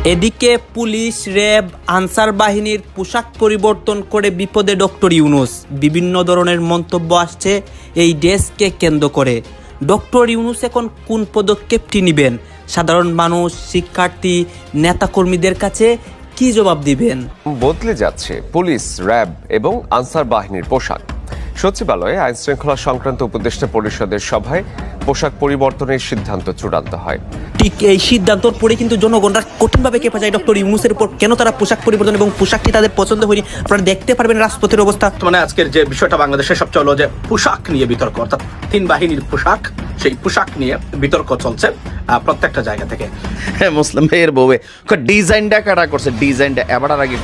এদিকে police, RAB, answer বাহিনীর পোশাক পরিবর্তন করে বিপদে ডক্টর ইউনূস। বিভিন্ন ধরনের মন্তব্য আসছে এই ড্রেসকে কেন্দ্র করে। ডক্টর ইউনূস এখন কোন পদক্ষেপটি নেবেন? সাধারণ মানুষ, শিক্ষার্থী, নেতাকর্মীদের কাছে কি জবাব দিবেন? বদলে যাচ্ছে পুলিশ, র্যাব এবং আনসার বাহিনীর পোশাক। সচিবালয়ে আইন শৃঙ্খলা সংক্রান্ত উপদেষ্টা পরিষদের সভায় পোশাক পরিবর্তনের সিদ্ধান্ত চূড়ান্ত হয়। ঠিক এই সিদ্ধান্তর পরে কিন্তু জনগণরা কঠিনভাবে কেঁপে যায় ডক্টর ইউনূসের উপর। কেন তারা পোশাক পরিবর্তন এবং পোশাকটি তাদের পছন্দ হয়নি, আপনারা দেখতে পারবেন রাজপথের অবস্থা। মানে আজকের যে বিষয়টা বাংলাদেশের সবচেয়ে হলো যে পোশাক নিয়ে বিতর্ক, অর্থাৎ তিন বাহিনীর পোশাক, সেই পোশাক নিয়ে বিতর্ক চলছে প্রত্যেকটা জায়গা থেকে। হ্যাঁ, মুসলিম ভাইয়ের বউয়ে ডিজাইনটা কাটা করছে, ডিজাইনটা এবার আগে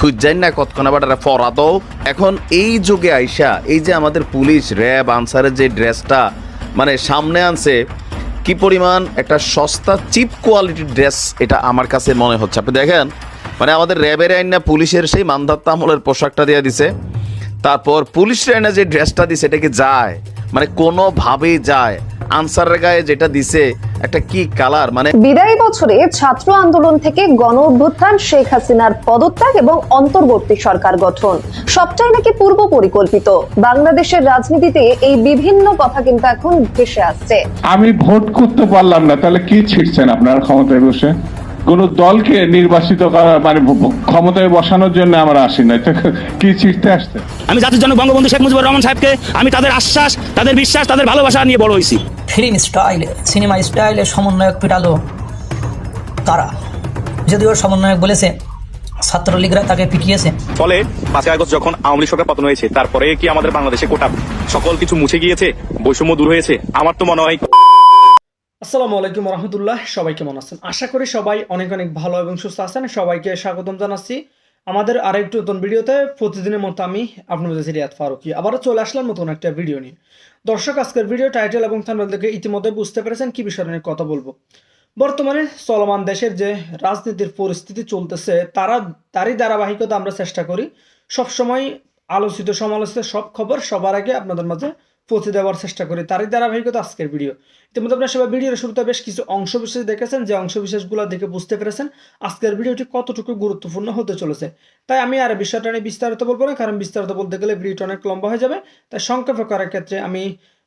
খুঁজান না কতক্ষণ এবার ফরা দাও। এখন এই যুগে আইসা এই যে আমাদের পুলিশ, র্যাব, আনসারের যে ড্রেসটা মানে সামনে আনছে, কি পরিমাণ একটা সস্তা চিপ কোয়ালিটির ড্রেস এটা আমার কাছে মনে হচ্ছে। আপনি দেখেন, মানে আমাদের র্যাবের আইন না পুলিশের সেই মানধাত্তা আমলের পোশাকটা দিয়ে দিছে, তারপর পুলিশের আইনে যে ড্রেসটা দিছে এটা কি যায়, মানে কোনোভাবেই যায়। আনসারের গায়ে যেটা দিছে একটা কি কালার, মানে বিদায়ী বছরে ছাত্র আন্দোলন থেকে গণ অভ্যুত্থান, শেখ হাসিনার পদত্যাগ এবং অন্তর্বর্তী সরকার গঠন সবটাই নাকি পূর্ব পরিকল্পিত। বাংলাদেশের রাজনীতিতে এই বিভিন্ন কথা কিন্তু এখন ভেসে আসছে। আমি ভোট করতে পারলাম না, তাহলে কি ছিটছেন আপনার ক্ষমতায় বসে? কোন দলকে নির্বাচিত করা মানে ক্ষমতায় বসানোর জন্য আমরা আসি না, কি ছিটতে আসছে? আমি জাতির জন্য বঙ্গবন্ধু শেখ মুজিবুর রহমান সাহেবকে আমি তাদের আশ্বাস, তাদের বিশ্বাস, তাদের ভালোবাসা নিয়ে বড় হয়েছি। ফিল্ম স্টাইলে, সিনেমা স্টাইলে সমন্বয়ক পিটালো তারা, যদিও সমন্বয়ক বলেছে ছাত্রলীগরা তাকে পিটিয়েছে। ফলে 5 আগস্ট যখন আওয়ামী লীগ সরকার পতন হয়েছে, তারপরে কি আমাদের বাংলাদেশে কোটা সকল কিছু মুছে গিয়েছে, বৈষম্য দূর হয়েছে? আমার তো মনে হয়। আসসালামু আলাইকুম রহমতুল্লাহ, সবাই কেমন আছেন? আশা করি সবাই অনেক অনেক ভালো এবং সুস্থ আছেন। সবাইকে স্বাগতম জানাচ্ছি আমাদের আরেকটি নতুন ভিডিওতে। প্রতিদিনের মতো আমি আপনাদের রিয়াদ ফারুকি আবারও চলে আসলাম নতুন একটা ভিডিও নিয়ে। দর্শক, আজকের ভিডিও টাইটেল এবং থাম্বনেল থেকে ইতিমধ্যে বুঝতে পেরেছেন কি বিষয় নিয়ে কথা বলবো। বর্তমানে চলমান দেশের যে রাজনীতির পরিস্থিতি চলতেছে তারই ধারাবাহিকতা আমরা চেষ্টা করি সবসময় আলোচিত সমালোচিত সব খবর সবার আগে আপনাদের মাঝে পৌঁছে দেওয়ার চেষ্টা করি। তারই ধারাবাহিকতা আজকের ভিডিও। ইতিমধ্যে আপনারা সবাই ভিডিওর শুরুতে বেশ কিছু অংশ বিশেষ দেখেছেন, যে অংশ বিশেষগুলো দেখে বুঝতে পেরেছেন আজকের ভিডিওটি কতটুকু গুরুত্বপূর্ণ হতে চলেছে। তাই আমি আর বিষয়টা নিয়ে বিস্তারিত বলবো না, কারণ বিস্তারিত বলতে গেলে ভিডিওটা অনেক লম্বা হয়ে যাবে। তাই সংক্ষেপে করার ক্ষেত্রে আমি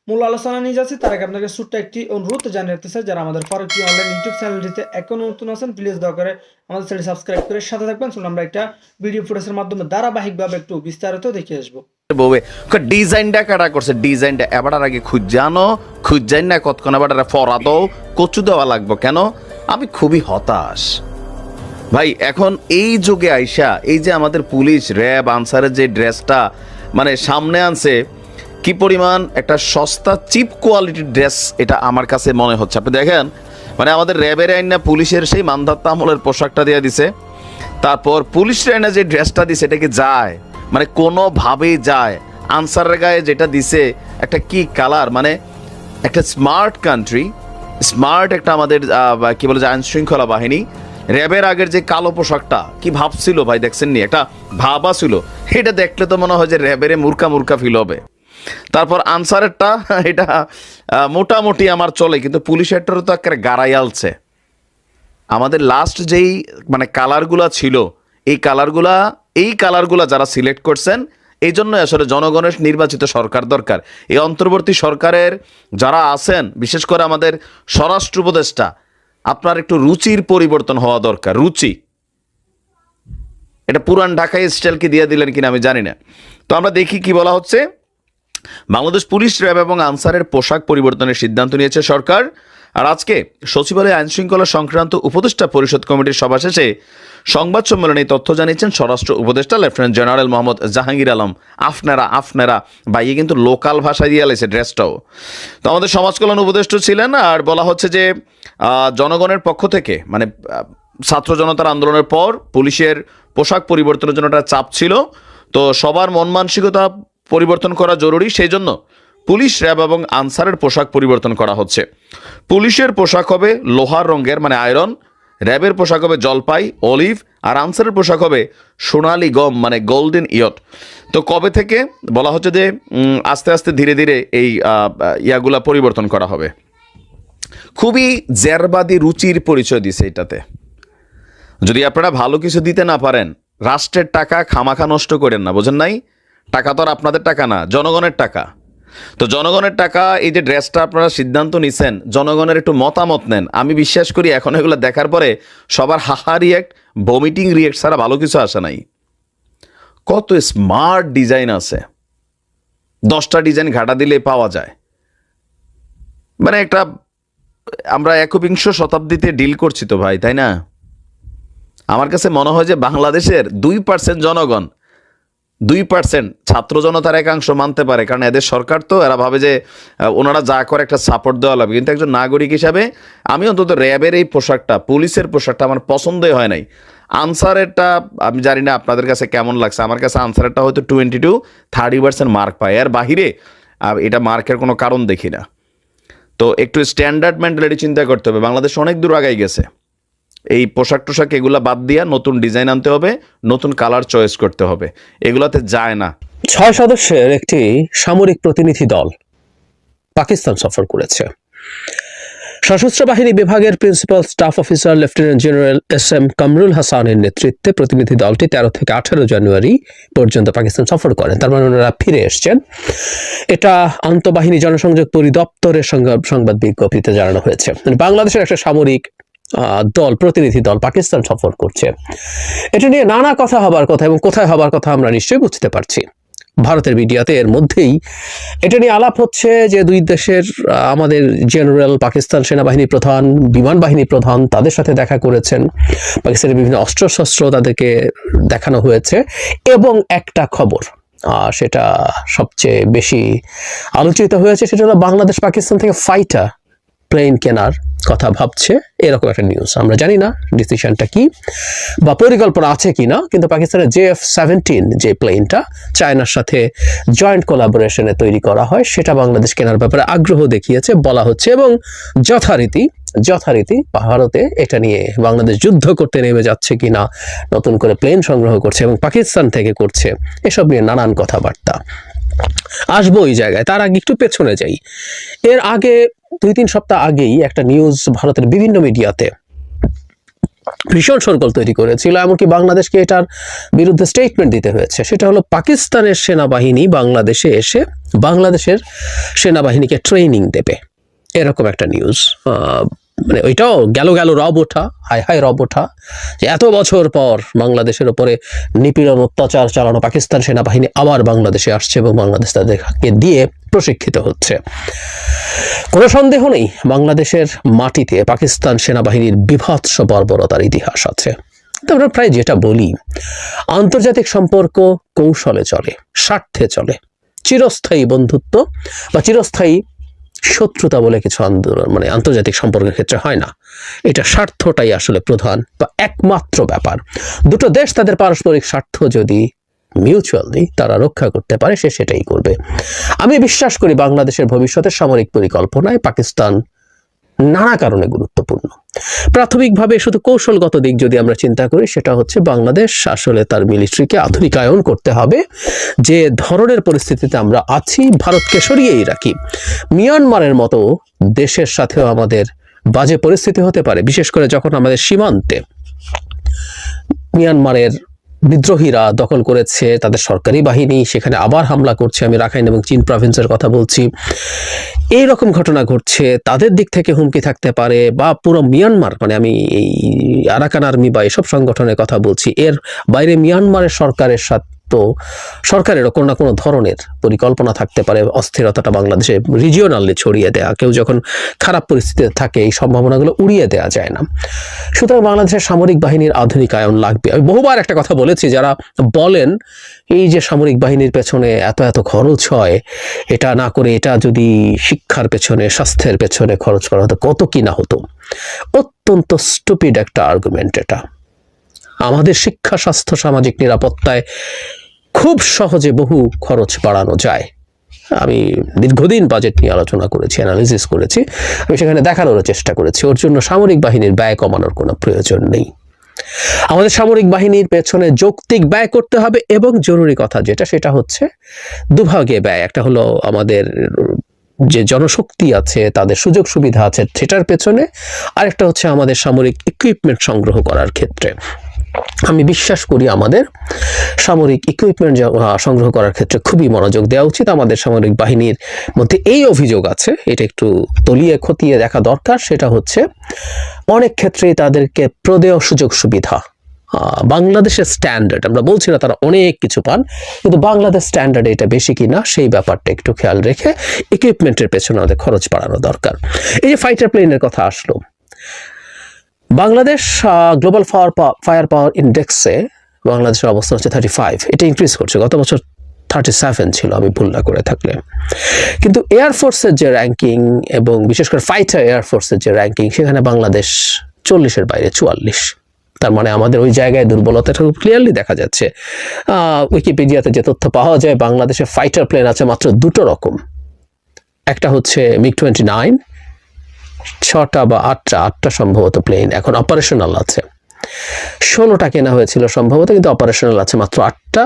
মূল আলোচনা নিয়ে যাচ্ছি। তার আগে আপনাকে ছোট্ট একটি অনুরোধ জানিয়ে রাখতে চাই, যারা আমাদের ফারুকি অনলাইন ইউটিউব চ্যানেলটিতে এখনো নতুন আছেন, প্লিজ দয়া করে আমাদের চ্যানেল সাবস্ক্রাইব করে সাথে থাকবেন। চলুন আমরা একটা ভিডিও ফুটেজের মাধ্যমে ধারাবাহিকভাবে একটু বিস্তারিত দেখে আসবো। বউয়ে ডিজাইনটা কাটা করছে, ডিজাইনটা এবার আগে খুঁজান না কতক্ষণ এবার ফরা দাও, কচু দেওয়া লাগবো কেন? আমি খুবই হতাশ ভাই। এখন এই যুগে আইসা এই যে আমাদের পুলিশ, র্যাব, আনসারের যে ড্রেসটা মানে সামনে আনছে, কি পরিমাণ একটা সস্তা চিপ কোয়ালিটির ড্রেস এটা আমার কাছে মনে হচ্ছে। আপনি দেখেন, মানে আমাদের র্যাবের আইন না পুলিশের সেই মানধাত্তা আমলের পোশাকটা দিয়ে দিছে, তারপর পুলিশের আইনে যে ড্রেসটা দিছে এটা কি যায়, মানে কোনোভাবেই যায়। আনসারের গায়ে যেটা দিছে একটা কি কালার, মানে একটা স্মার্ট কান্ট্রি, স্মার্ট একটা আমাদের কি বলে যে আইন শৃঙ্খলা বাহিনী। র্যাবের আগের যে কালো পোশাকটা কি ভাবছিল ভাই, দেখছেন নি? একটা ভাবা ছিল, এটা দেখলে তো মনে হয় যে র্যাবের মুরকা ফিল হবে। তারপর আনসারেরটা এটা মোটামুটি আমার চলে, কিন্তু পুলিশেরটারও তো একটা গাড়াই আলছে। আমাদের লাস্ট যেই মানে কালারগুলা ছিল, এই কালারগুলা যারা সিলেক্ট করছেন, এই জন্য আসলে জনগণের নির্বাচিত সরকার দরকার। এই অন্তর্বর্তী সরকারের যারা আছেন, বিশেষ করে আমাদের স্বরাষ্ট্র উপদেষ্টা, আপনার একটু রুচির পরিবর্তন হওয়া দরকার। রুচি এটা পুরান ঢাকাই স্টাইলকে দিয়ে দিলেন কিনা আমি জানি না। তো আমরা দেখি কি বলা হচ্ছে। বাংলাদেশ পুলিশ, র্যাব এবং আনসারের পোশাক পরিবর্তনের সিদ্ধান্ত নিয়েছে সরকার। আর আজকে সচিবালয়ে আইন শৃঙ্খলা সংক্রান্ত উপদেষ্টা পরিষদ কমিটির সভা শেষে সংবাদ সম্মেলনে তথ্য জানিয়েছেন স্বরাষ্ট্র উপদেষ্টা লেফটেন্যান্ট জেনারেল মোহাম্মদ জাহাঙ্গীর আলম। আপনারা বাইয়ে কিন্তু লোকাল ভাষায় দিয়ে আলাইছে ড্রেসটাও। তো আমাদের সমাজ কল্যাণ উপদেষ্টা ছিলেন। আর বলা হচ্ছে যে জনগণের পক্ষ থেকে মানে ছাত্র জনতার আন্দোলনের পর পুলিশের পোশাক পরিবর্তনের জন্য একটা চাপ ছিল। তো সবার মন মানসিকতা পরিবর্তন করা জরুরি, সেই জন্য পুলিশ, র্যাব এবং আনসারের পোশাক পরিবর্তন করা হচ্ছে। পুলিশের পোশাক হবে লোহার রঙের মানে আয়রন, র্যাবের পোশাক হবে জলপাই, অলিভ, আর আনসারের পোশাক হবে সোনালি গম মানে গোল্ডেন ইয়ট। তো কবে থেকে বলা হচ্ছে যে আস্তে আস্তে ধীরে ধীরে এই ইয়াগুলা পরিবর্তন করা হবে। খুবই জেরবাদি রুচির পরিচয় দিছে এটাতে। যদি আপনারা ভালো কিছু দিতে না পারেন, রাষ্ট্রের টাকা খামাখা নষ্ট করেন না, বোঝেন নাই? টাকা তো আর আপনাদের টাকা না, জনগণের টাকা। তো জনগণের টাকা, এই যে ড্রেসটা আপনারা সিদ্ধান্ত নিছেন, জনগণের একটু মতামত নেন। আমি বিশ্বাস করি এখন এগুলো দেখার পরে সবার হাহা রিয়েক্ট, ভমিটিং রিয়েক্ট ছাড়া ভালো কিছু আসে নাই। কত স্মার্ট ডিজাইন আছে, 10টা ডিজাইন ঘাটা দিলে পাওয়া যায়। মানে একটা আমরা 21শ শতাব্দীতে ডিল করছি তো ভাই, তাই না? আমার কাছে মনে হয় যে বাংলাদেশের 2% জনগণ, 2% ছাত্র জনতার একাংশ মানতে পারে, কারণ এদের সরকার তো, এরা ভাবে যে ওনারা যা করে একটা সাপোর্ট দেওয়া লাগবে। কিন্তু একজন নাগরিক হিসাবে আমি অন্তত র্যাবের এই পোশাকটা, পুলিশের পোশাকটা আমার পছন্দই হয় নাই। আনসারেরটা আমি জানি না আপনাদের কাছে কেমন লাগছে, আমার কাছে আনসারেরটা হয়তো 22-30% মার্ক পায়, এর বাহিরে এটা মার্কের কোনো কারণ দেখি না। তো একটু স্ট্যান্ডার্ড মেন্টালিটি চিন্তা করতে হবে। বাংলাদেশ অনেক দূর আগাই গেছে। এই পোশাক টোশাক এগুলা বাদ দিয়া নতুন ডিজাইন আনতে হবে, নতুন কালার চয়েস করতে হবে, এগুলাতে যায় না। 6 সদস্যের একটি সামরিক প্রতিনিধি দল পাকিস্তান সফর করেছে। সশস্ত্র বাহিনী বিভাগের principal staff officer lieutenant general SM Kamrul হাসানের নেতৃত্বে প্রতিনিধি দলটি 13 থেকে 18 জানুয়ারি পর্যন্ত পাকিস্তান সফর করেন। তার মানে ওনারা ফিরে এসছেন। এটা আন্তঃবাহিনী জনসংযোগ পরিদপ্তরের সংবাদ বিজ্ঞপ্তিতে জানানো হয়েছে। বাংলাদেশের একটা সামরিক দল, প্রতিনিধি দল পাকিস্তান সফর করছে। এটা নিয়ে নানা কথা হবার কথা, এবং কোথায় হবার কথা আমরা নিশ্চয়ই বুঝতে পারছি। ভারতের মিডিয়াতে এর মধ্যেই এটা নিয়ে আলাপ হচ্ছে যে দুই দেশের আমাদের জেনারেল, পাকিস্তান সেনাবাহিনী প্রধান, বিমান বাহিনী প্রধান তাদের সাথে দেখা করেছেন। পাকিস্তানের বিভিন্ন অস্ত্রশস্ত্র তাদেরকে দেখানো হয়েছে। এবং একটা খবর, সেটা সবচেয়ে বেশি আলোচিত হয়েছে, সেটা হলো বাংলাদেশ পাকিস্তান থেকে ফাইটার প্লেন কেনার কথা ভাবছে, এরকম একটা নিউজ। আমরা জানি না ডিসিশনটা কি বা পরিকল্পনা আছে কিনা, কিন্তু পাকিস্তানের JF-17 যে প্লেনটা চায়নার সাথে জয়েন্ট কোলাবোরেশনে তৈরি করা হয়, সেটা বাংলাদেশ কেনার ব্যাপারে আগ্রহ দেখিয়েছে বলা হচ্ছে। এবং যথারীতি ভারতে এটা নিয়ে বাংলাদেশ যুদ্ধ করতে নেমে যাচ্ছে কিনা, নতুন করে প্লেন সংগ্রহ করছে এবং পাকিস্তান থেকে করছে, এসব নিয়ে নানান কথাবার্তা আসবো ওই জায়গায়। তার আগে একটু পেছনে যাই। এর আগে 2-3 সপ্তাহ আগেই একটা নিউজ ভারতের বিভিন্ন মিডিয়াতে ভীষণ সরগোল তৈরি করেছিল, এমনকি বাংলাদেশকে এটার বিরুদ্ধে স্টেটমেন্ট দিতে হয়েছে। সেটা হলো পাকিস্তানের সেনাবাহিনী বাংলাদেশে এসে বাংলাদেশের সেনাবাহিনীকে ট্রেনিং দেবে, এরকম একটা নিউজ। মানে ওইটাও গেল রব ওঠা, হাই রব ওঠা, যে এত বছর পর বাংলাদেশের ওপরে নিপীড়ন অত্যাচার চালানো পাকিস্তান সেনাবাহিনী আবার বাংলাদেশে আসছে এবং বাংলাদেশ তাদেরকে দিয়ে প্রশিক্ষিত হচ্ছে। কোনো সন্দেহ নেই বাংলাদেশের মাটিতে পাকিস্তান সেনাবাহিনীর বিভৎস বর্বরতার ইতিহাস আছে। তো আমরা প্রায় যেটা বলি, আন্তর্জাতিক সম্পর্ক কৌশলে চলে, স্বার্থে চলে। চিরস্থায়ী বন্ধুত্ব বা চিরস্থায়ী শত্রুতা বলে কিছু আন্তর্জাতিক সম্পর্কের ক্ষেত্রে হয় না। এটা স্বার্থটাই আসলে প্রধান বা একমাত্র ব্যাপার। দুটো দেশ তাদের পারস্পরিক স্বার্থ যদি মিউচুয়ালি তারা রক্ষা করতে পারে, সে সেটাই করবে। আমি বিশ্বাস করি বাংলাদেশের ভবিষ্যতের সামরিক পরিকল্পনায় পাকিস্তান নানা কারণে গুরুত্বপূর্ণ। প্রাথমিকভাবে শুধু কৌশলগত দিক যদি আমরা চিন্তা করি, সেটা হচ্ছে বাংলাদেশ আসলে তার মিলিটারিকে আধুনিকায়ন করতে হবে। যে ধরনের পরিস্থিতিতে আমরা আছি, ভারতকে সরিয়েই রাখি, মিয়ানমারের মতো দেশের সাথেও আমাদের বাজে পরিস্থিতি হতে পারে, বিশেষ করে যখন আমাদের সীমান্তে মিয়ানমারের বিদ্রোহীরা দখল করেছে তাদের সরকারি বাহিনী, সেখানে আবার হামলা করছে। আমি রাখাইন এবং চীন প্রভিন্সের কথা বলছি। এই রকম ঘটনা ঘটছে, তাদের দিক থেকে হুমকি থাকতে পারে, বা পুরো মিয়ানমার, মানে আমি এই আরাকান আর্মি বা এসব সংগঠনের কথা বলছি। এর বাইরে মিয়ানমারের সরকারের সাথে তো সরকারেরও কোনো না কোনো ধরনের পরিকল্পনা থাকতে পারে অস্থিরতাটা বাংলাদেশে রিজিওনালি ছড়িয়ে দেয়া। কেউ যখন খারাপ পরিস্থিতিতে থাকে, এই সম্ভাবনাগুলো উড়িয়ে দেওয়া যায় না। সুতরাং বাংলাদেশের সামরিক বাহিনীর আধুনিকায়ন লাগবে। আমি বহুবার একটা কথা বলেছি, যারা বলেন এই যে সামরিক বাহিনীর পেছনে এত খরচ হয়, এটা না করে এটা যদি শিক্ষার পেছনে, স্বাস্থ্যের পেছনে খরচ করা হতো, কত কি না হতো। অত্যন্ত স্টুপিড একটা আর্গুমেন্ট এটা। আমাদের শিক্ষা, স্বাস্থ্য, সামাজিক নিরাপত্তায় খুব সহজে বহু খরচ বাড়ানো যায়। আমি দীর্ঘদিন বাজেট নিয়ে আলোচনা করেছি, অ্যানালিসিস করেছি, আমি সেখানে দেখানোর চেষ্টা করেছি ওর জন্য সামরিক বাহিনীর ব্যয় কমানোর কোনো প্রয়োজন নেই। আমাদের সামরিক বাহিনীর পেছনে যৌক্তিক ব্যয় করতে হবে, এবং জরুরি কথা যেটা, সেটা হচ্ছে দুভাগে ব্যয়। একটা হলো আমাদের যে জনশক্তি আছে, তাদের সুযোগ সুবিধা আছে সেটার পেছনে, আরেকটা হচ্ছে আমাদের সামরিক ইকুইপমেন্ট সংগ্রহ করার ক্ষেত্রে। আমি বিশ্বাস করি আমাদের সামরিক ইকুইপমেন্ট সংগ্রহ করার ক্ষেত্রে খুবই মনোযোগ দেওয়া উচিত। আমাদের সামরিক বাহিনীর মধ্যে এই অভিযোগ আছে, এটা একটু তলিয়ে খতিয়ে দেখা দরকার। সেটা হচ্ছে অনেক ক্ষেত্রেই তাদেরকে প্রদেয় সুযোগ সুবিধা বাংলাদেশের স্ট্যান্ডার্ড, আমরা বলছি না তারা অনেক কিছু পান, কিন্তু বাংলাদেশ স্ট্যান্ডার্ডে এটা বেশি কিনা সেই ব্যাপারটা একটু খেয়াল রেখে ইকুইপমেন্টের পেছনে আমাদের খরচ বাড়ানো দরকার। এই যে ফাইটার প্লেনের কথা আসলো, বাংলাদেশ গ্লোবাল ফায়ার পাওয়ার ইন্ডেক্সে বাংলাদেশের অবস্থান হচ্ছে 35, এটা ইনক্রিজ করছে। গত বছর 37 ছিল আমি ভুল না করে থাকলে। কিন্তু এয়ারফোর্সের যে র্যাঙ্কিং এবং বিশেষ করে ফাইটার এয়ারফোর্সের যে র্যাঙ্কিং, সেখানে বাংলাদেশ 40-এর বাইরে 44। তার মানে আমাদের ওই জায়গায় দুর্বলতাটা খুব ক্লিয়ারলি দেখা যাচ্ছে। উইকিপিডিয়াতে যে তথ্য পাওয়া যায়, বাংলাদেশে ফাইটার প্লেন আছে মাত্র 2 রকম। একটা হচ্ছে MiG-29, 6টা বা 8টা সম্ভবত প্লেন এখন অপারেশনাল আছে। 16টা কেনা হয়েছিল সম্ভবত, কিন্তু অপারেশনাল আছে মাত্র 8টা।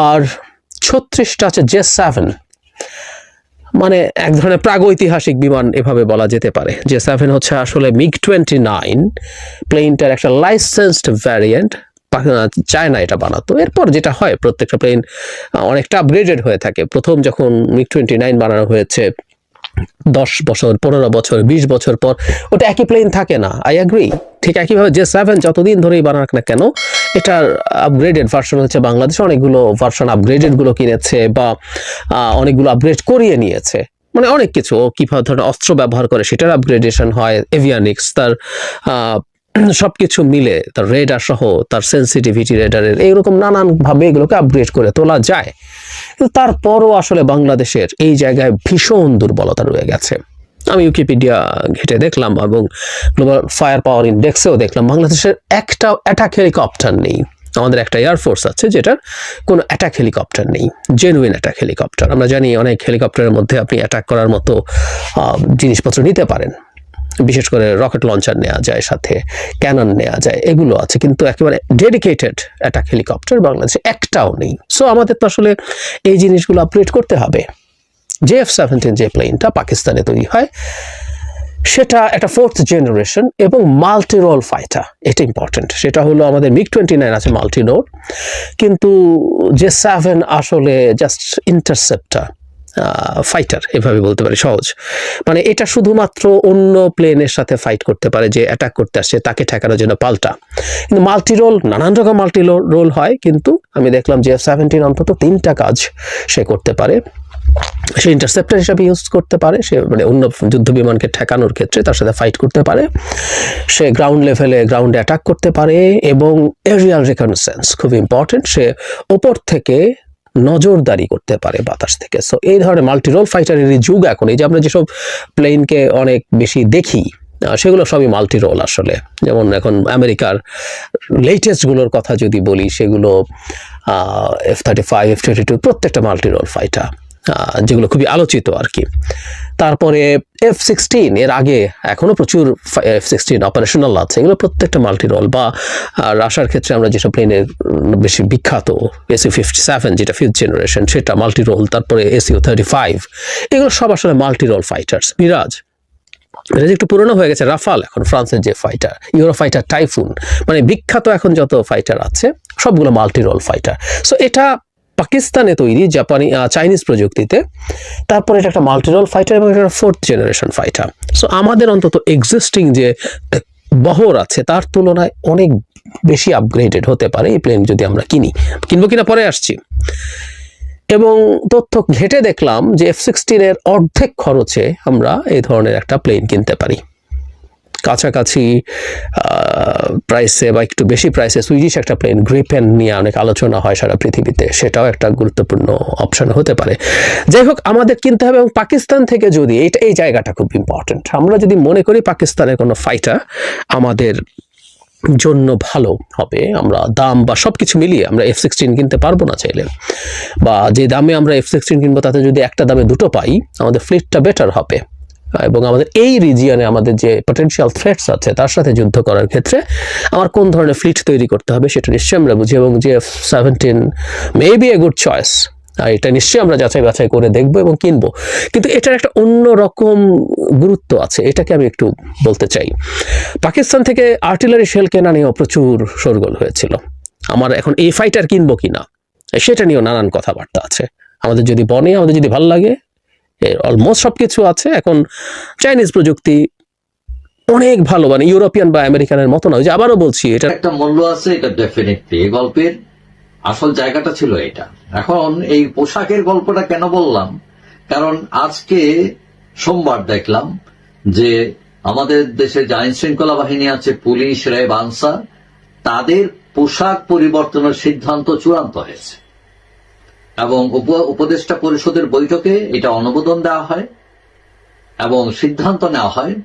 আর 36টা আছে J7, মানে এক ধরনের প্রাগৈতিহাসিক বিমান এভাবে বলা যেতে পারে। J7 হচ্ছে আসলে MiG-29 প্লেনটার একটা লাইসেন্সড ভ্যারিয়েন্ট, চায় না এটা বানাতো। এরপর যেটা হয়, প্রত্যেকটা প্লেন অনেকটা আপগ্রেডেড হয়ে থাকে। প্রথম যখন MiG-29 বানানো হয়েছে 10 বছর, 15 বছর, 20 বছর পর ওটা একই প্লেন থাকে না। I agree. ঠিক একইভাবে J7 যতদিন ধরেই বানাক না কেন, এটার আপগ্রেডেড ভার্সন হচ্ছে বাংলাদেশ অনেকগুলো ভার্সন আপগ্রেডেড গুলো কিনেছে বা অনেকগুলো আপগ্রেড করিয়ে নিয়েছে। মানে অনেক কিছু, ও কিভাবে ধরনের অস্ত্র ব্যবহার করে সেটার আপগ্রেডেশন হয়, এভিয়ানিক্স, তার সবকিছু মিলে, তার রেডার সহ, তার সেন্সিটিভিটি রেডারের, এইরকম নানানভাবে এগুলোকে আপগ্রেড করে তোলা যায়। কিন্তু তারপরও আসলে বাংলাদেশের এই জায়গায় ভীষণ দুর্বলতা রয়ে গেছে। আমি উইকিপিডিয়া ঘেটে দেখলাম এবং গ্লোবাল ফায়ার পাওয়ার ইন্ডেক্সেও দেখলাম, বাংলাদেশের একটা অ্যাটাক হেলিকপ্টার নেই। আমাদের একটা এয়ারফোর্স আছে যেটার কোনো অ্যাটাক হেলিকপ্টার নেই, জেনুইন অ্যাটাক হেলিকপ্টার। আমরা জানি অনেক হেলিকপ্টারের মধ্যে আপনি অ্যাটাক করার মতো জিনিসপত্র নিতে পারেন, বিশেষ করে রকেট লঞ্চার নেওয়া যায়, সাথে ক্যানন নেওয়া যায়, এগুলো আছে। কিন্তু একেবারে ডেডিকেটেড অ্যাটাক হেলিকপ্টার বাংলাদেশে একটাও নেই। সো আমাদের তো আসলে এই জিনিসগুলো আপগ্রেড করতে হবে। JF-17 যে প্লেনটা পাকিস্তানে তৈরি হয়, সেটা একটা 4th জেনারেশন এবং মাল্টি রোল ফাইটার। এটা ইম্পর্টেন্ট। সেটা হলো আমাদের MiG-29 আছে মাল্টি রোল, কিন্তু J7 আসলে জাস্ট ইন্টারসেপ্টার ফাইটার, এভাবে বলতে পারি সহজ। মানে এটা শুধুমাত্র অন্য প্লেনের সাথে ফাইট করতে পারে, যে অ্যাটাক করতে আসছে তাকে ঠেকানোর জন্য পাল্টা। কিন্তু মাল্টি রোল, নানান রকম মাল্টি রোল হয়, কিন্তু আমি দেখলাম JF-17 অন্তত 3টা কাজ সে করতে পারে। সে ইন্টারসেপ্টর হিসাবে ইউজ করতে পারে, সে মানে অন্য যুদ্ধ বিমানকে ঠেকানোর ক্ষেত্রে তার সাথে ফাইট করতে পারে, সে গ্রাউন্ড লেভেলে গ্রাউন্ডে অ্যাটাক করতে পারে, এবং এরিয়াল রিকনসেন্স খুব ইম্পর্টেন্ট, সে ওপর থেকে নজরদারি করতে পারে বাতাস থেকে। সো এই ধরনের মাল্টি রোল ফাইটারের যুগ এখন। এই যে আমরা যেসব প্লেনকে অনেক বেশি দেখি, সেগুলো সবই মাল্টি রোল আসলে। যেমন এখন আমেরিকার লেটেস্টগুলোর কথা যদি বলি, সেগুলো F-35, F-22 প্রত্যেকটা মাল্টি রোল ফাইটার, যেগুলো খুবই আলোচিত আর কি। তারপরে F-16, এর আগে এখনো প্রচুর F-16 অপারেশনাল আছে, এগুলো প্রত্যেকটা মাল্টি রোল। বা রাশিয়ার ক্ষেত্রে আমরা যেসব প্লেনের বেশি বিখ্যাত, Su-57 যেটা 5th জেনারেশন, সেটা মাল্টি রোল। তারপরে Su-35, এগুলো সব আসলে মাল্টি রোল ফাইটার্স। মিরাজ একটু পুরনো হয়ে গেছে। রাফাল এখন ফ্রান্সের যে ফাইটার, ইউরো ফাইটার, টাইফুন, মানে বিখ্যাত এখন যত ফাইটার আছে সবগুলো মাল্টি রোল ফাইটার। সো এটা পাকিস্তানে তৈরি, চাইনিজ প্রযুক্তিতে। তারপরে এটা একটা মাল্টি রোল ফাইটার এবং একটা 4th জেনারেশন ফাইটার। সো আমাদের অন্তত এক্সিস্টিং যে বহর আছে তার তুলনায় অনেক বেশি আপগ্রেডেড হতে পারে এই প্লেন যদি আমরা কিনবো কিনা পরে আসছি। এবং তথ্য ঘেটে দেখলাম যে F-16 এর অর্ধেক খরচে আমরা এই ধরনের একটা প্লেন কিনতে পারি। কাছাকাছি প্রাইসে বা একটু বেশি প্রাইসে সুইডিশ একটা প্লেন গ্রিপেন নিয়ে অনেক আলোচনা হয় সারা পৃথিবীতে, সেটাও একটা গুরুত্বপূর্ণ অপশন হতে পারে। যাই হোক, আমাদের কিনতে হবে। এবং পাকিস্তান থেকে যদি এই জায়গাটা খুব ইম্পর্টেন্ট, আমরা যদি মনে করি পাকিস্তানের কোনো ফাইটার আমাদের জন্য ভালো হবে, আমরা দাম বা সবকিছু মিলিয়ে আমরা F-16 কিনতে পারবো না চাইলে, বা যে দামে আমরা F-16 কিনবো তাতে যদি একটা দামে দুটো পাই, আমাদের ফ্লিটটা বেটার হবে। এবং আমাদের এই রিজিয়নে আমাদের যে পটেনশিয়াল থ্রেটস আছে তার সাথে যুদ্ধ করার ক্ষেত্রে আমার কোন ধরনের ফ্লিট তৈরি করতে হবে সেটা নিশ্চয়ই আমরা বুঝি। এবং F-17 may be a good choice. আর এটা নিশ্চয়ই আমরা যাচাই বাছাই করে দেখব এবং কিনবো, কিন্তু এটার একটা অন্য রকম গুরুত্ব আছে, এটাকে আমি একটু বলতে চাই। পাকিস্তান থেকে আর্টিলারি শেল কেনা নিয়েও প্রচুর শোরগোল হয়েছিল। আমার এখন এই ফাইটার কিনবো কিনা সেটা নিয়েও নানান কথাবার্তা আছে। আমাদের যদি বনে, আমাদের যদি ভালো লাগে, অলমোস্ট সবকিছু আছে। এখন চাইনিজ প্রযুক্তি অনেক ভালো, মানে ইউরোপিয়ান বা আমেরিকানের মতো না। ওই যে আবারও বলছি, এটা একটা মূল্য আছে, এটা ডেফিনেটলি। এই গল্পের আসল জায়গাটা ছিল এটা। এখন এই পোশাকের গল্পটা কেন বললাম, কারণ আজকে সোমবার দেখলাম যে আমাদের দেশে যে আইন শৃঙ্খলা বাহিনী আছে, পুলিশ, র্যাব, আনসার, তাদের পোশাক পরিবর্তনের সিদ্ধান্ত চূড়ান্ত হয়েছে এবং উপদেষ্টা পরিষদের বৈঠকে এটা অনুমোদন দেওয়া হয় এবং সিদ্ধান্ত নেওয়া হয়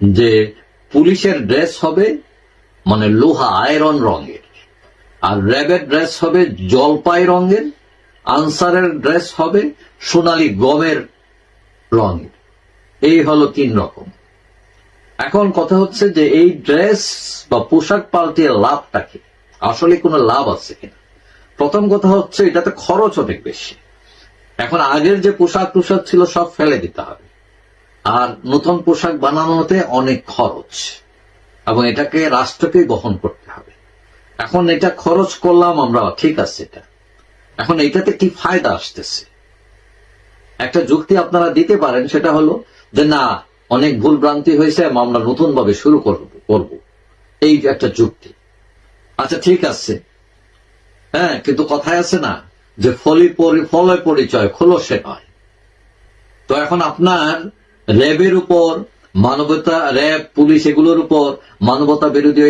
যে পুলিশের ড্রেস হবে মানে লোহা আয়রন রঙের, আর র্যাবের ড্রেস হবে জলপাই রঙের, আনসারের ড্রেস হবে সোনালী গমের রঙের। এই হলো 3 রকম। এখন কথা হচ্ছে যে এই ড্রেস বা পোশাক পাল্টিয়ে লাভটা কি, আসলে কোনো লাভ আছে কিনা। প্রথম কথা হচ্ছে এটাতে খরচ অনেক বেশি। এখন আগের যে পোশাক ছিল সব ফেলে দিতে হবে, আর নতুন পোশাক বানানোতে অনেক খরচ এবং এটাকে রাষ্ট্রকে বহন করতে হবে। এখন এটা খরচ করলাম আমরা, ঠিক আছে, এটা এখন এইটাতে কি ফায়দা আসতেছে? একটা যুক্তি আপনারা দিতে পারেন, সেটা হলো যে না, অনেক ভুল ভ্রান্তি হয়েছে, আমরা নতুন ভাবে শুরু করব, এই একটা যুক্তি। আচ্ছা ঠিক আছে, হ্যাঁ, কিন্তু কথায় আছে না যে ফলে পরিচয় খোলসে নয়। তো এখন আপনার র্যাবের উপর মানবতা, র্যাব, পুলিশ, এগুলোর উপর মানবতা বিরোধী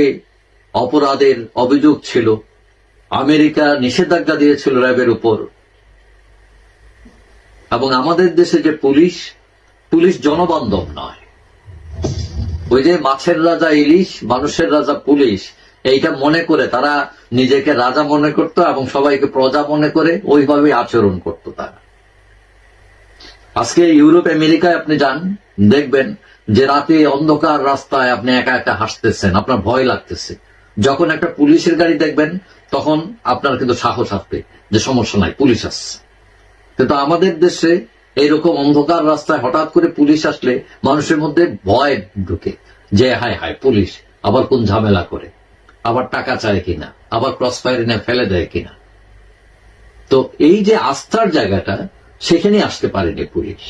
অপরাধের অভিযোগ ছিল। আমেরিকা নিষেধাজ্ঞা দিয়েছিল র্যাবের উপর। এবং আমাদের দেশে যে পুলিশ জনবান্ধব নয়। ওই যে মাছের রাজা ইলিশ, মানুষের রাজা পুলিশ, এইটা মনে করে তারা নিজেকে রাজা মনে করত এবং সবাইকে প্রজা মনে করে ওইভাবে আচরণ করত তারা। আজকে ইউরোপ, আমেরিকায় আপনি যান, দেখবেন যে রাতে অন্ধকার রাস্তায় আপনি একা একা হাসতেছেন, আপনার ভয় লাগতেছে। যখন একটা পুলিশের গাড়ি দেখবেন তখন আপনার কিন্তু সাহস আসবে যে সমস্যা নাই, পুলিশ আসছে। কিন্তু আমাদের দেশে এইরকম অন্ধকার রাস্তায় হঠাৎ করে পুলিশ আসলে মানুষের মধ্যে ভয় ঢুকে যে হায় হায় পুলিশ আবার কোন ঝামেলা করে, আবার টাকা চায় কিনা, আবার ক্রস ফায়ার এনে ফেলে দেয় কিনা। তো এই যে আস্থার জায়গাটা, সেখানে আসতে পারেনি পুলিশ।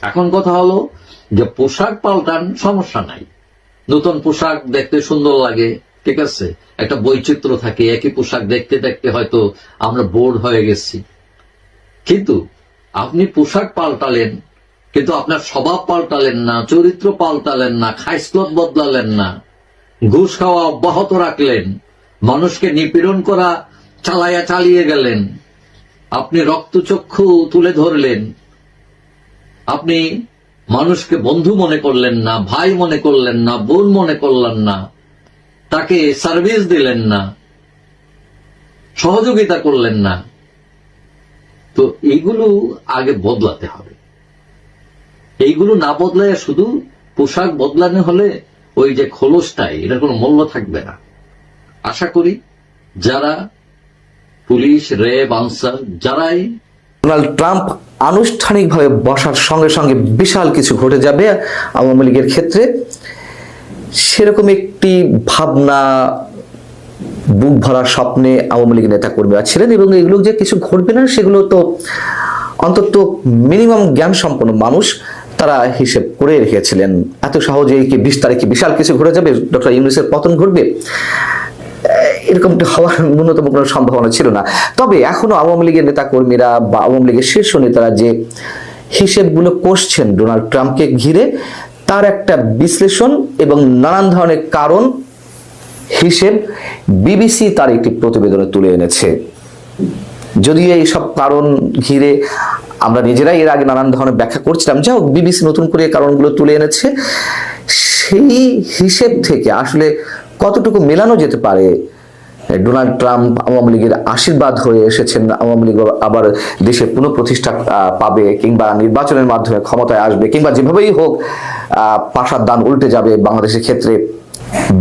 এখন কথা হলো যে পোশাক পাল্টান, সমস্যা নাই, নতুন পোশাক দেখতে সুন্দর লাগে, ঠিক আছে, একটা বৈচিত্র্য থাকে। একই পোশাক দেখতে দেখতে হয়তো আমরা বোর্ড হয়ে গেছি, কিন্তু আপনি পোশাক পাল্টালেন কিন্তু আপনার স্বভাব পাল্টালেন না, চরিত্র পাল্টালেন না, খাইসলত বদলালেন না, ঘুষ খাওয়া অব্যাহত রাখলেন, মানুষকে নিপীড়ন করা চালিয়ে গেলেন, আপনি রক্তচক্ষু তুলে ধরলেন, আপনি মানুষকে বন্ধু মনে করলেন না, ভাই মনে করলেন না, বোন মনে করলেন না, তাকে সার্ভিস দিলেন না, সহযোগিতা করলেন না। তো এইগুলো আগে বদলাতে হবে। এইগুলো না বদলায় শুধু পোশাক বদলানো হলে ওই যে খোলসটাই, এটার কোনো মূল্য থাকবে না। আশা করি যারা পুলিশ, র্যাব, আনসার, যারাই ডোনাল্ড ট্রাম্প আনুষ্ঠানিকভাবে বসার সঙ্গে সঙ্গে বিশাল কিছু ঘটে যাবে আওয়ামী লীগের ক্ষেত্রে, সেরকম একটি ভাবনা, বুক ভরার স্বপ্নে আওয়ামী লীগের নেতা কর্মীরা ছিলেন। এবং এগুলো যে কিছু ঘটবে না সেগুলো তো অন্তত মিনিমাম জ্ঞান সম্পন্ন মানুষ তারা হিসেব করে রেখেছিলেন। এত সহজে 20 তারিখে বিশাল কিছু ঘটে যাবে, ডক্টর ইউনূসের পতন ঘটবে, এরকমটা হওয়ার ন্যূনতম কোনো সম্ভাবনা ছিল না। তবে এখনো আওয়ামী লীগের নেতা কর্মীরা বা আওয়ামী লীগের শীর্ষ নেতারা যে হিসেবগুলো কষছেন ডোনাল্ড ট্রাম্পকে ঘিরে, তার একটা বিশ্লেষণ এবং নানান ধরনের কারণ হিসেব বিবিসি তার একটি প্রতিবেদনে তুলে এনেছে। যদিও এই সব কারণ ঘিরে আমরা নিজেরাই এর আগে নানান ধরনের ব্যাখ্যা করছিলাম, যাই হোক বিবিসি নতুন করে কারণগুলো তুলে এনেছে। সেই হিসেব থেকে আসলে কতটুকু মেলানো যেতে পারে, ডোনাল্ড ট্রাম্প আওয়ামী লীগের আশীর্বাদ হয়ে এসেছেন, আওয়ামী লীগ আবার দেশে পুনঃপ্রতিষ্ঠা পাবে, কিংবা নির্বাচনের মাধ্যমে ক্ষমতায় আসবে, কিংবা যেভাবেই হোক পাশার দান উল্টে যাবে বাংলাদেশের ক্ষেত্রে,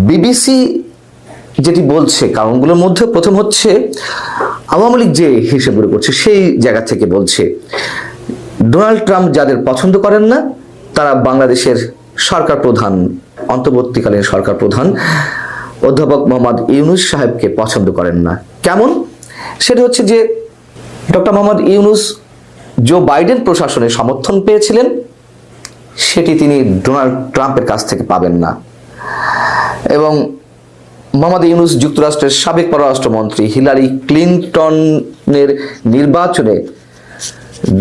বিবিসি যেটি বলছে কারণগুলোর মধ্যে প্রথম হচ্ছে আওয়ামী লীগ যে হিসেব বের করছে সেই জায়গা থেকে বলছে ডোনাল্ড ট্রাম্প যাদের পছন্দ করেন না তারা বাংলাদেশের সরকার প্রধান, অন্তর্বর্তীকালীন সরকার প্রধান অধ্যাপক মোহাম্মদ ইউনূস সাহেবকে পছন্দ করেন না। কেমন? সেটা হচ্ছে যে doctor Mohammad Yunus Joe Biden প্রশাসনের সমর্থন পেয়েছিলেন, সেটি তিনি ডোনাল্ড ট্রাম্পের কাছ থেকে পাবেন না। এবং মোহাম্মদ ইউনূস যুক্তরাষ্ট্রের সাবেক পররাষ্ট্রমন্ত্রী হিলারি ক্লিনটনের নির্বাচনে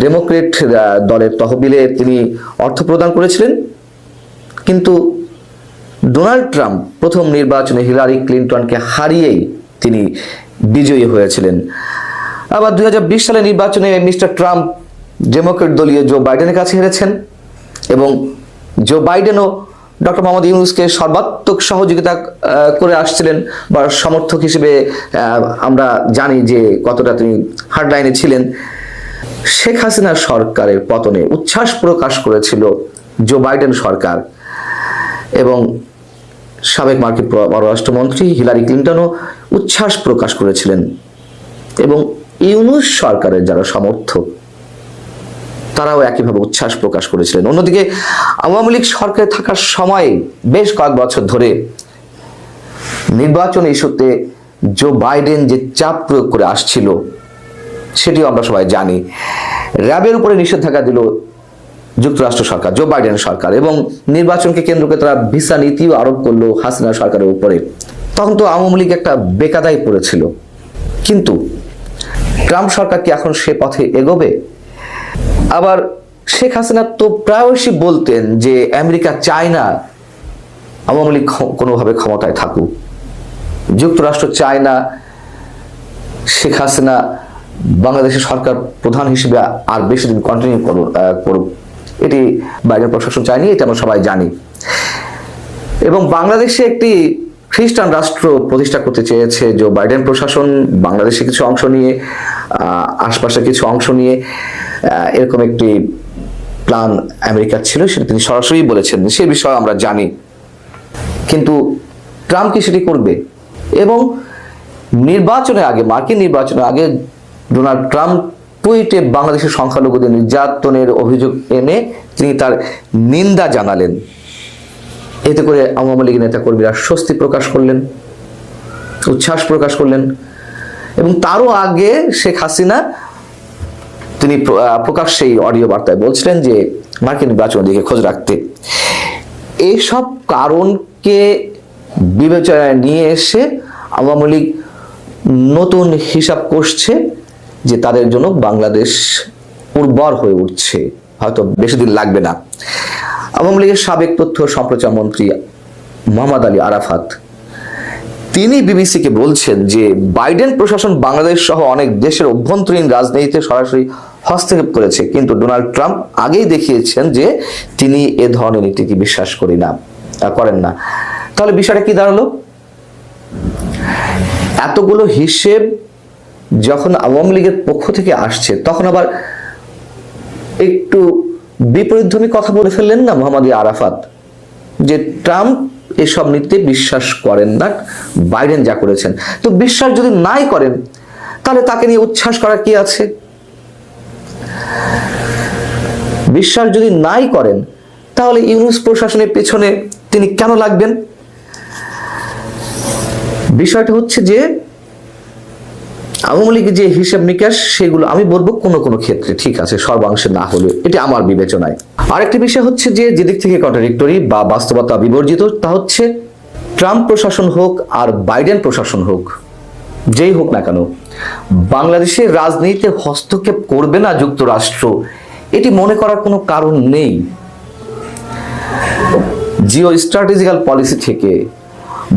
ডেমোক্রেট দলের তহবিলে তিনি অর্থ প্রদান করেছিলেন, কিন্তু ডোনাল্ড ট্রাম্প প্রথম নির্বাচনে হিলারি ক্লিনটনকে হারিয়েই তিনি বিজয়ী হয়েছিলেন। আবার 2020 সালের নির্বাচনে মিস্টার ট্রাম্প ডেমোক্রেট দলীয় জো বাইডেনের কাছে হেরেছেন এবং জো বাইডেনও ডক্টর মোহাম্মদ ইউনূসকে সর্বাত্মক সহযোগিতা করে আসছিলেন বা সমর্থক হিসেবে আমরা জানি যে কতটা তিনি হার্ডলাইনে ছিলেন। শেখ হাসিনার সরকারের পতনে উচ্ছ্বাস প্রকাশ করেছিল জো বাইডেন সরকার এবং সাবেক মার্কিন পররাষ্ট্রমন্ত্রী হিলারি ক্লিনটনও উচ্ছ্বাস প্রকাশ করেছিলেন এবং ইউনূস সরকারের যারা সমর্থক তারাও একইভাবে উচ্ছ্বাস প্রকাশ করেছিলেন। অন্যদিকে আওয়ামী লীগ সরকারে থাকার সময় বেশ কয়েক বছর ধরে নির্বাচন ইস্যুতে জো বাইডেন যে চাপ প্রয়োগ করে আসছিল সেটিও আমরা সবাই জানি। র্যাবের উপরে নিষেধাজ্ঞা দিল যুক্তরাষ্ট্র সরকার, জো বাইডেন সরকার, এবং নির্বাচনকে কেন্দ্র করে তারা ভিসা নীতিও আরোপ করলো হাসিনা সরকারের উপরে। তখন তো আওয়ামী লীগ একটা বেকায়দায় পড়েছিল, কিন্তু ট্রাম্প সরকার কি এখন সে পথে এগোবে? আবার শেখ হাসিনা তো প্রায়শই বলতেন যে আমেরিকা চায় না আওয়ামী লীগ কোনোভাবে ক্ষমতায় থাকুক, যুক্তরাষ্ট্র চায় না শেখ হাসিনা বাংলাদেশের সরকার প্রধান হিসেবে আর বেশি দিন কন্টিনিউ করুক। এটি বাইডেন প্রশাসন চায়নি, এটা আমরা সবাই জানি। এবং বাংলাদেশে একটি খ্রিস্টান রাষ্ট্র প্রতিষ্ঠা করতে চেয়েছে জো বাইডেন প্রশাসন, বাংলাদেশে কিছু অংশ নিয়ে, আশপাশে কিছু অংশ নিয়ে এরকম একটি প্ল্যান আমেরিকার ছিল, সেটা তিনি সরাসরি বলেছেন, সে বিষয়ে আমরা জানি। কিন্তু ট্রাম্প কি সেটি করবে? এবং নির্বাচনের আগে, মার্কিন নির্বাচনের আগে ডোনাল্ড ট্রাম্প টুইটে বাংলাদেশের সংখ্যালঘুদের নির্যাতনের অভিযোগ এনে তিনি তার নিন্দা জানালেন। এতে করে আওয়ামী লীগের নেতাকর্মীরা স্বস্তি প্রকাশ করলেন, উচ্ছ্বাস প্রকাশ করলেন। এবং তারও আগে শেখ হাসিনা তিনি প্রকাশ্যেই অডিও বার্তায় বলছিলেন যে মার্কিন নির্বাচনের দিকে খোঁজ রাখতে। এইসব কারণকে বিবেচনায় নিয়ে এসে আওয়ামী লীগ নতুন হিসাব কষছে যে তাদের জন্য বাংলাদেশ উর্বর হয়ে উঠছে, হয়তো বেশি দিন লাগবে না। আওয়ামী লীগের সাবেক তথ্য সম্প্রচার মন্ত্রী মোহাম্মদ আলী আরাফাত তিনি বিবিসিকে বলছেন যে বাইডেন প্রশাসন বাংলাদেশ সহ অনেক দেশের অভ্যন্তরীণ রাজনীতিতে সরাসরি হস্তক্ষেপ করেছে, কিন্তু ডোনাল্ড ট্রাম্প আগেই দেখিয়েছেন যে তিনি এ ধরনের নীতিকে বিশ্বাস করেন না। তাহলে বিষয়টা কি দাঁড়ালো? এতগুলো হিসেব যখন আওয়ামী লীগের পক্ষ থেকে আসছে, তখন আবার একটু বিপরীতধর্মী কথা বলে ফেললেন না মোহাম্মদ আরাফাত, যে ট্রাম্প এসব নীতিতে বিশ্বাস করেন না, বাইডেন যা করেছেন। তো বিশ্বাস যদি নাই করেন তাহলে তাকে নিয়ে উচ্ছ্বাস করার কি আছে? বিশ্বাস যদি নাই করেন তাহলে ইউনূস প্রশাসনের পেছনে তিনি কেন লাগবেন? বিষয়টা হচ্ছে যে আওয়ামী লীগের যে হিসাব নিকাশ সেগুলো আমি বলবো কোনো কোনো ক্ষেত্রে ঠিক আছে, সর্বাংশে না হলে, এটি আমার বিবেচনায়। আরেকটি বিষয় হচ্ছে যে যেদিক থেকে কন্ট্রাডিক্টরি বা বাস্তবতা বিবর্জিত, তা হচ্ছে ট্রাম্প প্রশাসন হোক আর বাইডেন প্রশাসন হোক, যেই হোক না কেন, বাংলাদেশের রাজনীতিতে হস্তক্ষেপ করবে না যুক্তরাষ্ট্র, এটি মনে করার কোনো কারণ নেই। জিও স্ট্র্যাটেজিক্যাল পলিসি থেকে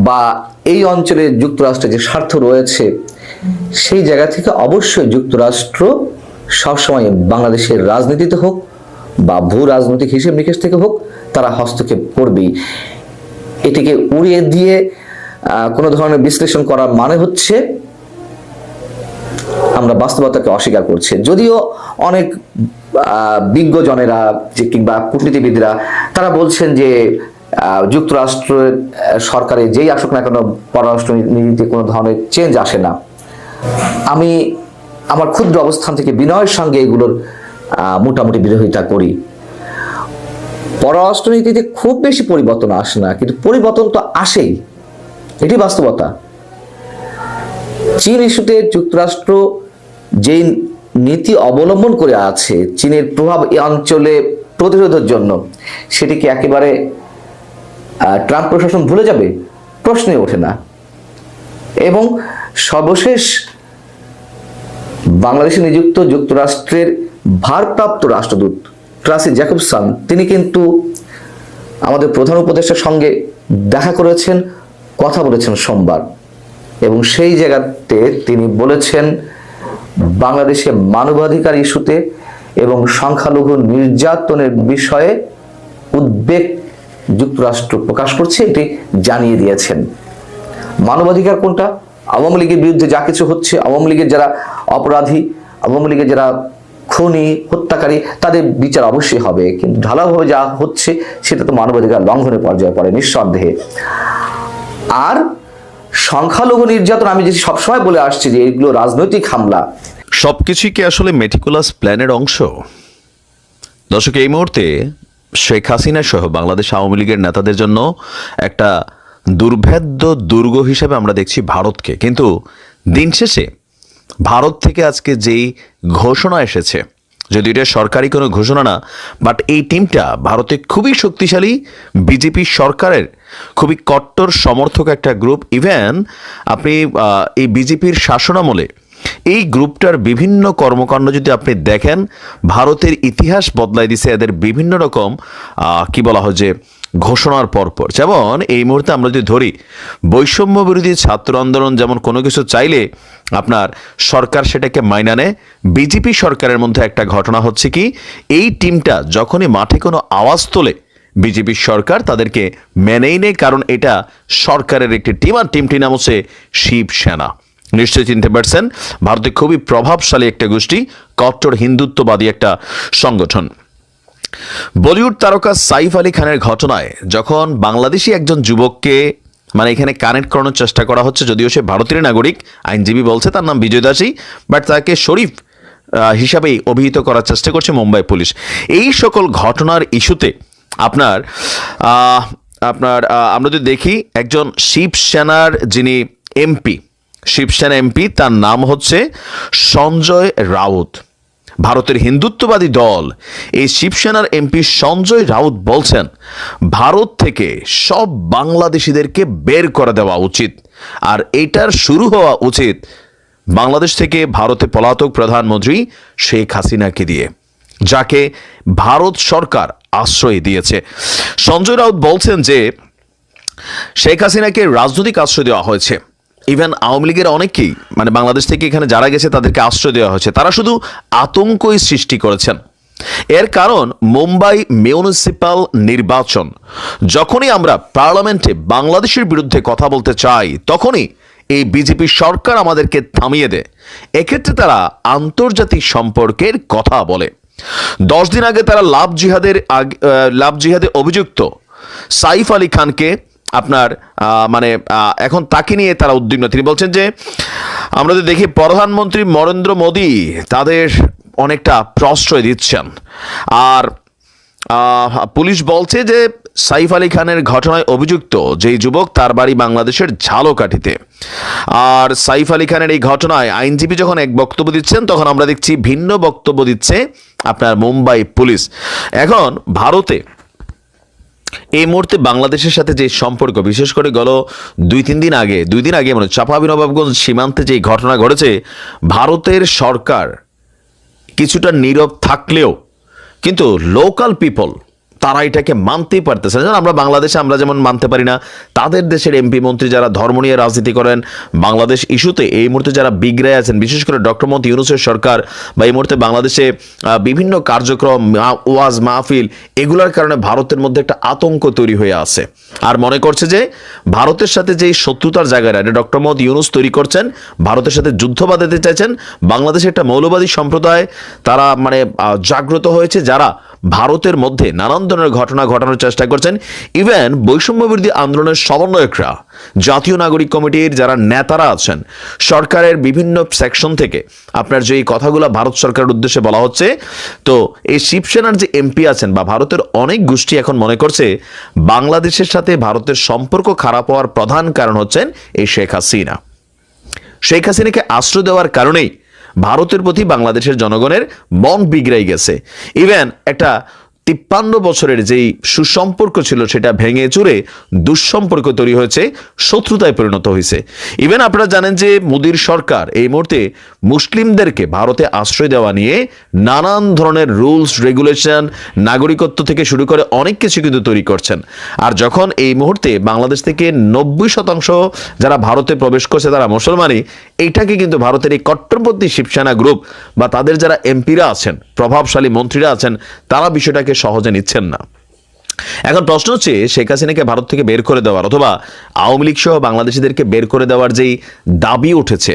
বা এই অঞ্চলে যুক্তরাষ্ট্রের যে স্বার্থ রয়েছে সেই জায়গা থেকে অবশ্যই যুক্তরাষ্ট্র সবসময় বাংলাদেশের রাজনীতিতে হোক বা ভূ রাজনৈতিক হিসেব নিকেশ থেকে হোক তারা হস্তক্ষেপ করবেই। এটিকে উড়িয়ে দিয়ে কোনো ধরনের বিশ্লেষণ করার মানে হচ্ছে আমরা বাস্তবতাকে অস্বীকার করছি। যদিও অনেক বিজ্ঞজনেরা কিংবা কূটনীতিবিদরা তারা বলছেন যে যুক্তরাষ্ট্রের সরকারে যেই আসুক না কেন পররাষ্ট্র নীতিতে কোনো ধরনের চেঞ্জ আসে না। আমি আমার ক্ষুদ্র অবস্থান থেকে বিনয়ের সঙ্গে এগুলোর মোটামুটি বিরোধিতা করি। পররাষ্ট্রনীতিতে খুব বেশি পরিবর্তন আসে না, কিন্তু পরিবর্তন তো আসেই, এটি বাস্তবতা। চীন ইস্যুতে যুক্তরাষ্ট্র যেই নীতি অবলম্বন করে আছে চীনের প্রভাব এই অঞ্চলে প্রতিরোধের জন্য, সেটিকে একেবারে ট্রাম্প প্রশাসন ভুলে যাবে? প্রশ্নই ওঠে না। এবং সর্বশেষ বাংলাদেশে নিযুক্ত যুক্তরাষ্ট্রের ভারপ্রাপ্ত রাষ্ট্রদূত ক্লাসি জ্যাকবসন, তিনি কিন্তু আমাদের প্রধান উপদেষ্টার সঙ্গে দেখা করেছেন, কথা বলেছেন সোমবার, এবং সেই জায়গাতে তিনি বলেছেন বাংলাদেশে মানবাধিকার ইস্যুতে এবং সংখ্যালঘু নির্যাতনের বিষয়ে উদ্বেগ যুক্তরাষ্ট্র প্রকাশ করছে, এটি জানিয়ে দিয়েছেন। মানবাধিকার কোনটা? আওয়ামী লীগের বিরুদ্ধে যা কিছু হচ্ছে, আওয়ামী লীগের যারা অপরাধী, আওয়ামী লীগের যারা খুনি, হত্যাকারী, তাদের বিচার অবশ্যই হবে, কিন্তু ঢালাওভাবে যা হচ্ছে সেটা তো মানবাধিকার লঙ্ঘনের পর্যায়ে পড়ে নিঃসন্দেহে। আর সংখ্যালঘু নির্যাতন, আমি যে সবসময় বলে আসছি যে এগুলো রাজনৈতিক হামলা। সবকিছুই কি আসলে মেটিকুলাস প্ল্যানের অংশ? দর্শক, এই মুহূর্তে শেখ হাসিনা সহ বাংলাদেশ আওয়ামী লীগের নেতাদের জন্য একটা দুর্ভেদ্য দুর্গ হিসেবে আমরা দেখছি ভারতকে। কিন্তু দিন শেষে ভারত থেকে আজকে যেই ঘোষণা এসেছে, যদি এটা সরকারি কোনো ঘোষণা না, বাট এই টিমটা ভারতে খুবই শক্তিশালী, বিজেপি সরকারের খুবই কট্টর সমর্থক একটা গ্রুপ। ইভেন আপনি এই বিজেপির শাসনামলে এই গ্রুপটার বিভিন্ন কর্মকাণ্ড যদি আপনি দেখেন, ভারতের ইতিহাস বদলাই দিছে এদের বিভিন্ন রকম কি বলা হয় যে ঘোষণার পরপর। যেমন এই মুহূর্তে আমরা যদি ধরি বৈষম্য বিরোধী ছাত্র আন্দোলন, যেমন কোনো কিছু চাইলে আপনার সরকার সেটাকে মাইনা নেয়, বিজেপি সরকারের মধ্যে একটা ঘটনা হচ্ছে কি, এই টিমটা যখনই মাঠে কোনো আওয়াজ তোলে বিজেপি সরকার তাদেরকে মেনেই নেয়, কারণ এটা সরকারের একটি টিম, আর টিমটির নাম হচ্ছে শিবসেনা। নিশ্চয়ই চিনতে পারছেন, ভারতে খুবই প্রভাবশালী একটা গোষ্ঠী, কট্টর হিন্দুত্ববাদী একটা সংগঠন। বলিউড তারকা সাইফ আলী খানের ঘটনায় যখন বাংলাদেশি একজন যুবককে এখানে কানেক্ট করানোর চেষ্টা করা হচ্ছে, যদিও সে ভারতের নাগরিক, আইনজীবী বলছে তার নাম বিজয় দাসী, বাট তাকে শরীফ হিসাবেই অভিহিত করার চেষ্টা করছে মুম্বাই পুলিশ। এই সকল ঘটনার ইস্যুতে আপনার আমরা যদি দেখি, একজন শিবসেনার যিনি এমপি, শিবসেনা এমপি, তার নাম হচ্ছে সঞ্জয় রাউত। ভারতের হিন্দুত্ববাদী দল এই শিবসেনার এমপি সঞ্জয় রাউত বলছেন ভারত থেকে সব বাংলাদেশিদেরকে বের করে দেওয়া উচিত, আর এটার শুরু হওয়া উচিত বাংলাদেশ থেকে ভারতে পলাতক প্রধানমন্ত্রী শেখ হাসিনাকে দিয়ে, যাকে ভারত সরকার আশ্রয় দিয়েছে। সঞ্জয় রাউত বলছেন যে শেখ হাসিনাকে রাজনৈতিক আশ্রয় দেওয়া হয়েছে। ইভেন আওয়ামী লীগের অনেকেই বাংলাদেশ থেকে এখানে যারা গেছে তাদেরকে আশ্রয় দেওয়া হয়েছে, তারা শুধু আতঙ্কই সৃষ্টি করেছেন। এর কারণ মুম্বাই মিউনিসিপ্যাল নির্বাচন, যখনই আমরা পার্লামেন্টে বাংলাদেশের বিরুদ্ধে কথা বলতে চাই তখনই এই বিজেপি সরকার আমাদেরকে থামিয়ে দেয়। এক্ষেত্রে তারা আন্তর্জাতিক সম্পর্কের কথা বলে। 10 দিন আগে তারা লাভ জিহাদে অভিযুক্ত সাইফ আলী খানকে আপনার এখন তাকে নিয়ে তারা উদ্বিগ্ন। তিনি বলছেন যে আমরা যদি দেখি প্রধানমন্ত্রী নরেন্দ্র মোদী তাদের অনেকটা প্রশ্রয় দিচ্ছেন, আর পুলিশ বলছে যে সাইফ আলী খানের ঘটনায় অভিযুক্ত যেই যুবক তার বাড়ি বাংলাদেশের ঝালকাঠিতে। আর সাইফ আলী খানের এই ঘটনায় আইনজীবী যখন এক বক্তব্য দিচ্ছেন, তখন আমরা দেখছি ভিন্ন বক্তব্য দিচ্ছে আপনার মুম্বাই পুলিশ। এখন ভারতে এই মুহূর্তে বাংলাদেশের সাথে যে সম্পর্ক, বিশেষ করে গেল 2-3 দিন আগে চাঁপাবি-নবাবগঞ্জ সীমান্তে যে ঘটনা ঘটেছে, ভারতের সরকার কিছুটা নীরব থাকলেও কিন্তু লোকাল পিপল তারা এটাকে মানতেই পারতেছে না। আমরা বাংলাদেশে আমরা যেমন মানতে পারি না, তাদের দেশের এমপি মন্ত্রী যারা ধর্ম নিয়ে রাজনীতি করেন, বাংলাদেশ ইস্যুতে এই মুহূর্তে যারা বিগড়ে আছেন, বিশেষ করে ডক্টর মোহাম্মদ ইউনূসের সরকার, বা এই মুহূর্তে বাংলাদেশে বিভিন্ন কার্যক্রম, ওয়াজ মাহফিল, এগুলোর কারণে ভারতের মধ্যে একটা আতঙ্ক তৈরি হয়ে আছে। আর মনে করছে যে ভারতের সাথে যে শত্রুতার জায়গাটা ডক্টর মোহাম্মদ ইউনূস তৈরি করছেন, ভারতের সাথে যুদ্ধ বাঁধাতে চাইছেন, বাংলাদেশে একটা মৌলবাদী সম্প্রদায় তারা জাগ্রত হয়েছে, যারা ভারতের মধ্যে নানান ধরনের ঘটনা ঘটানোর চেষ্টা করছেন। ইভেন বৈষম্য বিরোধী আন্দোলনের সমন্বয়করা, জাতীয় নাগরিক কমিটির যারা নেতারা আছেন, সরকারের বিভিন্ন সেকশন থেকে আপনার যে এই কথাগুলো ভারত সরকারের উদ্দেশ্যে বলা হচ্ছে, তো এই শিবসেনার যে এমপি আছেন বা ভারতের অনেক গোষ্ঠী এখন মনে করছে বাংলাদেশের সাথে ভারতের সম্পর্ক খারাপ হওয়ার প্রধান কারণ হচ্ছেন এই শেখ হাসিনা। শেখ হাসিনাকে আশ্রয় দেওয়ার কারণেই ভারতের প্রতি বাংলাদেশের জনগণের মন বিগড়াই গেছে। ইভেন একটা 53 বছরের যেই সুসম্পর্ক ছিল সেটা ভেঙে চুরে দুঃসম্পর্ক তৈরি হয়েছে, শত্রুতায় পরিণত হয়েছে। ইভেন আপনারা জানেন যে মোদির সরকার এই মুহূর্তে মুসলিমদেরকে ভারতে আশ্রয় দেওয়া নিয়ে নানান ধরনের রুলস রেগুলেশন, নাগরিকত্ব থেকে শুরু করে অনেক কিছু কিন্তু তৈরি করছেন। আর যখন এই মুহূর্তে বাংলাদেশ থেকে 90% যারা ভারতে প্রবেশ করছে তারা মুসলমানই, এইটাকে কিন্তু ভারতের এই কট্টরপন্থী শিবসেনা গ্রুপ বা তাদের যারা এমপিরা আছেন, প্রভাবশালী মন্ত্রীরা আছেন, তারা বিষয়টাকে সহজে নিচ্ছেন না। এখন প্রশ্ন হচ্ছে শেখ হাসিনাকে ভারত থেকে বের করে দেওয়ার অথবা আওয়ামী লীগ সহ বাংলাদেশিদেরকে বের করে দেওয়ার যেই দাবি উঠেছে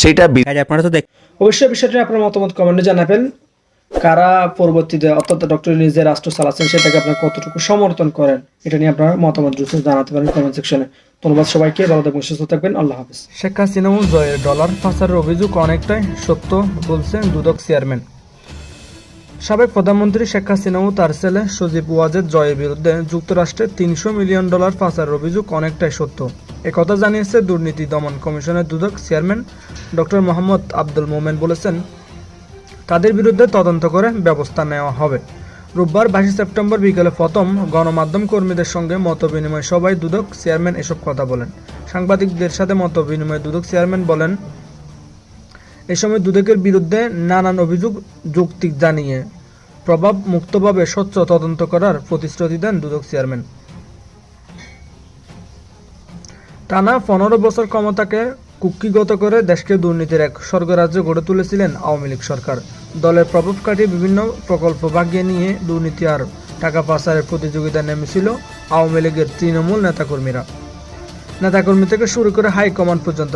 সেটা আপনারা তো অবশ্যই বিষয়টি আপনার মতামত কমেন্টে জানাবেন। কারা পরবর্তীতে অর্থাৎ ডক্টর ইউনূস যে রাষ্ট্র চালাচ্ছেন সেটাকে আপনারা কতটুকু সমর্থন করেন, এটা নিয়ে আপনারা মতামত দ্রুত জানাতে পারেন কমেন্ট সেকশনে। ধন্যবাদ সবাইকে, ভালো থাকবেন, সুস্থ থাকবেন, আল্লাহ হাফেজ। শেখ হাসিনা ও জয়ের ডলার পাচারের অভিযোগ অনেকটাই সত্য বলছেন দুদক চেয়ারম্যান। সাবেক প্রধানমন্ত্রী শেখ হাসিনা ও তার ছেলে সজীব ওয়াজেদ জয়ের বিরুদ্ধে যুক্তরাষ্ট্রে $300 মিলিয়ন পাচারের অভিযোগ অনেকটাই সত্য, একথা জানিয়েছে দুর্নীতি দমন কমিশনের দুদক চেয়ারম্যান ডক্টর মোহাম্মদ আব্দুল মোমেন। বলেছেন তাদের বিরুদ্ধে তদন্ত করে ব্যবস্থা নেওয়া হবে। রোববার 22 সেপ্টেম্বর বিকেলে প্রথম গণমাধ্যম কর্মীদের সঙ্গে মতবিনিময় সভায় দুদক চেয়ারম্যান এসব কথা বলেন। সাংবাদিকদের সাথে মতবিনিময়ে দুদক চেয়ারম্যান বলেন, এ সময় দুদকের বিরুদ্ধে নানান অভিযোগ যৌক্তিক জানিয়ে প্রভাব মুক্তভাবে স্বচ্ছ তদন্ত করার প্রতিশ্রুতি দেন দুদক চেয়ারম্যান। টানা 15 বছর ক্ষমতাকে কুক্ষিগত করে দেশকে দুর্নীতির এক স্বর্গরাজ্য গড়ে তুলেছিলেন আওয়ামী লীগ সরকার। দলের প্রভাব কাটিয়ে বিভিন্ন প্রকল্প ভাগিয়ে নিয়ে দুর্নীতি আর টাকা পাচারের প্রতিযোগিতায় নেমেছিল আওয়ামী লীগের তৃণমূল নেতাকর্মী থেকে শুরু করে হাইকমান্ড পর্যন্ত।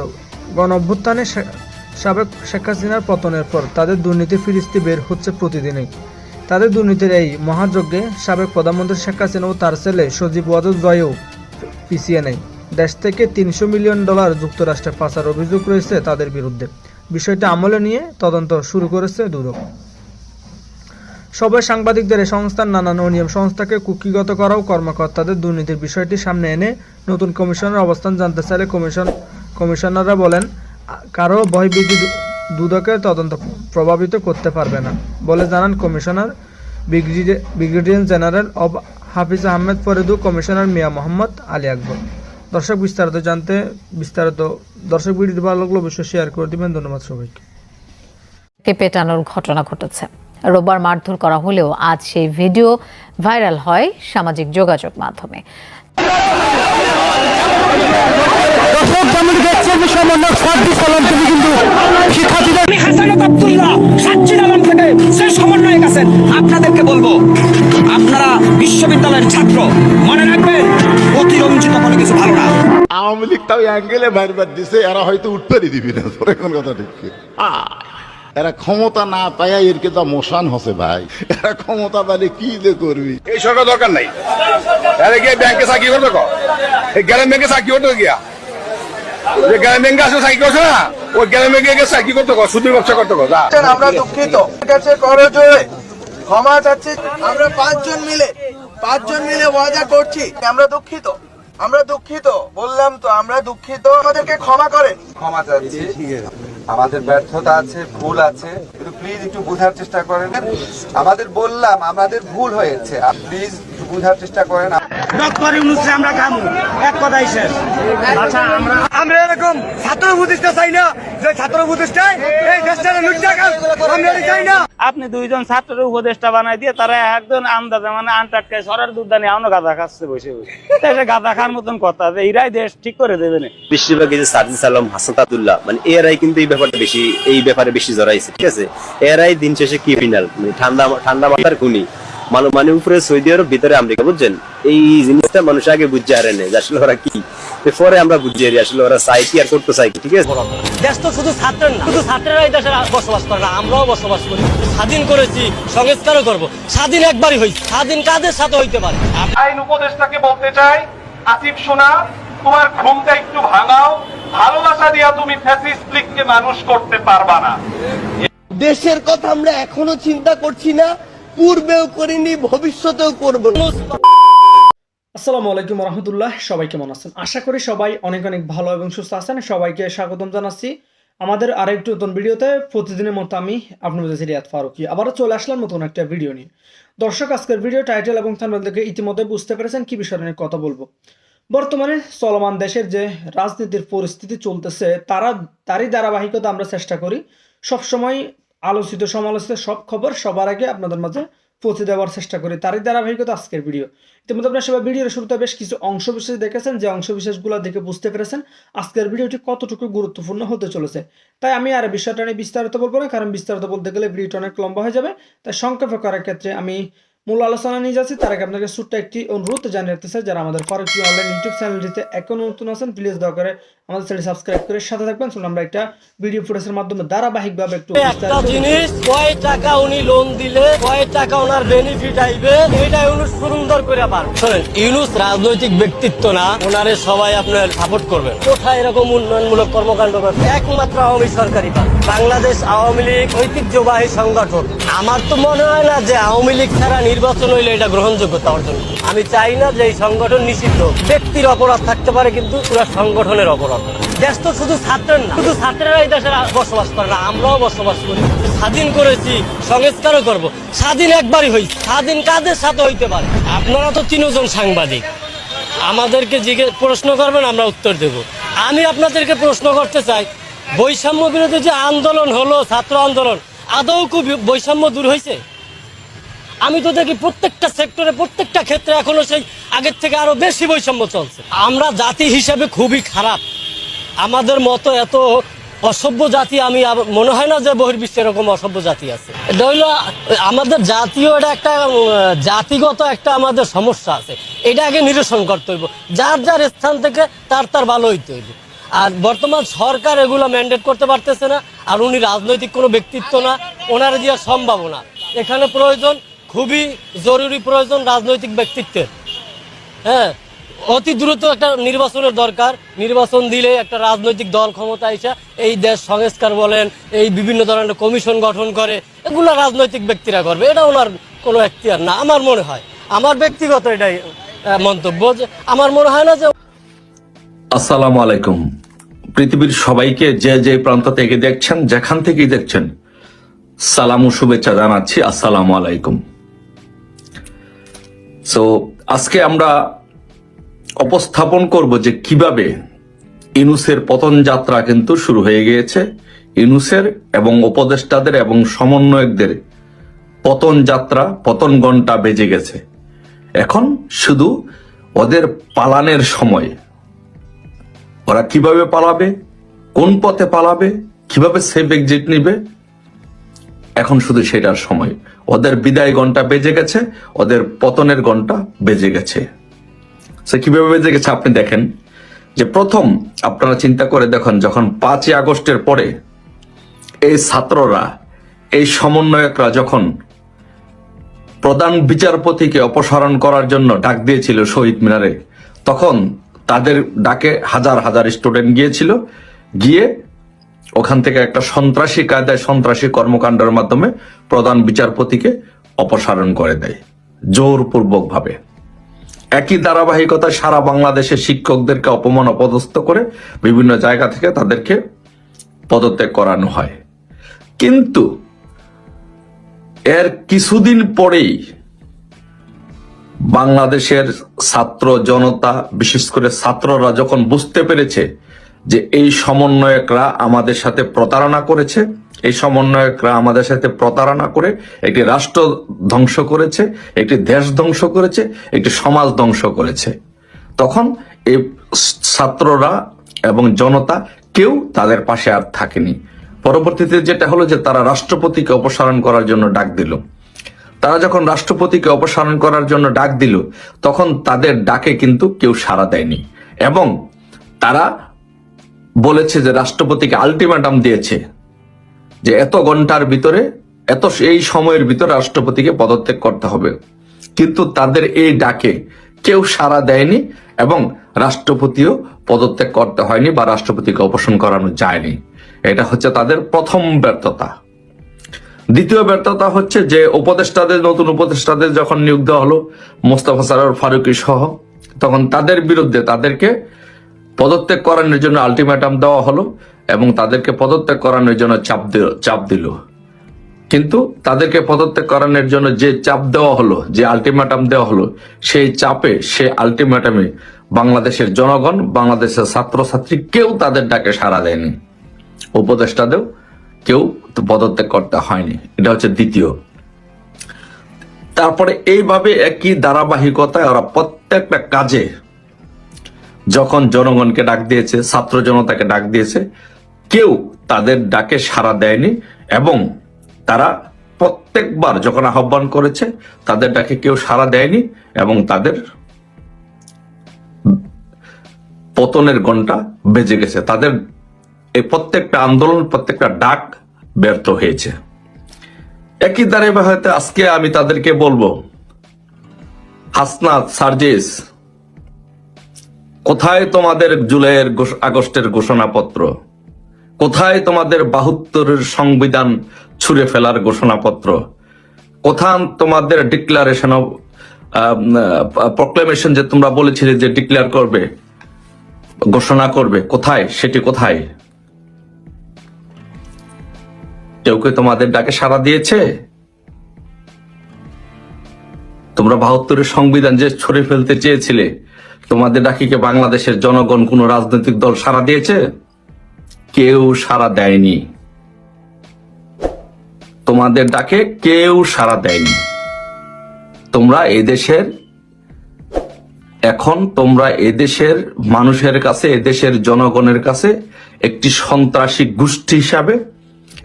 গণ অভ্যুত্থানে সাবেক শেখ হাসিনার পতনের পর তাদের দুর্নীতি ফিরিস্তি বের হচ্ছে প্রতিদিনই। তাদের দুর্নীতির এই মহাযজ্ঞে সাবেক প্রধানমন্ত্রী শেখ হাসিনা ও তার ছেলে সজীব ওয়াজেদ জয়ও পিছিয়ে নেই। দেশ থেকে $300 মিলিয়ন যুক্তরাষ্ট্রে পাচার অভিযোগ রয়েছে তাদের বিরুদ্ধে। বিষয়টি আমলে নিয়ে তদন্ত শুরু করেছে দুদক। সবাই সাংবাদিকদের এই সংস্থার নানান অনিয়ম সংস্থাকে কুক্ষিগত করাও কর্মকর্তাদের দুর্নীতির বিষয়টি সামনে এনে নতুন কমিশনের অবস্থান জানতে চাইলে কমিশনাররা বলেন, কারো ভয়ভীতি দুদকের তদন্ত প্রভাবিত করতে পারবে না বলে জানান কমিশনার ব্রিগেডিয়ার জেনারেল অব হাফিজ আহমেদ ফরিদু, কমিশনার মিয়া মোহাম্মদ আলী আকবর। দর্শক দর্শক ভিডিওটি ভালো লাগলে অবশ্যই শেয়ার করে দিবেন। ধন্যবাদ সবাইকে। পেটানোর ঘটনা ঘটেছে। রোববার মারধর করা হলেও আজ সেই ভিডিও ভাইরাল হয় সামাজিক যোগাযোগ মাধ্যমে। আপনাদেরকে বলবো, আপনারা বিশ্ববিদ্যালয়ের ছাত্র, মনে রাখবেন অতিরঞ্জিত কোনো কিছু ভালো না। আওয়ামী লীগ তাও অ্যাঙ্গেলে বাইরবার দিছে, এরা হয়তো উঠতেই দিবি না। এখন কথা ঠিক, এরা ক্ষমতা না পায়া এর কে তো মোশান হসে ভাই। এরা ক্ষমতা পালে কি যে করবি? এই সরকার দরকার নাই। ব্যাংকে চাকরি করবে, গ্রাম ব্যাংকে চাকরি করতে গিয়া যে গ্রাম ব্যাংকে আসলে চাকরি করছে না, ওই গ্রাম ব্যাংকে গিয়ে চাকরি করতে সুদী ব্যবসা করতে। আমরা দুঃখিত, ক্ষমা চাচ্ছি। আমরা 5 জন মিলে ওয়াদা করছি, আমরা দুঃখিত বললাম তো, আমরা দুঃখিত, আমাদেরকে ক্ষমা করেন। ক্ষমা চাচ্ছি, আমাদের ব্যর্থতা আছে, ভুল আছে, একটু প্লিজ একটু বোঝার চেষ্টা করেন। আমাদের বললাম আমাদের ভুল হয়েছে, প্লিজ একটু বোঝার চেষ্টা করেন। ডক্টর ইউনূসে আমরা কামু, এক কথাই শেষ। আচ্ছা, আমরা এরকম ছাত্র প্রতিষ্ঠা চাই না, যে ছাত্র প্রতিষ্ঠায় এই দেশটা আমরা চাই না। আপনি 2 জন ছাত্রের উপদেষ্টা বানাই দিয়ে তারা একজন আন্দাজে মানে আনটাটকায় সরার দুধ দানি এমন গাঁদা খাচ্ছে বসে বসে। এটা গাঁদা খাওয়ার মতন কথা, যে এরাই দেশ ঠিক করে দেবে না। বেশিরভাগ এই যে সার্জিস আলম, হাসান আব্দুল্লাহ, মানে এরাই কিন্তু এই ব্যাপারে বেশি জড়াইছে, ঠিক আছে? এরাই দিন শেষে ক্রিমিনাল, মানে ঠান্ডা মাথার খুনি। মানে উপরে সৌদি আরব, ভিতরে আমেরিকা, বুঝছেন? এই জিনিসটা মানুষ আগে বুঝতে হারে নেই যে আসলে ওরা কি, পরে আমরা বুঝি আসলে ওরা চাই কি আর করতে চাই কি। ঠিক আছে, দেশ তো শুধু ছাত্রের না, শুধু ছাত্রেরাই দেশে বসবাস করে না, আমরাও বসবাস করি। স্বাধীন করেছি, সংস্কারও করব। স্বাধীন একবারই হয়েছে, স্বাধীন কাদের সাথে হইতে পারে? আইন উপদেষ্টাকে বলতে চাই, আসিফ সোনা, তোমার ঘুমটা একটু ভাঙাও। ভালোবাসা দিয়া তুমি ফ্যাসিস্ট লীগকে মানুষ করতে পারবা না। দেশের কথা আমরা এখনো চিন্তা করছি না, পূর্বেও করিনি, ভবিষ্যতেও করব না। আসসালামু আলাইকুম রহমতুল্লাহ, সবাই কেমন আছেন? আশা করি সবাই অনেক অনেক ভালো এবং সুস্থ আছেন। সবাইকে স্বাগতম জানাচ্ছি আমাদের আরেকটু নতুন ভিডিওতে। প্রতিদিনের মতো আমি আপনাদের কাছে রিয়াদ ফারুকি আবারও চলে আসলাম নতুন একটা ভিডিও নিয়ে। দর্শক, আজকের ভিডিও টাইটেল এবং থাম্বনেল থেকে ইতিমধ্যে বুঝতে পেরেছেন কি বিষয় নিয়ে কথা বলবো। বর্তমানে চলমান দেশের যে রাজনীতির পরিস্থিতি চলতেছে তারই ধারাবাহিকতা আমরা চেষ্টা করি সবসময় আলোচিত সমালোচিত সব খবর সবার আগে আপনাদের মাঝে পৌঁছে দেওয়ার চেষ্টা করি। তারই ধারাবাহিকতা আজকের ভিডিও। ইতিমধ্যে আপনারা সবাই ভিডিওর শুরুতে বেশ কিছু অংশবিশেষ দেখেছেন, যে অংশবিশেষগুলো দেখে বুঝতে পেরেছেন আজকের ভিডিওটি কতটুকু গুরুত্বপূর্ণ হতে চলেছে। তাই আমি আর বিষয়টা নিয়ে বিস্তারিত বলবো না, কারণ বিস্তারিত বলতে গেলে ভিডিওটা অনেক লম্বা হয়ে যাবে। তাই সংক্ষেপে করার ক্ষেত্রে আমি মূল আলোচনা নিয়ে যাচ্ছি। তার আগে আপনাকে ছোট্ট একটি অনুরোধ জানিয়ে রাখতে চাই, যারা আমাদের ফারুকি অনলাইন ইউটিউব চ্যানেলটিতে এখনো নতুন আছেন, প্লিজ দয়া করে আমাদের চ্যানেল সাবস্ক্রাইব করে সাথে থাকবেন। চলুন আমরা একটা ভিডিও ফুটেজের মাধ্যমে ধারাবাহিকভাবে একটু একটা জিনিস, কয় টাকা উনি লোন দিলে কয় টাকা ওনার বেনিফিট আইবে, এটা ইউনুস সুন্দর করে পার। শুনেন, ইউনুস রাজনৈতিক ব্যক্তিত্ব না, ওনারে সবাই আপনার সাপোর্ট করবে। কোথায় এরকম উন্নয়নমূলক কর্মকাণ্ড করবে? একমাত্র আওয়ামী সরকারই পারে। বাংলাদেশ আওয়ামী লীগ ঐতিহ্যবাহী সংগঠন। আমার তো মনে হয় না যে আওয়ামী লীগ ছাড়া নির্বাচন হইলে এটা গ্রহণযোগ্যতা অর্জন। আমি চাই না যে এই সংগঠন নিষিদ্ধ। ব্যক্তির অপরাধ থাকতে পারে, কিন্তু পুরো সংগঠনের অপরাধ। দেশ তো শুধু ছাত্রের না, শুধু ছাত্রেরাই দেশে বসবাস করে না, আমরাও বসবাস করি। স্বাধীন করেছি, সংস্কারও করব। স্বাধীন একবারই হয়েছে, স্বাধীন কাদের সাথে হইতে পারে? আপনারা তো 3 জন সাংবাদিক, আমাদেরকে প্রশ্ন করবেন, আমরা উত্তর দেব। আমি আপনাদেরকে প্রশ্ন করতে চাই, বৈষম্য বিরোধী যে আন্দোলন হলো, ছাত্র আন্দোলন, আদৌ কি বৈষম্য দূর হয়েছে? আমি তো দেখি প্রত্যেকটা সেক্টরে, প্রত্যেকটা ক্ষেত্রে এখনো সেই আগের থেকে আরো বেশি বৈষম্য চলছে। আমরা জাতি হিসাবে খুবই খারাপ। আমাদের মতো এত অসভ্য জাতি আমি মনে হয় না যে বহির্বিশ্বে এরকম অসভ্য জাতি আছে। এটা হইলো আমাদের জাতীয়, এটা একটা জাতিগত একটা আমাদের সমস্যা আছে। এটা আগে নিরসন করতে হইব। যার যার স্থান থেকে তার ভালো হইতে হইব। আর বর্তমান সরকার এগুলো ম্যান্ডেট করতে পারতেছে না। আর উনি রাজনৈতিক কোনো ব্যক্তিত্ব না, ওনার দেওয়ার সম্ভব না। এখানে প্রয়োজন, খুবই জরুরি প্রয়োজন রাজনৈতিক ব্যক্তিত্বের। হ্যাঁ, অতি দ্রুত একটা নির্বাচনের দরকার। নির্বাচন দিলে একটা রাজনৈতিক দল ক্ষমতা এসে এই দেশ সংস্কার বলেন, এই বিভিন্ন ধরনের কমিশন গঠন করে, এগুলো রাজনৈতিক ব্যক্তিরা করবে। এটা ওনার কোনো এখতিয়ার না আমার মনে হয়। আমার ব্যক্তিগত এটাই মন্তব্য, যে আমার মনে হয় না যে। আসসালামু আলাইকুম। পৃথিবীর সবাইকে যে যে প্রান্ত থেকে দেখছেন, যেখান থেকেই দেখছেন, সালাম ও শুভেচ্ছা জানাচ্ছি। আসসালামু আলাইকুম। সো আজকে আমরা উপস্থাপন করব যে কিভাবে ইউনুসের পতন যাত্রা কিন্তু শুরু হয়ে গিয়েছে। ইউনুসের এবং উপদেষ্টাদের এবং সমন্বয়কদের পতন যাত্রা, পতন ঘন্টা বেজে গেছে। এখন শুধু ওদের পালানের সময়। ওরা কিভাবে পালাবে, কোন পথে পালাবে, কিভাবে সেফ এক্সিট নিবে, এখন শুধু সেটার সময়। ওদের বিদায় ঘন্টা বেজে গেছে, ওদের পতনের ঘন্টা বেজে গেছে। সে কিভাবে বেজে গেছে আপনি দেখেন, যে প্রথম আপনারা চিন্তা করে দেখুন, যখন 5ই আগস্টের পরে এই ছাত্ররা, এই সমন্বয়করা যখন প্রধান বিচারপতিকে অপসারণ করার জন্য ডাক দিয়েছিল শহীদ মিনারে, তখন তাদের ডাকে হাজার হাজার স্টুডেন্ট গিয়েছিল, গিয়ে ওখান থেকে একটা সন্ত্রাসী কায়দায়, সন্ত্রাসী কর্মকাণ্ডের মাধ্যমে প্রধান বিচারপতিকে অপসারণ করে দেয় জোরপূর্বক ভাবে। একই ধারাবাহিকতা সারা বাংলাদেশে শিক্ষকদেরকে অপমান অপদস্থ করে বিভিন্ন জায়গা থেকে তাদেরকে পদত্যাগ করানো হয়। কিন্তু এর কিছুদিন পরেই বাংলাদেশের ছাত্র জনতা, বিশেষ করে ছাত্ররা যখন বুঝতে পেরেছে যে এই সমন্বয়করা আমাদের সাথে প্রতারণা করেছে, এই সমন্বয়করা আমাদের সাথে প্রতারণা করে একটি রাষ্ট্র ধ্বংস করেছে, একটি দেশ ধ্বংস করেছে, একটি সমাজ ধ্বংস করেছে, তখন এই ছাত্ররা এবং জনতা কেউ তাদের পাশে আর থাকেনি। পরবর্তীতে যেটা হলো যে তারা রাষ্ট্রপতিকে অপসারণ করার জন্য ডাক দিল। তারা যখন রাষ্ট্রপতিকে অপসারণ করার জন্য ডাক দিল, তখন তাদের ডাকে কিন্তু কেউ সাড়া দেয়নি, এবং তারা বলেছে যে রাষ্ট্রপতিকে আলটিমেটাম দিয়েছে যে এত ঘন্টার ভিতরে, এই সময়ের ভিতরে রাষ্ট্রপতিকে পদত্যাগ করতে হবে। কিন্তু তাদের এই ডাকে কেউ সাড়া দেয়নি এবং রাষ্ট্রপতিও পদত্যাগ করতে হয়নি বা রাষ্ট্রপতিকে অপসারণ করানো যায়নি। এটা হচ্ছে তাদের প্রথম ব্যর্থতা। দ্বিতীয় ব্যর্থতা হচ্ছে যে নতুন উপদেষ্টাদের যখন নিয়োগ দেওয়া হলো মোস্তফা সরোয়ার ফারুকী সহ, তখন তাদের বিরুদ্ধে তাদেরকে পদত্যাগ করানোর জন্য আলটিমেটাম দেওয়া হলো এবং তাদেরকে পদত্যাগ করানোর জন্য চাপ দিল। কিন্তু তাদেরকে পদত্যাগ করানোর জন্য যে চাপ দেওয়া হলো, যে আলটিমেটাম দেওয়া হলো, সেই চাপে, সে আলটিমেটামে বাংলাদেশের জনগণ, বাংলাদেশের ছাত্রছাত্রী কেউ তাদের ডাকে সাড়া দেয়নি, উপদেষ্টাদেরও কেউ পদত্যাগ করতে হয়নি। এটা হচ্ছে দ্বিতীয়। তারপরে এইভাবে একই ধারাবাহিকতায় ওরা প্রত্যেকটা কাজে যখন জনগণকে ডাক দিয়েছে, ছাত্র জনতাকে ডাক দিয়েছে, কেউ তাদের ডাকে সাড়া দেয়নি এবং তারা প্রত্যেকবার যখন আহ্বান করেছে তাদের ডাকে কেউ সাড়া দেয়নি এবং তাদের পতনের ঘন্টা বেজে গেছে। তাদের এই প্রত্যেকটা আন্দোলন, প্রত্যেকটা ডাক ব্যর্থ হয়েছে। একই ধারাবাহিকতায় আজকে আমি তাদেরকে বলবো, হাসনাত, সার্জিস, কোথায় তোমাদের জুলাইয়ের আগস্টের ঘোষণাপত্র? কোথায় তোমাদের 72-এর সংবিধান ছুঁড়ে ফেলার ঘোষণাপত্র? কোথায় তোমাদের ডিক্লারেশন অফ প্রক্লেমেশন যে তোমরা বলেছিলে যে ডিক্লেয়ার করবে, ঘোষণা করবে, কোথায় সেটি? কোথায়? কেউ কি তোমাদের ডাকে সাড়া দিয়েছে? তোমরা 72-এর সংবিধান যে ছুঁড়ে ফেলতে চেয়েছিলে, তোমাদের ডাকে কি বাংলাদেশের জনগণ, কোন রাজনৈতিক দল সাড়া দিয়েছে? কেউ সাড়া দেয়নি। তোমাদের ডাকে কেউ সাড়া দেয়নি। তোমরা এদেশের মানুষের কাছে, এদেশের জনগণের কাছে একটি সন্ত্রাসী গোষ্ঠী হিসাবে,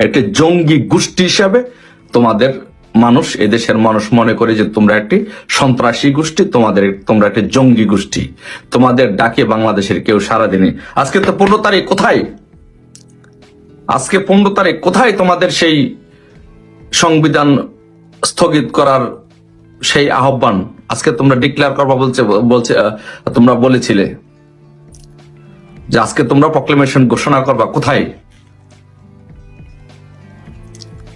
একটি জঙ্গি গোষ্ঠী হিসাবে তোমাদের মানুষ, এদেশের মানুষ মনে করে যে তোমরা একটি সন্ত্রাসী গোষ্ঠী, তোমরা একটি জঙ্গি গোষ্ঠী। তোমাদের ডাকে বাংলাদেশের কেউ সাড়া দেয়নি। আজকে তো 15 তারিখ, কোথায়? আজকে 15 তারিখ, কোথায় তোমাদের সেই সংবিধান স্থগিত করার সেই আহ্বান? আজকে তোমরা ডিক্লেয়ার করবা বলছে তোমরা বলেছিলে যে আজকে তোমরা প্রক্লেমেশন ঘোষণা করবা, কোথায়?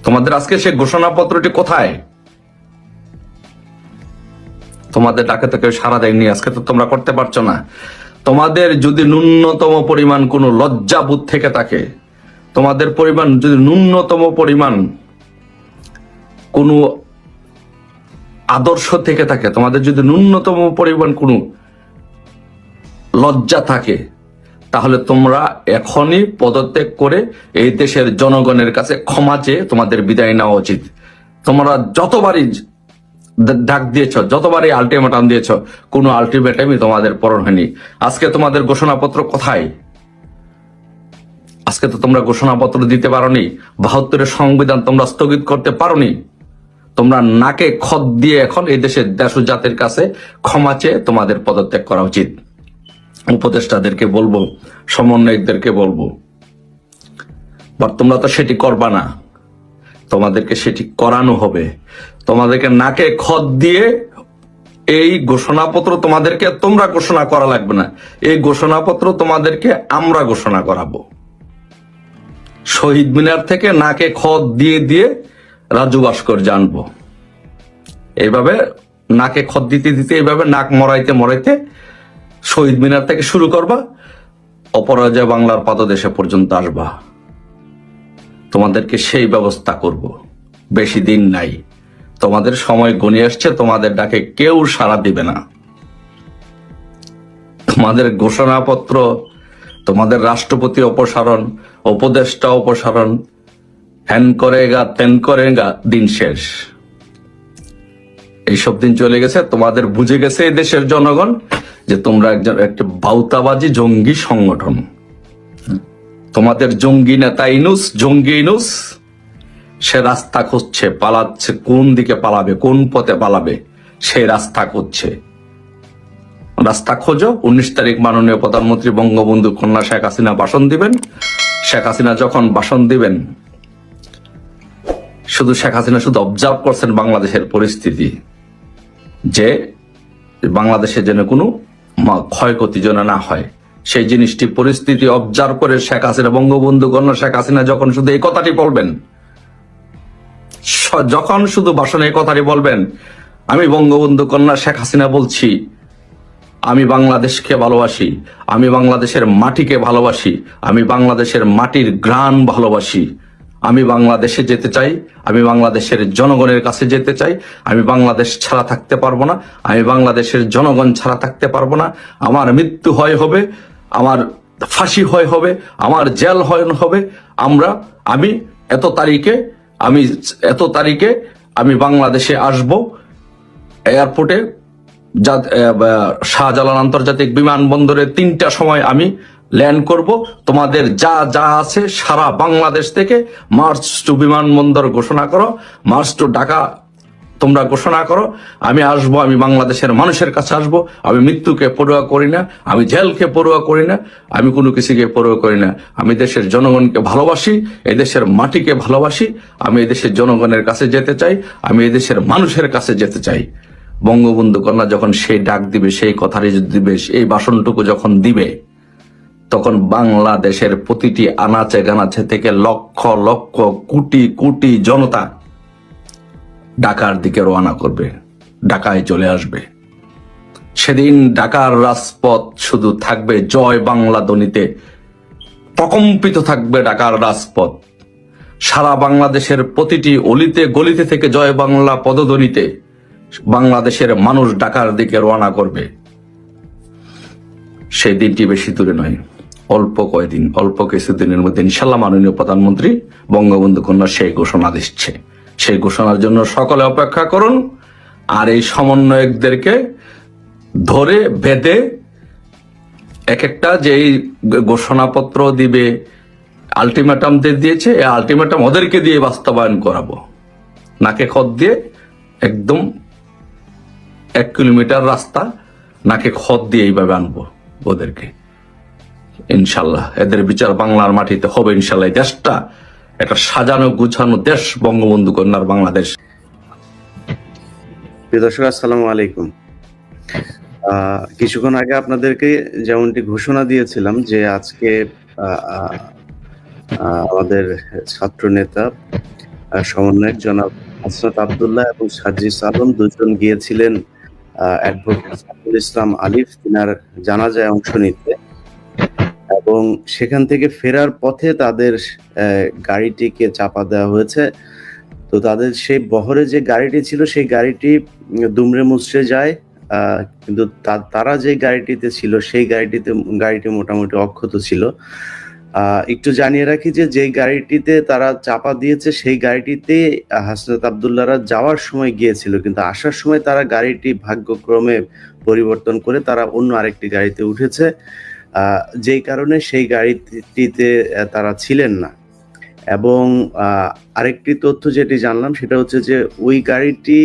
তোমাদের আজকে সেই ঘোষণাপত্রটি কোথায়? তোমাদের ডাকে তো কেউ সাড়া দেয়নি। আজকে তো তোমরা করতে পারছো না। তোমাদের যদি ন্যূনতম পরিমাণ কোনো লজ্জাবোধ থেকে থাকে, তোমাদের পরিমাণ যদি ন্যূনতম পরিমাণ কোনো আদর্শ থেকে থাকে, তোমাদের যদি ন্যূনতম পরিমাণ কোনো লজ্জা থাকে, তাহলে তোমরা এখনই পদত্যাগ করে এই দেশের জনগণের কাছে ক্ষমা চেয়ে তোমাদের বিদায় নেওয়া উচিত। তোমরা যতবারই ডাক দিয়েছ, যতবারই আলটিমেটাম দিয়েছ, কোনো আলটিমেটামই তোমাদের পূরণ হয়নি। আজকে তোমাদের ঘোষণাপত্র কোথায়? আজকে তো তোমরা ঘোষণাপত্র দিতে পারোনি। 72-এর সংবিধান তোমরা স্থগিত করতে পারোনি। তোমরা নাকে খত দিয়ে এখন এই দেশের দেশ ও জাতির কাছে ক্ষমা চেয়ে তোমাদের পদত্যাগ করা উচিত। উপদেষ্টাদেরকে বলবো, সমন্বয়কদেরকে বলবো, বাট তোমরা তো সেটি করবা না। তোমাদেরকে সেটি করানো হবে। তোমাদেরকে নাকে খত দিয়ে এই ঘোষণাপত্র তোমরা ঘোষণা করা লাগবে না। এই ঘোষণাপত্র তোমাদেরকে আমরা ঘোষণা করাবো। শহীদ মিনার থেকে নাকে খত দিয়ে দিয়ে রাজু ভাস্কর জানবো। এইভাবে নাকে খত দিতে দিতে, এইভাবে নাক মরাইতে মরাইতে শহীদ মিনার থেকে শুরু করবা, অপরাজয় বাংলার পাদদেশে পর্যন্ত আসবা। তোমাদেরকে সেই ব্যবস্থা করব। বেশি দিন নাই, তোমাদের সময় গণিয়ে আসছে। তোমাদের ডাকে কেউ সাড়া দিবে না। তোমাদের ঘোষণাপত্র, তোমাদের রাষ্ট্রপতি অপসারণ, উপদেষ্টা অপসারণ, হ্যান করেগা তেন করেগা, দিন শেষ। এইসব দিন চলে গেছে। তোমাদের বুঝে গেছে এই দেশের জনগণ যে তোমরা একটা বাউতাবাজি জঙ্গি সংগঠন। তোমাদের জঙ্গি নেতা ইনুস, জঙ্গি ইনুস, সে রাস্তা খুঁজছে, পালাচ্ছে, কোন দিকে পালাবে, কোন পথে পালাবে, সেই রাস্তা খুঁজছে। রাস্তা খোঁজো। 19 তারিখ মাননীয় প্রধানমন্ত্রী বঙ্গবন্ধু কন্যা শেখ হাসিনা ভাষণ দিবেন। শেখ হাসিনা যখন ভাষণ দিবেন, শুধু শেখ হাসিনা শুধু অবজার্ভ করছেন বাংলাদেশের পরিস্থিতি, যে বাংলাদেশে যেন কোনো ক্ষয়ক্ষতি যেন না হয়, সেই জিনিসটি পরিস্থিতি অবজার্ভ করে শেখ হাসিনা বঙ্গবন্ধু কন্যা শেখ হাসিনা যখন শুধু এই কথাটি বলবেন, যখন শুধু ভাষণে এই কথাটি বলবেন, আমি বঙ্গবন্ধু কন্যা শেখ হাসিনা বলছি, আমি বাংলাদেশকে ভালোবাসি, আমি বাংলাদেশের মাটিকে ভালোবাসি, আমি বাংলাদেশের মাটির ঘ্রাণ ভালোবাসি, আমি বাংলাদেশে যেতে চাই, আমি বাংলাদেশের জনগণের কাছে যেতে চাই, আমি বাংলাদেশ ছাড়া থাকতে পারবো না, আমি বাংলাদেশের জনগণ ছাড়া থাকতে পারবো না, আমার মৃত্যু হয় হবে, আমার ফাঁসি হয় হবে, আমার জেল হয় হবে, আমি এত তারিখে আমি বাংলাদেশে আসব, এয়ারপোর্টে শাহজালাল আন্তর্জাতিক বিমানবন্দরে 3টার সময় আমি ল্যান্ড করব, তোমাদের যা যা আছে সারা বাংলাদেশ থেকে মার্চ টু বিমানবন্দর ঘোষণা করো, মার্চ টু ঢাকা তোমরা ঘোষণা করো, আমি আসব, আমি বাংলাদেশের মানুষের কাছে আসব, আমি মৃত্যুকে পরোয়া করি না, আমি জেলকে পরোয়া করি না, আমি কোনো কিছুকে পরোয়া করি না, আমি দেশের জনগণকে ভালোবাসি, এই দেশের মাটিকে ভালোবাসি, আমি এই দেশের জনগণের কাছে যেতে চাই, আমি এই দেশের মানুষের কাছে যেতে চাই। বঙ্গবন্ধু কন্যা যখন সেই ডাক দিবে, সেই কথাটি দিবে, এই ভাষণটুকু যখন দিবে, তখন বাংলাদেশের প্রতিটি আনাচে গানাচে থেকে লক্ষ লক্ষ কোটি কোটি জনতা ঢাকার দিকে রওনা করবে, ঢাকায় চলে আসবে। সেদিন ঢাকার রাজপথ শুধু থাকবে জয় বাংলা ধ্বনিতে প্রকম্পিত থাকবে। ঢাকার রাজপথ সারা বাংলাদেশের প্রতিটি অলিতে গলিতে থেকে জয় বাংলা পদধ্বনিতে বাংলাদেশের মানুষ ঢাকার দিকে রওনা করবে। সেই দিনটি বেশি দূরে নয়, অল্প কিছুদিনের মধ্যে ইনশাল্লাহ মাননীয় প্রধানমন্ত্রী বঙ্গবন্ধু কন্যা সেই ঘোষণা দিচ্ছে। সেই ঘোষণার জন্য সকলে অপেক্ষা করুন। আর এই সমন্বয়কদেরকে ধরে বেঁধে এক একটা যেই ঘোষণাপত্র দিবে, আলটিমেটাম দিয়েছে, এই আলটিমেটাম ওদেরকে দিয়ে বাস্তবায়ন করাবো। নাকে খত দিয়ে একদম 1 কিলোমিটার রাস্তা নাকে খত দিয়ে এইভাবে আনবো ওদেরকে। ইনশাল্লাহ এদের বিচার বাংলার মাটিতে হবে। ইনশাল্লাহ দেশটা একটা সাজানো গুছানো দেশ, বঙ্গবন্ধু কন্যার বাংলাদেশ। প্রিয় দর্শক, আসসালামু আলাইকুম। কিছুক্ষণ আগে আপনাদেরকে যেমনটি ঘোষণা দিয়েছিলাম যে আজকে আমাদের ছাত্র নেতা সমন্বয়ক জনাব হাসনাত আব্দুল্লাহ এবং সাজ্জিদ আলম দুজন গিয়েছিলেন অ্যাডভোকেট সাইফুল ইসলাম আলিফ তিনার জানাজায় অংশ নিতে, এবং সেখান থেকে ফেরার পথে তাদের গাড়িটিকে চাপা দেওয়া হয়েছে। তো তাদের সেই বহরে যে গাড়িটি ছিল সেই গাড়িটি দুমড়ে মুচড়ে যায়, কিন্তু তারা যে গাড়িটিতে ছিল সেই গাড়িটি মোটামুটি অক্ষত ছিল। একটু জানিয়ে রাখি যে গাড়িটিতে তারা চাপা দিয়েছে সেই গাড়িটিতে হাসনাত আব্দুল্লাহরা যাওয়ার সময় গিয়েছিল, কিন্তু আসার সময় তারা গাড়িটি ভাগ্যক্রমে পরিবর্তন করে তারা অন্য আরেকটি গাড়িতে উঠেছে, যেই কারণে সেই গাড়িটিতে তারা ছিলেন না। এবং আরেকটি তথ্য যেটি জানলাম সেটা হচ্ছে যে ওই গাড়িটি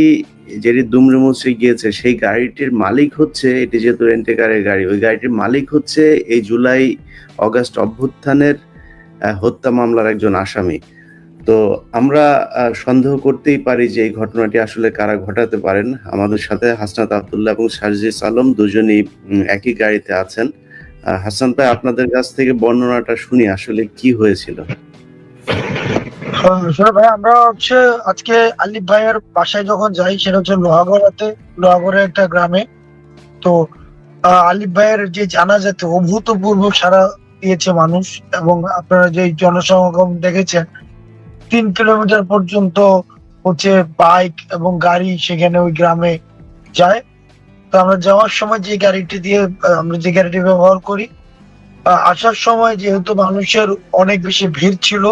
যেটি দুমড়ে মুচড়ে গিয়েছে সেই গাড়িটির মালিক হচ্ছে, এটি যেহেতু রেন্টেকারের গাড়ি, ওই গাড়িটির মালিক হচ্ছে এই জুলাই অগাস্ট অভ্যুত্থানের হত্যা মামলার একজন আসামি। তো আমরা সন্দেহ করতেই পারি যে এই ঘটনাটি আসলে কারা ঘটাতে পারেন। আমাদের সাথে হাসনাত আব্দুল্লাহ এবং সাজ্জিদ আলম দুজনই একই গাড়িতে আছেন। হাসান ভাই, আপনাদের কাছ থেকে বর্ণনাটা শুনি আসলে কি হয়েছিল। ভাই, আমরা আজকে আলিফ ভাইয়ের বাসায় যখন যাই সেটা হচ্ছে লোহাগড়ের একটা গ্রামে। তো আলিফ ভাইয়ের যে জানাজাতে অভূতপূর্ব সাড়া দিয়েছে মানুষ, এবং আপনারা যে জনসমাগম দেখেছেন 3 কিলোমিটার পর্যন্ত বাইক এবং গাড়ি সেখানে ওই গ্রামে যায়। তো আমরা যাওয়ার সময় যে গাড়িটি ব্যবহার করি, আসার সময় যেহেতু মানুষের অনেক বেশি ভিড় ছিল,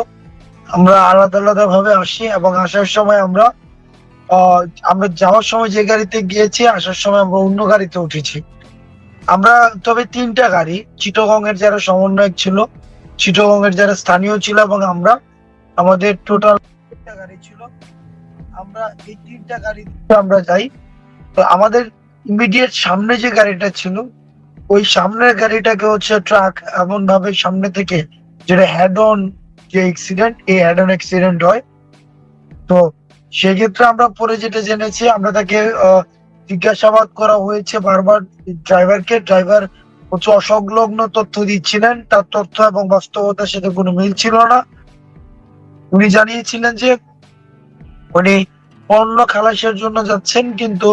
আমরা আলাদা ভাবে আসি, এবং আসার সময় আমরা যাওয়ার সময় যে গাড়িতে গিয়েছি, আসার সময় আমরা অন্য গাড়িতে উঠেছি। আমরা তবে 3টা গাড়ি, চিটাগং এর যারা সমন্বয়ক ছিল, চিটাগং এর যারা স্থানীয় ছিল, এবং আমরা আমাদের টোটাল 3টা গাড়ি ছিল। আমরা এই 3টা গাড়ি আমরা যাই। তো আমাদের ইমিডিয়েট সামনে যে গাড়িটা ছিল, ওই সামনের গাড়িটাকে হচ্ছে ট্রাক এমন ভাবে সামনে থেকে, যেটা হেড অন যে অ্যাক্সিডেন্ট, এই হেড অন অ্যাক্সিডেন্ট হয়। তো সেক্ষেত্রে আমরা পরে যেটা জেনেছি, আমরা তাকে জিজ্ঞাসাবাদ করা হয়েছে বারবার ড্রাইভারকে। ড্রাইভার হচ্ছে অসংলগ্ন তথ্য দিচ্ছিলেন, তার তথ্য এবং বাস্তবতার সাথে কোনো মিল ছিল না। উনি জানিয়েছিলেন যে উনি পণ্য খালাসের জন্য যাচ্ছেন, কিন্তু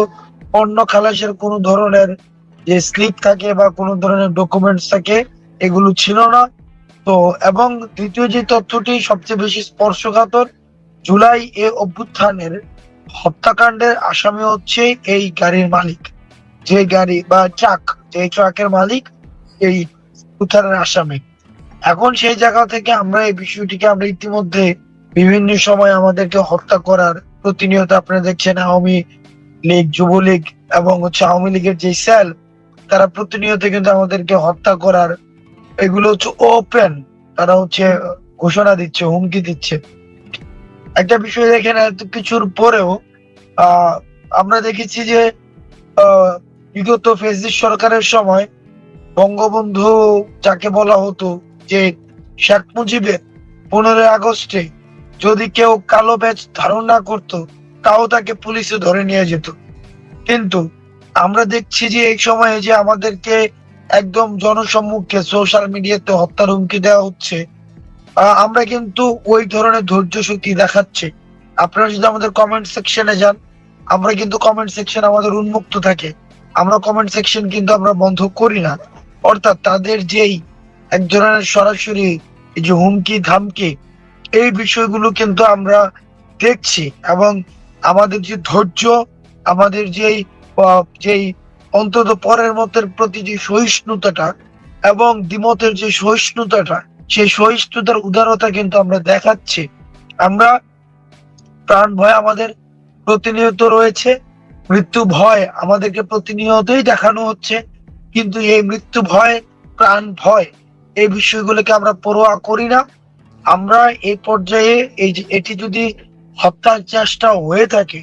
পণ্য খালাসের কোনো ধরনের যে স্লিপ থাকে বা কোনো ধরনের ডকুমেন্টস থাকে এগুলো ছিল না। তো এবং দ্বিতীয় যে তথ্যটি সবচেয়ে বেশি স্পর্শকাতর, জুলাই অভ্যুত্থানের হত্যাকাণ্ডের আসামি হচ্ছে এই গাড়ির মালিক, যে গাড়ি বা ট্রাক, যে ট্রাকের মালিক এই উত্থানের আসামি। এখন সেই জায়গা থেকে আমরা এই বিষয়টিকে আমরা ইতিমধ্যে বিভিন্ন সময় আমাদেরকে হত্যা করার প্রতিনিয়ত আপনারা দেখছেন, আওয়ামী লীগ, যুবলীগ এবং হচ্ছে আওয়ামী লীগের যে সেল, তারা প্রতিনিয়ত কিন্তু আমাদেরকে হত্যা করার এগুলো হচ্ছে ওপেন, তারা হচ্ছে ঘোষণা দিচ্ছে, হুমকি দিচ্ছে। একটা বিষয় দেখেন, এত কিছুর পরেও আমরা দেখেছি যে বিগত ফেসিস্ট সরকারের সময় বঙ্গবন্ধু যাকে বলা হতো, যে শেখ মুজিবের 15 আগস্টে যদি কেউ কালো ব্যাজ ধারণ না করতো, তাও তাকে পুলিশে ধরে নিয়ে যেত। কিন্তু আমরা দেখছি যে এই সময়ে যে আমাদেরকে একদম জনসম্মুখে সোশ্যাল মিডিয়াতে হত্যার হুমকি দেওয়া হচ্ছে, আমরা কিন্তু ওই ধরনের ধৈর্য শক্তি দেখাচ্ছি। আপনারা যদি আমাদের কমেন্ট সেকশনে যান, আমরা কিন্তু কমেন্ট সেকশন আমাদের উন্মুক্ত থাকে, আমরা কমেন্ট সেকশন কিন্তু আমরা বন্ধ করি না। অর্থাৎ তাদের যেই এক ধরনের সরাসরি এই যে হুমকি ধামকি, এই বিষয়গুলো কিন্তু আমরা দেখছি। এবং আমাদের যে ধৈর্য, আমাদের যেই অন্তত পরের মতের প্রতি যে সহিষ্ণুতাটা এবং দ্বিমতের যে সহিষ্ণুতাটা, সেই সহিষ্ণুতার উদারতা কিন্তু আমরা দেখাচ্ছি। আমরা প্রাণ ভয় আমাদের প্রতিনিয়ত রয়েছে, মৃত্যু ভয় আমাদেরকে প্রতিনিয়তই দেখানো হচ্ছে, কিন্তু এই মৃত্যু ভয়, প্রাণ ভয়, এই বিষয়গুলোকে আমরা পরোয়া করি না। আমরা এই পর্যায়ে এটি যদি হত্যার চেষ্টা হয়ে থাকে,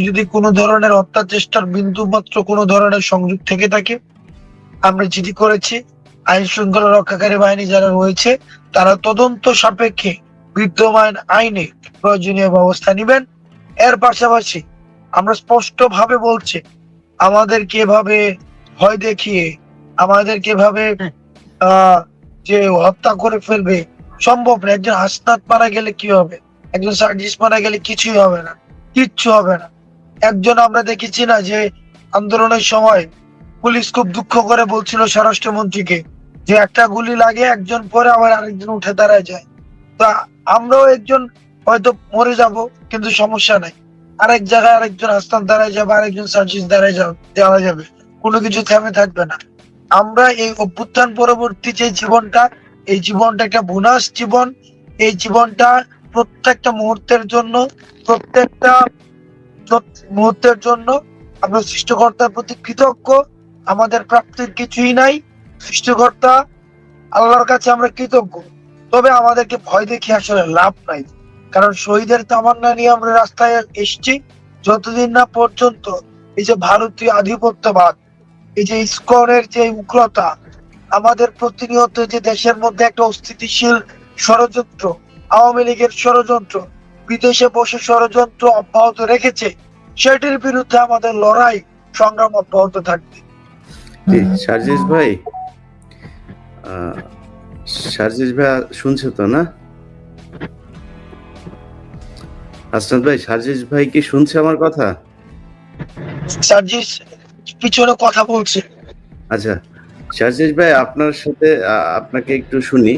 যদি কোনো ধরনের হত্যা চেষ্টার বিন্দু মাত্র কোনো ধরনের সংযোগ থেকে থাকে, আমরা যেটি করেছি, আইন শৃঙ্খলা রক্ষাকারী বাহিনী যারা রয়েছে তারা তদন্ত সাপেক্ষে বিদ্যমান আইনে প্রয়োজনীয় ব্যবস্থা নেবেন। এর পাশাপাশি আমরা স্পষ্ট ভাবে বলছি, আমাদেরকে এভাবে ভয় দেখিয়ে, আমাদেরকে এভাবে যে হত্যা করে ফেলবে সম্ভব না। একজন হাসনাত মারা গেলে কি হবে, একজন সার্জিস মারা গেলে কিছুই হবে না, কিচ্ছু হবে না। একজন আমরা দেখেছি না যে আন্দোলনের সময় পুলিশ খুব দুঃখ করে বলছিল স্বরাষ্ট্রমন্ত্রীকে যে একটা গুলি লাগে, একজন পরে আবার আরেকজন উঠে দাঁড়ায় যায়। তা আমরাও একজন হয়তো মরে যাব, কিন্তু সমস্যা নাই, আরেক জায়গায় আরেকজন হাসনাত দাঁড়ায় যাবে, আরেকজন সার্জিস দাঁড়ায় দেওয়া যাবে, কোনো কিছু থেমে থাকবে না। আমরা এই অভ্যুত্থান পরবর্তী যে জীবনটা, এই জীবনটা একটা বোনাস জীবন। এই জীবনটা প্রত্যেকটা মুহূর্তের জন্য, প্রত্যেকটা মুহূর্তের জন্য আমরা সৃষ্টিকর্তার প্রতি কৃতজ্ঞ। আমাদের প্রাপ্তির কিছুই নাই, সৃষ্টিকর্তা আল্লাহর কাছে আমরা কৃতজ্ঞ। তবে আমাদেরকে ভয় দেখে আসলে লাভ নাই, কারণ শহীদের তামান্না নিয়ে আমরা রাস্তায় এসেছি। যতদিন না পর্যন্ত এই যে ভারতীয় আধিপত্যবাদ, এই যে ইসকনের যে উগ্রতা, আমাদের প্রতিনিয়ত যে দেশের মধ্যে একটা অস্থিতিশীল ষড়যন্ত্র, আওয়ামী লীগের ষড়যন্ত্র, বিদেশে বসে ষড়যন্ত্র অব্যাহত রেখেছে, সেটির বিরুদ্ধে আমাদের লড়াই সংগ্রাম অব্যাহত থাকবে। সার্জিস ভাই, সার্জিস ভাই শুনছে তো না? হাসনাত ভাই, সার্জিস ভাই কি শুনছে আমার কথা? সার্জিস পিছনে কথা বলছে। আচ্ছা সার্জিস ভাই, আপনার সাথে আপনাকে একটু শুনি।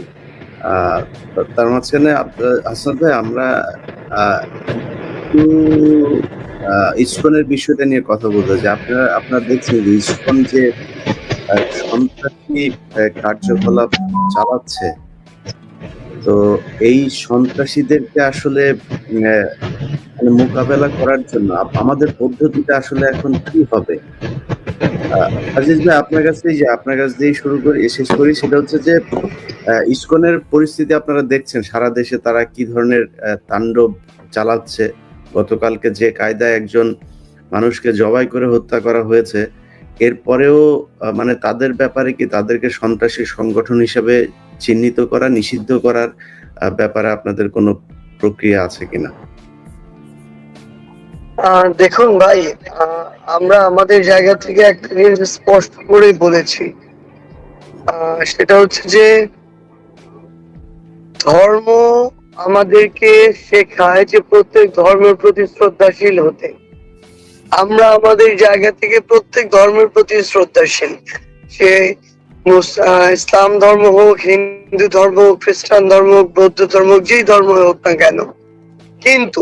তার মাঝখানে হাসনাত ভাই, আমরা ইসকনের বিষয়টা নিয়ে কথা বলতে যে আপনারা দেখছেন যে ইসকন যে সন্ত্রাসী কার্যকলাপ চালাচ্ছে, তো এই সন্ত্রাসীদেরকে আসলে মোকাবেলা করার জন্য আমাদের পদ্ধতিটা আসলে এখন কি হবে? আজিজ ভাই, আপনার কাছ দিয়ে শুরু করি, শেষ করি। সেটা হচ্ছে যে ইসকনের পরিস্থিতি আপনারা দেখছেন সারা দেশে, তারা কি ধরনের তাণ্ডব চালাচ্ছে। গতকালকে যে কায়দায় একজন মানুষকে জবাই করে হত্যা করা হয়েছে, এরপরেও মানে তাদের ব্যাপারে কি তাদেরকে সন্ত্রাসী সংগঠন হিসেবে চিহ্নিত করা, নিষিদ্ধ করার ব্যাপারে আপনাদের কোনো প্রক্রিয়া আছে কিনা? দেখুন ভাই, আমরা আমাদের জায়গা থেকে একটা জিনিস স্পষ্ট করেই বলেছি, সেটা হচ্ছে যে ধর্ম আমাদেরকে শেখায় যে প্রত্যেক ধর্মের প্রতি শ্রদ্ধাশীল হতে। আমরা আমাদের জায়গা থেকে প্রত্যেক ধর্মের প্রতি শ্রদ্ধাশীল, সে ইসলাম ধর্ম হোক, হিন্দু ধর্ম হোক, খ্রিস্টান ধর্ম হোক, বৌদ্ধ ধর্ম হোক, যেই ধর্ম হোক না কেন। কিন্তু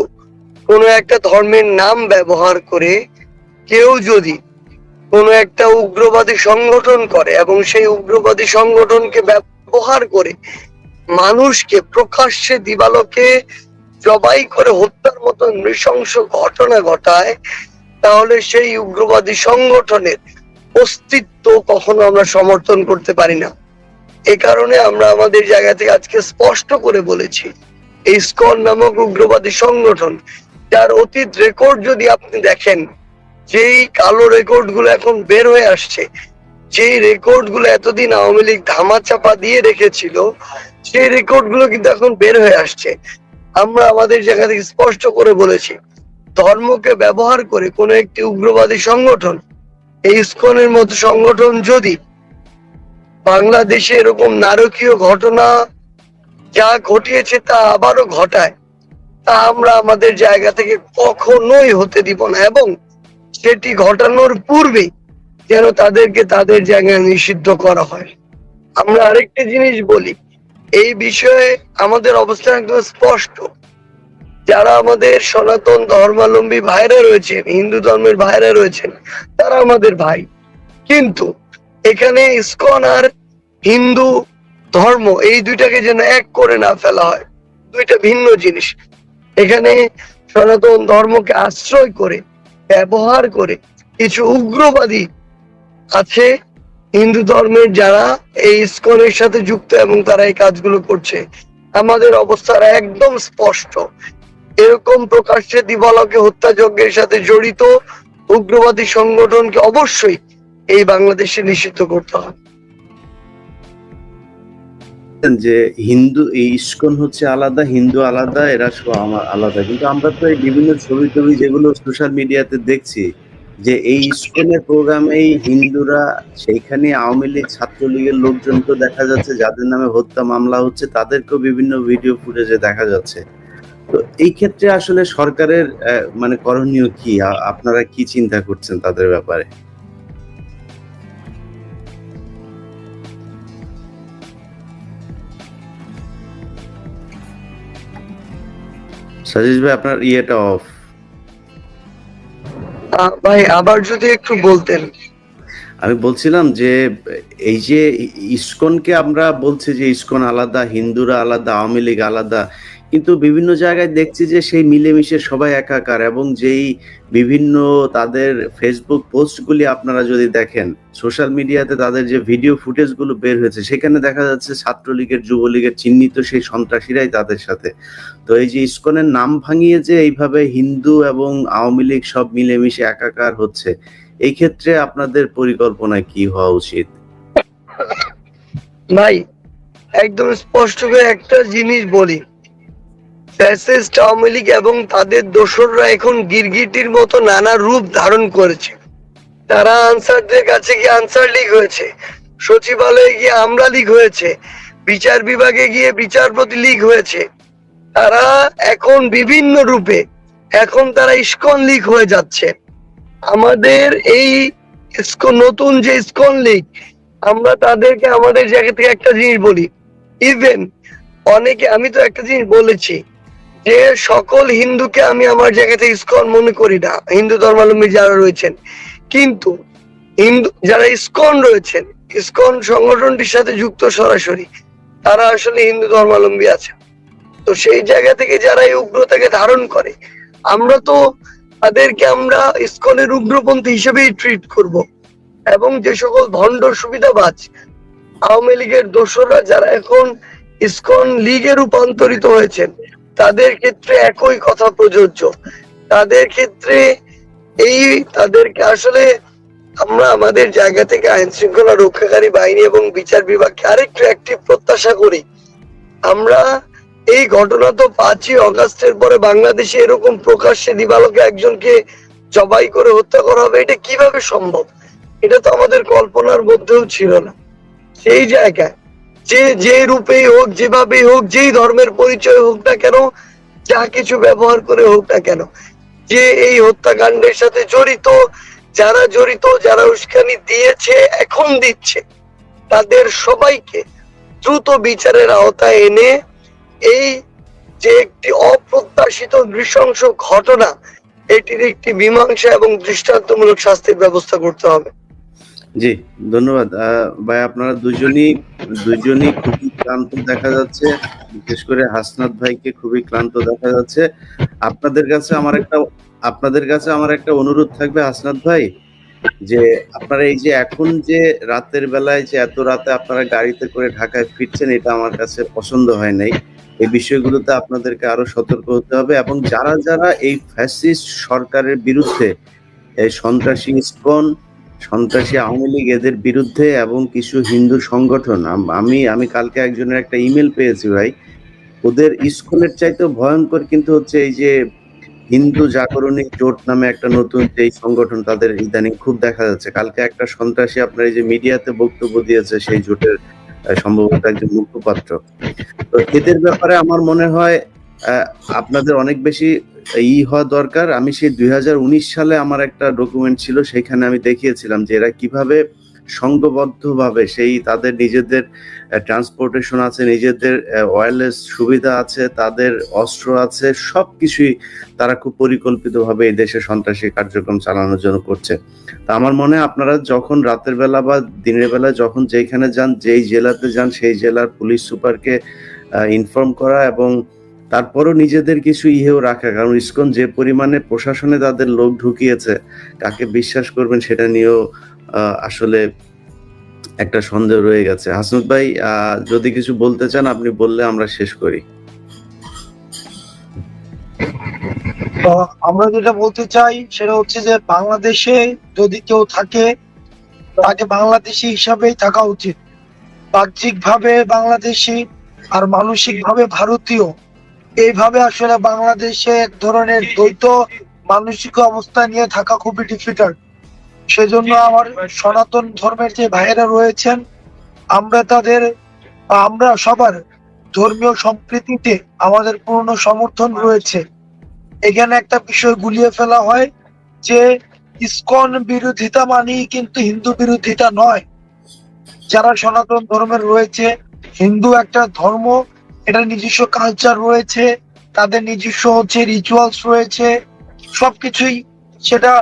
কোন একটা ধর্মের নাম ব্যবহার করে কেউ যদি কোন একটা উগ্রবাদী সংগঠন করে এবং সেই উগ্রবাদী সংগঠনকে ব্যবহার করে মানুষকে প্রকাশ্যে দিবালোকে জবাই করে হত্যার মতো নৃশংস ঘটনা ঘটায়, তাহলে সেই উগ্রবাদী সংগঠনের অস্তিত্ব কখনো আমরা সমর্থন করতে পারি না। এই কারণে আমরা আমাদের জায়গা থেকে আজকে স্পষ্ট করে বলেছি, ইসকন নামক উগ্রবাদী সংগঠন, যার অতীত রেকর্ড যদি আপনি দেখেন, যেই কালো রেকর্ড গুলো এখন বের হয়ে আসছে, যেই রেকর্ড গুলো এতদিন আওয়ামী লীগ ধামাচাপা দিয়ে রেখেছিল, সেই রেকর্ড গুলো কিন্তু এখন বের হয়ে আসছে। আমরা আমাদের জায়গা থেকে স্পষ্ট করে বলেছি, ধর্মকে ব্যবহার করে কোন একটি উগ্রবাদী সংগঠন, এই ইসকনের মতো সংগঠন যদি বাংলাদেশে এরকম নারকীয় ঘটনা যা ঘটিয়েছে তা আবারও ঘটায়, তা আমরা আমাদের জায়গা থেকে কখনোই হতে দিব না, এবং সেটি ঘটানোর পূর্বে যেন তাদেরকে তাদের জায়গায় নিষিদ্ধ করা হয়। আমরা আরেকটি জিনিস বলি, এই বিষয়ে আমাদের অবস্থান একদম স্পষ্ট। যারা আমাদের সনাতন ধর্মাবলম্বী ভাইরা রয়েছেন, হিন্দু ধর্মের ভাইরা রয়েছেন, তারা আমাদের ভাই। কিন্তু এখানে ইসকন আর হিন্দু ধর্ম এই দুইটাকে যেন এক করে না ফেলা হয়, দুইটা ভিন্ন জিনিস। এখানে সনাতন ধর্মকে আশ্রয় করে ব্যবহার করে কিছু উগ্রবাদী আছে হিন্দু ধর্মের, যারা এই ইসকনের সাথে যুক্ত এবং তারা এই কাজগুলো করছে। আমাদের অবস্থা একদম স্পষ্ট, এরকম প্রকাশ্যে দিবালোকে হত্যাযজ্ঞের সাথে জড়িত উগ্রবাদী সংগঠনকে অবশ্যই এই বাংলাদেশে নিষিদ্ধ করতে হবে। যে হিন্দু, এই ইসকন হচ্ছে আলাদা, হিন্দু আলাদা, এরা সব আলাদা, কিন্তু আমরা তো এই বিভিন্ন ছবি টবি যেগুলো সোশ্যাল মিডিয়াতে দেখছি, যে এই ইসকনের প্রোগ্রামে হিন্দুরা, সেইখানে আওয়ামী লীগ ছাত্রলীগের লোকজনকেও দেখা যাচ্ছে, যাদের নামে হত্যা মামলা হচ্ছে তাদেরকেও বিভিন্ন ভিডিও ফুটেজে দেখা যাচ্ছে। তো এই ক্ষেত্রে আসলে সরকারের মানে করণীয় কি? আপনারা কি চিন্তা করছেন তাদের ব্যাপারে? সাজিদ ভাই, আপনার ইয়েটা অফ। ভাই আবার যদি একটু বলতেন। আমি বলছিলাম যে এই যে ইসকনকে আমরা বলছি যে ইসকন আলাদা, হিন্দুরা আলাদা, আওয়ামী লীগ আলাদা, কিন্তু বিভিন্ন জায়গায় দেখছি যে সেই মিলেমিশে সবাই একাকার, এবং যেই বিভিন্ন তাদের ফেসবুক পোস্টগুলি আপনারা যদি দেখেন, সোশ্যাল মিডিয়াতে তাদের যে ভিডিও ফুটেজগুলো বের হয়েছে, সেখানে দেখা যাচ্ছে ছাত্রলীগের, যুবলীগের চিহ্নিত সেই সন্ত্রাসীরাই তাদের সাথে। তো এই যে ইসকনের নাম ভাঙিয়ে যে এইভাবে হিন্দু এবং আওয়ামী লীগ সব মিলেমিশে একাকার হচ্ছে, এই ক্ষেত্রে আপনাদের পরিকল্পনা কি হওয়া উচিত? ভাই একদম স্পষ্ট করে একটা জিনিস বলি, ফ্যাসিস্ট আওয়ামী লীগ এবং তাদের দোসররা এখন গিরগিটির মতো নানা রূপ ধারণ করেছে। তারা আনসারদের কাছে গিয়ে আনসার লীগ হয়েছে, সচিবালয়ে গিয়ে আমলা লীগ হয়েছে, বিচার বিভাগে গিয়ে বিচারপতি লীগ হয়েছে। তারা এখন বিভিন্ন রূপে, এখন তারা ইসকন লীগ হয়ে যাচ্ছে। আমাদের এই নতুন যে ইসকন লীগ, আমরা তাদেরকে আমাদের জায়গা থেকে একটা জিনিস বলি, ইভেন অনেকে, আমি তো একটা জিনিস বলেছি যে সকল হিন্দুকে আমি আমার জায়গা থেকে ইসকন মনে করি না, হিন্দু ধর্মাবলম্বী যারা রয়েছেন, কিন্তু হিন্দু যারা ইসকন রয়েছেন, ইসকন সংগঠনটির সাথে যুক্ত সরাসরি, তারা আসলে হিন্দু ধর্মাবলম্বী আছে। তো সেই জায়গা থেকে যারা এই উগ্রতাকে ধারণ করে, আমরা তো তাদেরকে আমরা ইসকনের উগ্রপন্থী হিসেবেই ট্রিট করব। এবং যে সকল ভণ্ড সুবিধাবাজ আওয়ামী লীগের দোসররা যারা এখন ইসকন লীগে রূপান্তরিত হয়েছেন, তাদের ক্ষেত্রে একই কথা প্রযোজ্য। তাদের ক্ষেত্রে তাদেরকে আসলে আমরা আমাদের জায়গা থেকে আইন শৃঙ্খলা রক্ষাকারী বাহিনী এবং বিচার বিভাগকে আরেকটু অ্যাক্টিভ প্রত্যাশা করি। আমরা এই ঘটনা তো 5ই অগাস্টের পরে বাংলাদেশে এরকম প্রকাশ্যে দিবালোকে একজনকে জবাই করে হত্যা করা হবে, এটা কিভাবে সম্ভব? এটা তো আমাদের কল্পনার মধ্যেও ছিল না। সেই জায়গায় যে রূপেই হোক, যেভাবেই হোক, যেই ধর্মের পরিচয় হোক না কেন, যা কিছু ব্যবহার করে হোক না কেন, যে এই হত্যাকাণ্ডের সাথে জড়িত, যারা উস্কানি দিয়েছে, এখন দিচ্ছে, তাদের সবাইকে দ্রুত বিচারের আওতায় এনে এই যে একটি অপ্রত্যাশিত নৃশংস ঘটনা, এটির একটি মীমাংসা এবং দৃষ্টান্তমূলক শাস্তির ব্যবস্থা করতে হবে। জি, ধন্যবাদ ভাই। আপনারা দুজনই খুবই ক্লান্ত দেখা যাচ্ছে, বিশেষ করে হাসনাত ভাইকে খুবই ক্লান্ত দেখা যাচ্ছে। আপনাদের কাছে আমার একটা অনুরোধ থাকবে হাসনাত ভাই, যে আপনারা এই যে এখন যে রাতের বেলায় যে এত রাতে আপনারা গাড়িতে করে ঢাকায় ফিরছেন, এটা আমার কাছে পছন্দ হয় নাই। এই বিষয়গুলোতে আপনাদেরকে আরো সতর্ক হতে হবে, এবং যারা এই ফ্যাসিস্ট সরকারের বিরুদ্ধে, এই সন্ত্রাসী ইসকন, সন্ত্রাসী আওয়ামী লীগ, এদের বিরুদ্ধে, এবং কিছু হিন্দু সংগঠন, আমি কালকে একজনের একটা ইমেল পেয়েছি ভাই, ওদের ইসকনের চাইতেও ভয়ঙ্কর কিন্তু হচ্ছে এই যে হিন্দু জাগরণী জোট নামে একটা নতুন যে সংগঠন, তাদের ইদানিং খুব দেখা যাচ্ছে। কালকে একটা সন্ত্রাসী আপনার এই যে মিডিয়াতে বক্তব্য দিয়েছে, সেই জোটের সম্ভবত একজন মুখপাত্র। তো এদের ব্যাপারে আমার মনে হয় আপনাদের অনেক বেশি হওয়া দরকার। আমি সেই 2019 সালে আমার একটা ডকুমেন্ট ছিল, সেখানে আমি দেখিয়েছিলাম যে এরা কিভাবে সংঘবদ্ধভাবে তাদের নিজেদের ট্রান্সপোর্টেশন আছে, নিজেদের ওয়্যারলেস সুবিধা আছে, তাদের অস্ত্র আছে, সবকিছুই তারা খুব পরিকল্পিতভাবে এই দেশে সন্ত্রাসী কার্যক্রম চালানোর জন্য করছে। তা আমার মনে হয় আপনারা যখন রাতের বেলা বা দিনের বেলা যখন যেখানে যান, যেই জেলাতে যান, সেই জেলার পুলিশ সুপারকে ইনফর্ম করা, এবং তারপরও নিজেদের কিছু রাখা। কারণ ইসকন যে পরিমাণে প্রশাসনে তাদের লোক ঢুকিয়েছে, কাকে বিশ্বাস করবেন সেটা নিয়েও আসলে একটা সন্দেহ রয়ে গেছে। হাসনাত ভাই, যদি কিছু বলতে চান আপনি বললে আমরা শেষ করি। আমরা যেটা বলতে চাই সেটা হচ্ছে যে বাংলাদেশে যদি কেউ থাকে, তাকে বাংলাদেশি হিসাবেই থাকা উচিত। বাহ্যিক ভাবে বাংলাদেশি আর মানসিক ভাবে ভারতীয়, এইভাবে আসলে বাংলাদেশে এক ধরনের দ্বৈত মানসিক অবস্থা নিয়ে থাকা খুবই ডিফিকাল্ট। সেজন্য আমার সনাতন ধর্মের যে ভাইয়েরা রয়েছেন, আমরা সবার ধর্মীয় সম্প্রীতিতে আমাদের পূর্ণ সমর্থন রয়েছে। এখানে একটা বিষয় গুলিয়ে ফেলা হয় যে ইসকন বিরোধিতা মানেই কিন্তু হিন্দু বিরোধিতা নয়। যারা সনাতন ধর্মের রয়েছে, হিন্দু একটা ধর্ম, এটা নিজস্ব কালচার রয়েছে, তাদের নিজস্ব রিচুয়ালস রয়েছে, সবকিছুই সেটা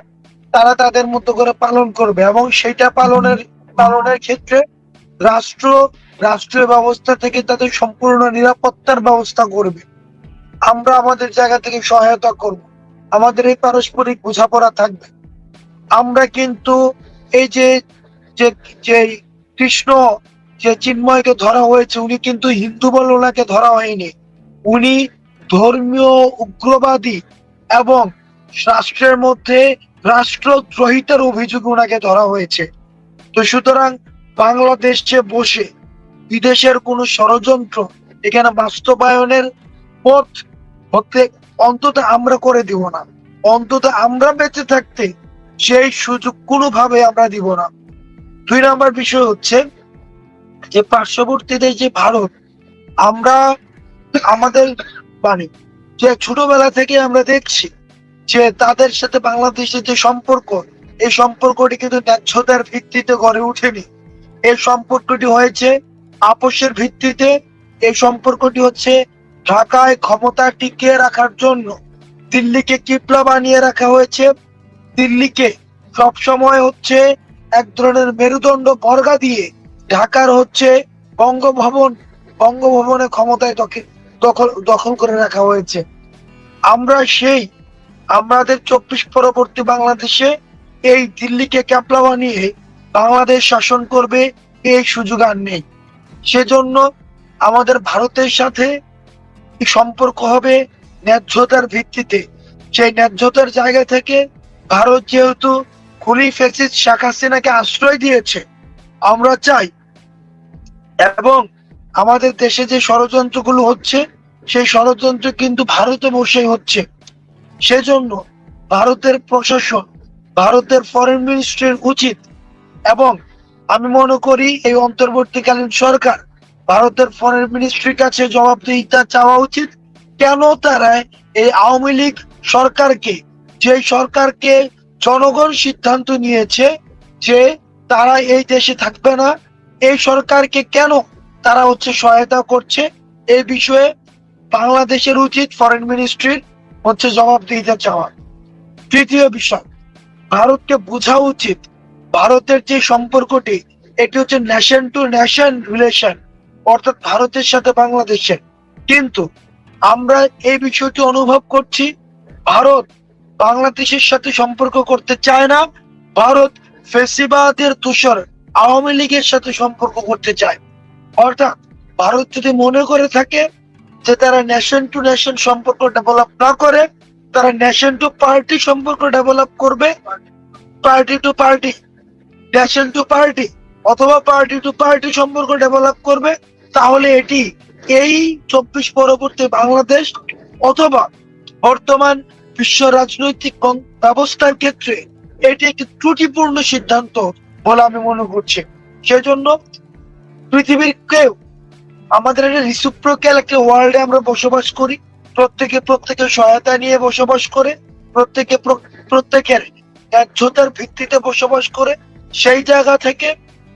তারা তাদের মতো করে পালন করবে, এবং সেটা পালনের ক্ষেত্রে রাষ্ট্রীয় ব্যবস্থা থেকে তাদের সম্পূর্ণ নিরাপত্তার ব্যবস্থা করবে। আমরা আমাদের জায়গা থেকে সহায়তা করব, আমাদের এই পারস্পরিক বোঝাপড়া থাকবে। আমরা কিন্তু এই যে কৃষ্ণ যে চিন্ময়কে ধরা হয়েছে, উনি কিন্তু হিন্দু বলে ওনাকে ধরা হয়নি, উনি ধর্মীয় উগ্রবাদী এবং রাষ্ট্রের মধ্যে রাষ্ট্রদ্রোহিতার অভিযোগে ওনাকে ধরা হয়েছে। তো সুতরাং বাংলাদেশে বসে বিদেশের কোনো ষড়যন্ত্র এখানে বাস্তবায়নের পথ হতে অন্তত আমরা করে দিব না। অন্তত আমরা বেঁচে থাকতে সেই সুযোগ কোনোভাবে আমরা দিব না। 2 নম্বর বিষয় হচ্ছে যে পার্শ্ববর্তী দেশ যে ভারত, আমরা আমাদের যে ছোটবেলা থেকে আমরা দেখছি যে তাদের সাথে বাংলাদেশের যে সম্পর্ক, এই সম্পর্কটি কিন্তু ন্যায্যতার ভিত্তিতে গড়ে ওঠেনি। এই সম্পর্কটি হয়েছে আপোষের ভিত্তিতে। এই সম্পর্কটি হচ্ছে ঢাকায় ক্ষমতা টিকিয়ে রাখার জন্য দিল্লিকে কিবলা বানিয়ে রাখা হয়েছে। দিল্লিকে সবসময় হচ্ছে এক ধরনের মেরুদণ্ড বর্গা দিয়ে ঢাকার হচ্ছে বঙ্গভবনে ক্ষমতায় দখল করে রাখা হয়েছে। আমাদের 24 পরবর্তী বাংলাদেশে এই দিল্লিকে ক্যাপলা বানিয়ে বাংলাদেশ শাসন করবে, এই সুযোগ আর নেই। সেজন্য আমাদের ভারতের সাথে সম্পর্ক হবে ন্যায্যতার ভিত্তিতে। সেই ন্যায্যতার জায়গা থেকে ভারত যেহেতু খুনি ফ্যাসিস্ট শেখ হাসিনাকে আশ্রয় দিয়েছে, আমরা চাই এবং আমাদের দেশে যে ষড়যন্ত্রগুলো হচ্ছে সেই ষড়যন্ত্র কিন্তু ভারতে বসেই হচ্ছে। সেজন্য ভারতের প্রশাসন, ভারতের ফরেন মিনিস্ট্রির উচিত, এবং আমি মনে করি এই অন্তর্বর্তীকালীন সরকার ভারতের ফরেন মিনিস্ট্রির কাছে জবাবদিহিতা চাওয়া উচিত। কেন তারা এই আওয়ামী লীগ সরকারকে, যে সরকারকে জনগণ সিদ্ধান্ত নিয়েছে যে তারা এই দেশে থাকবে না, এই সরকারকে কেন তারা সহায়তা করছে, এই বিষয়ে বাংলাদেশের উচিত ফরেন মিনিস্ট্রির জবাবদিহিতা চাওয়া। তৃতীয় বিষয়, ভারতকে বোঝা উচিত ভারতের যে সম্পর্কটি এটি নেশন টু নেশন রিলেশন, অর্থাৎ ভারতের সাথে বাংলাদেশের। কিন্তু আমরা এই বিষয়টি অনুভব করছি ভারত বাংলাদেশের সাথে সম্পর্ক করতে চায় না, ভারত ফেসিবাদের দোসর আওয়ামী লীগের সাথে সম্পর্ক করতে চায়। অর্থাৎ ভারত যদি মনে করে থাকে যে তারা নেশন টু নেশন সম্পর্ক ডেভেলপ না করে, তারা নেশন টু পার্টি সম্পর্ক ডেভেলপ করবে, party to party, nation to party অথবা পার্টি টু পার্টি সম্পর্ক ডেভেলপ করবে, তাহলে এটি এই 24 পরবর্তী বাংলাদেশ অথবা বর্তমান বিশ্ব রাজনৈতিক ব্যবস্থার ক্ষেত্রে এটি একটি ত্রুটিপূর্ণ সিদ্ধান্ত বলে আমি মনে করছি। সেজন্য পৃথিবীর কেউ, আমাদের একটা রিসিপ্রোক্যাল একটা ওয়ার্ল্ডে আমরা বসবাস করি, প্রত্যেকের সহায়তা নিয়ে বসবাস করে, প্রত্যেকের ন্যায্যতার ভিত্তিতে বসবাস করে। সেই জায়গা থেকে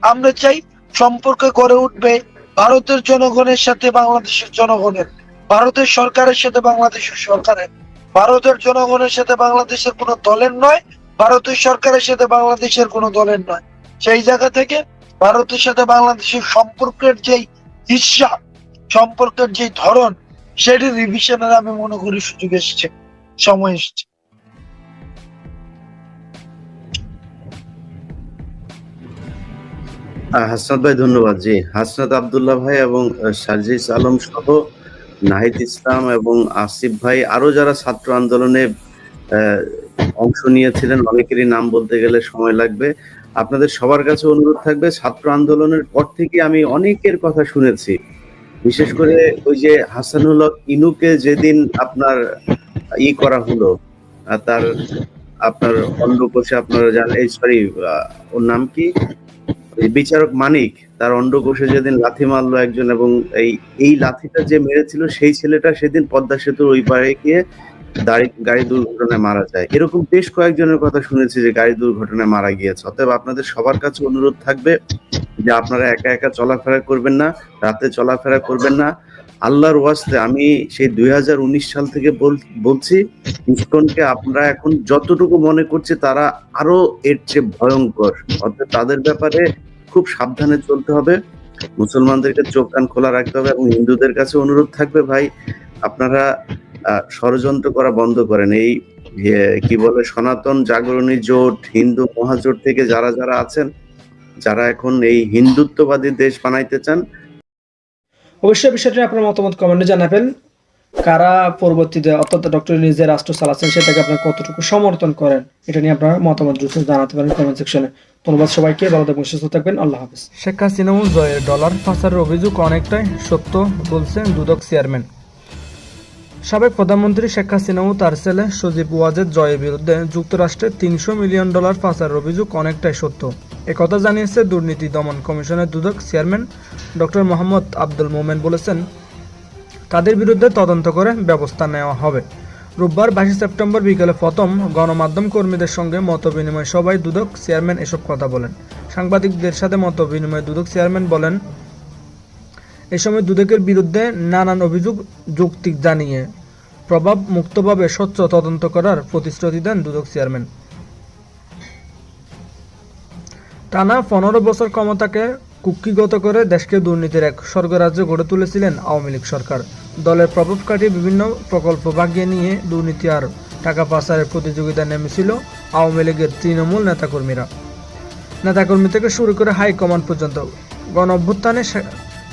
আমরা চাই সম্পর্ক গড়ে উঠবে ভারতের জনগণের সাথে বাংলাদেশের জনগণের, ভারতের সরকারের সাথে বাংলাদেশের সরকারের, ভারতের জনগণের সাথে বাংলাদেশের কোনো দলের নয়, ভারতের সরকারের সাথে বাংলাদেশের কোনো দলের নয়। সেই জায়গা থেকে ভারতের সাথে বাংলাদেশের সম্পর্কের যেই হিসাব, সম্পর্কের যে ধরন, সেটি রিভিশনের আমি মনে করি সুযোগ এসছে, সময় এসছে। হাসনাত ভাই ধন্যবাদ। জি, হাসনাত আব্দুল্লাহ ভাই এবং সার্জিস আলম সহ নাহিদ ইসলাম এবং আসিফ ভাই, আরো যারা ছাত্র আন্দোলনে অংশ নিয়েছিলেন, অনেকেরই নাম বলতে গেলে সময় লাগবে। আপনাদের সবার কাছে অনুরোধ থাকবে, ছাত্র আন্দোলনের পর থেকে আমি অনেকের কথা শুনেছি, বিশেষ করে ওই যে হাসানুল হক ইনুকে যেদিন আপনার করা হলো, তার আপনার অন্ডকোষে আপনারা জানেন, সরি ওর নাম কি, বিচারক মানিক, তার অন্ডকোষে যেদিন লাথি মারলো একজন, এবং এই লাথিটা যে মেরেছিল সেই ছেলেটা সেদিন পদ্মা সেতুর ওই পারে গিয়ে গাড়ি দুর্ঘটনায় মারা যায়। এরকম বেশ কয়েকজনের কথা শুনেছি যে গাড়ি দুর্ঘটনায় মারা গিয়েছে। অতএব আপনাদের সবার কাছে অনুরোধ থাকবে যে আপনারা একা একা চলাফেরা করবেন না, রাতে চলাফেরা করবেন না। আল্লাহর ওয়াস্তে আমি সেই 2019 সাল থেকে বলছি, ইসকনকে আপনারা এখন যতটুকু মনে করছে তারা আরো এর চেয়ে ভয়ঙ্কর। অর্থাৎ তাদের ব্যাপারে খুব সাবধানে চলতে হবে, মুসলমানদেরকে চোখ কান খোলা রাখতে হবে। এবং হিন্দুদের কাছে অনুরোধ থাকবে, ভাই আপনারা ষড়যন্ত্র করা বন্ধ করেন। এই কি বলে সনাতন জাগরণী জোট, হিন্দু মহাজোট থেকে যারা যারা আছেন, যারা এখন এই হিন্দুত্ববাদী দেশ বানাইতে চান, অবশ্যই বিষয়টি আপনার মতামত কমেন্টে জানাবেন। কারা পরবর্তীতে অর্থাৎ ডক্টর নিজে রাষ্ট্র চালাচ্ছেন সেটাকে আপনারা কতটুকু সমর্থন করেন, এটা নিয়ে আপনার মতামত দ্রুত জানাতে পারেন কমেন্ট সেকশনে। ধন্যবাদ সবাইকে, ভালো থাকবেন, সুস্থ থাকবেন, আল্লাহ হাফেজ। শেখ হাসিনা ও জয়ের ডলার পাচারের অভিযোগ অনেকটাই সত্য বলছেন দুদক চেয়ারম্যান। সাবেক প্রধানমন্ত্রী শেখ হাসিনা ও তার ছেলে সজীব ওয়াজেদ জয়ের বিরুদ্ধে যুক্তরাষ্ট্রে $300 মিলিয়ন পাচারের অভিযোগ অনেকটাই সত্য। একথা জানিয়েছে দুর্নীতি দমন কমিশনের দুদক চেয়ারম্যান ডক্টর মোহাম্মদ আব্দুল মোমেন। বলেছেন, তাদের বিরুদ্ধে তদন্ত করে ব্যবস্থা নেওয়া হবে। রোববার 22 সেপ্টেম্বর বিকেলে প্রথম গণমাধ্যম কর্মীদের সঙ্গে মতবিনিময় সভায় দুদক চেয়ারম্যান এসব কথা বলেন। সাংবাদিকদের সাথে মতবিনিময়ে দুদক চেয়ারম্যান বলেন, এ সময় দুদকের বিরুদ্ধে নানান অভিযোগ যৌক্তিক জানিয়ে প্রভাব মুক্তভাবে স্বচ্ছ তদন্ত করার প্রতিশ্রুতি দেন দুদক চেয়ারম্যান। টানা 15 বছর ক্ষমতাকে কুক্ষিগত করে দেশকে দুর্নীতির এক স্বর্গরাজ্য গড়ে তুলেছিলেন আওয়ামী লীগ সরকার। দলের প্রভাব কাটিয়ে বিভিন্ন প্রকল্প ভাগিয়ে নিয়ে দুর্নীতি আর টাকা পাচারের প্রতিযোগিতায় নেমেছিল আওয়ামী লীগের তৃণমূল নেতাকর্মী থেকে শুরু করে হাইকমান্ড পর্যন্ত। গণ অভ্যুত্থানে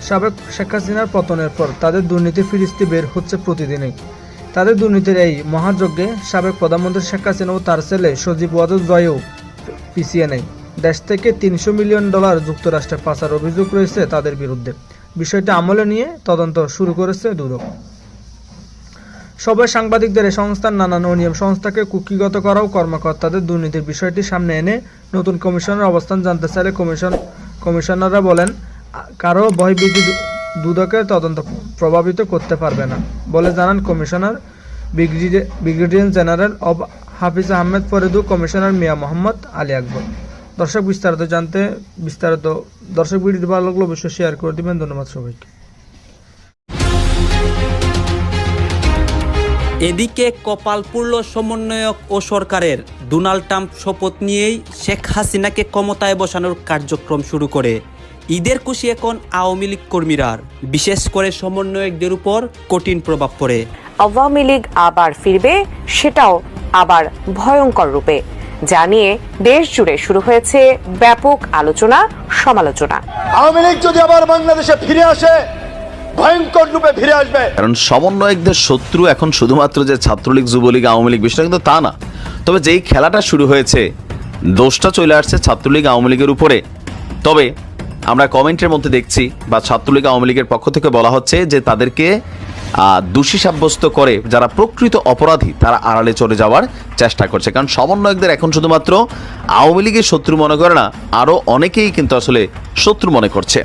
সাবেক শেখ হাসিনার পতনের পর তাদের দুর্নীতি ফিরিস্তি বের হচ্ছে প্রতিদিনই। তাদের দুর্নীতির এই মহাযজ্ঞে সাবেক প্রধানমন্ত্রী শেখ হাসিনা ও তার ছেলে সজীব ওয়াজেদ জয়ও পিছিয়ে নেই। দেশ থেকে $300 মিলিয়ন যুক্তরাষ্ট্রে পাচার অভিযোগ রয়েছে তাদের বিরুদ্ধে। বিষয়টি আমলে নিয়ে তদন্ত শুরু করেছে দুদক। সবাই সাংবাদিকদের এই সংস্থার নানান অনিয়ম সংস্থাকে কুক্ষিগত করা ও কর্মকর্তাদের দুর্নীতির বিষয়টি সামনে এনে নতুন কমিশনের অবস্থান জানতে চাইলে কমিশনাররা বলেন, কারো ভয়ভীতি দুদকের তদন্ত প্রভাবিত করতে পারবে না বলে জানান কমিশনার ব্রিগেডিয়ার জেনারেল অব হাফিজ আহমেদ ফরিদু, কমিশনার মিয়া মোহাম্মদ আলী আকবর। দর্শক দর্শক ভিডিওটি ভালো লাগলে অবশ্যই শেয়ার করে দিবেন। ধন্যবাদ সবাইকে। এদিকে কপাল পুড়ল সমন্বয়ক ও সরকারের। ডোনাল্ড ট্রাম্প শপথ নিয়েই শেখ হাসিনাকে ক্ষমতায় বসানোর কার্যক্রম শুরু করে। ঈদের খুশি এখন আওয়ামী লীগ কর্মীরা, বিশেষ করে সমন্বয়কদের উপর কঠিন প্রভাব পড়ে। আওয়ামী লীগ আবার ফিরবে, সেটাও আবার ভয়ঙ্কর রূপে, যা নিয়ে দেশ জুড়ে শুরু হয়েছে ব্যাপক আলোচনা সমালোচনা। আওয়ামী লীগ যদি আবার বাংলাদেশে ফিরে আসে, ভয়ঙ্কর রূপে ফিরে আসবে। কারণ সমন্বয়কদের শত্রু এখন শুধুমাত্র যে ছাত্রলীগ, যুবলীগ, আওয়ামী লীগ বিষয়টা কিন্তু তা না। তবে যেই খেলাটা শুরু হয়েছে, দোষটা চলে আসছে ছাত্রলীগ আওয়ামী লীগের উপরে। তবে আমরা কমেন্টের মধ্যে দেখছি বা ছাত্রলীগ আওয়ামী লীগের পক্ষ থেকে বলা হচ্ছে যে তাদেরকে দোষী সাব্যস্ত করে যারা প্রকৃত অপরাধী তারা আড়ালে চলে যাওয়ার চেষ্টা করছে। কারণ সমন্বয়কদের এখন শুধুমাত্র আওয়ামী লীগের শত্রু মনে করে না, আরও অনেকেই কিন্তু আসলে শত্রু মনে করছে।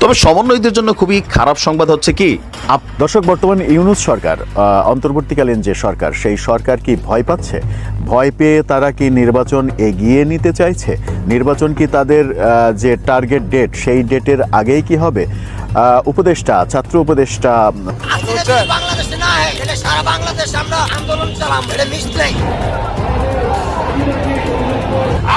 তবে সমন্বয়কদের জন্য খুবই খারাপ সংবাদ হচ্ছে কি, দর্শক, বর্তমান ইউনূস সরকার, অন্তর্বর্তীকালীন যে সরকার, সেই সরকার কি ভয় পাচ্ছে? ভয় পেয়ে তারা কি নির্বাচন এগিয়ে নিতে চাইছে? নির্বাচন কি তাদের যে টার্গেট ডেট, সেই ডেটের আগেই কি হবে? উপদেষ্টা, ছাত্র উপদেষ্টা বাংলাদেশে না হয়, এটা সারা বাংলাদেশ আমরা আন্দোলন চালাম, এটা মিস্টেক।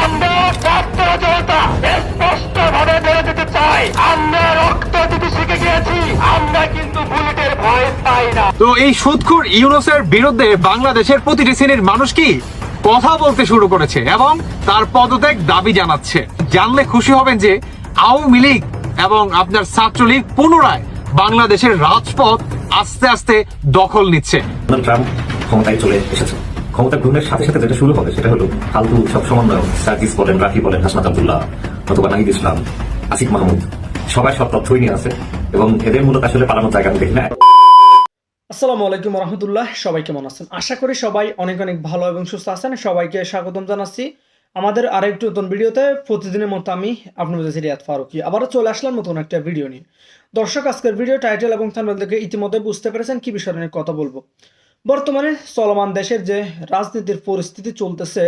আমরা ছাত্র জনতা স্পষ্টভাবে বলে দিতে চাই, আমরা রক্ত দিতে শিখে গিয়েছি, আমরা কিন্তু বুলেটের ভয় পাই না। তো এই সুদখোর ইউনূসের বিরুদ্ধে বাংলাদেশের প্রতিটি শ্রেণীর মানুষ কি কথা বলতে শুরু করেছে এবং তার পদত্যাগ দাবি জানাচ্ছে। জানলে খুশি হবেন যে আওয়ামী লীগ এবং আপনার ছাত্রলীগ পুনরায় বাংলাদেশের রাজপথ আস্তে আস্তে দখল নিচ্ছে। ট্রাম্প ক্ষমতায় চলে এসেছে, ক্ষমতা গ্রহণের সাথে সাথে যেটা শুরু হবে সেটা হলো ফালতু সব সমন্বয়, সার্জিস বলেন, রাফি বলেন, হাসনাত আব্দুল্লাহ অথবা নাহিদ ইসলাম, আসিফ মাহমুদ, সবাই সব তথ্যই নিয়ে আছে এবং এদের মূলত আসলে পালানোর জায়গা আমি দেখি না। আসসালামু আলাইকুম রহমতুল্লাহ, সবাই কেমন আছেন? আশা করি সবাই অনেক অনেক ভালো এবং সুস্থ আছেন। সবাইকে স্বাগতম জানাচ্ছি আমাদের আরেকটু নতুন ভিডিওতে। প্রতিদিনের মতো আমি আপনাদের কাছে রিয়াদ ফারুকি আবারও চলে আসলাম নতুন একটা ভিডিও নিয়ে। দর্শক, আজকের ভিডিও টাইটেল এবং থাম্বনেল থেকে ইতিমধ্যে বুঝতে পেরেছেন কি বিষয় নিয়ে কথা বলবো। বর্তমানে চলমান দেশের যে রাজনীতির পরিস্থিতি চলতেছে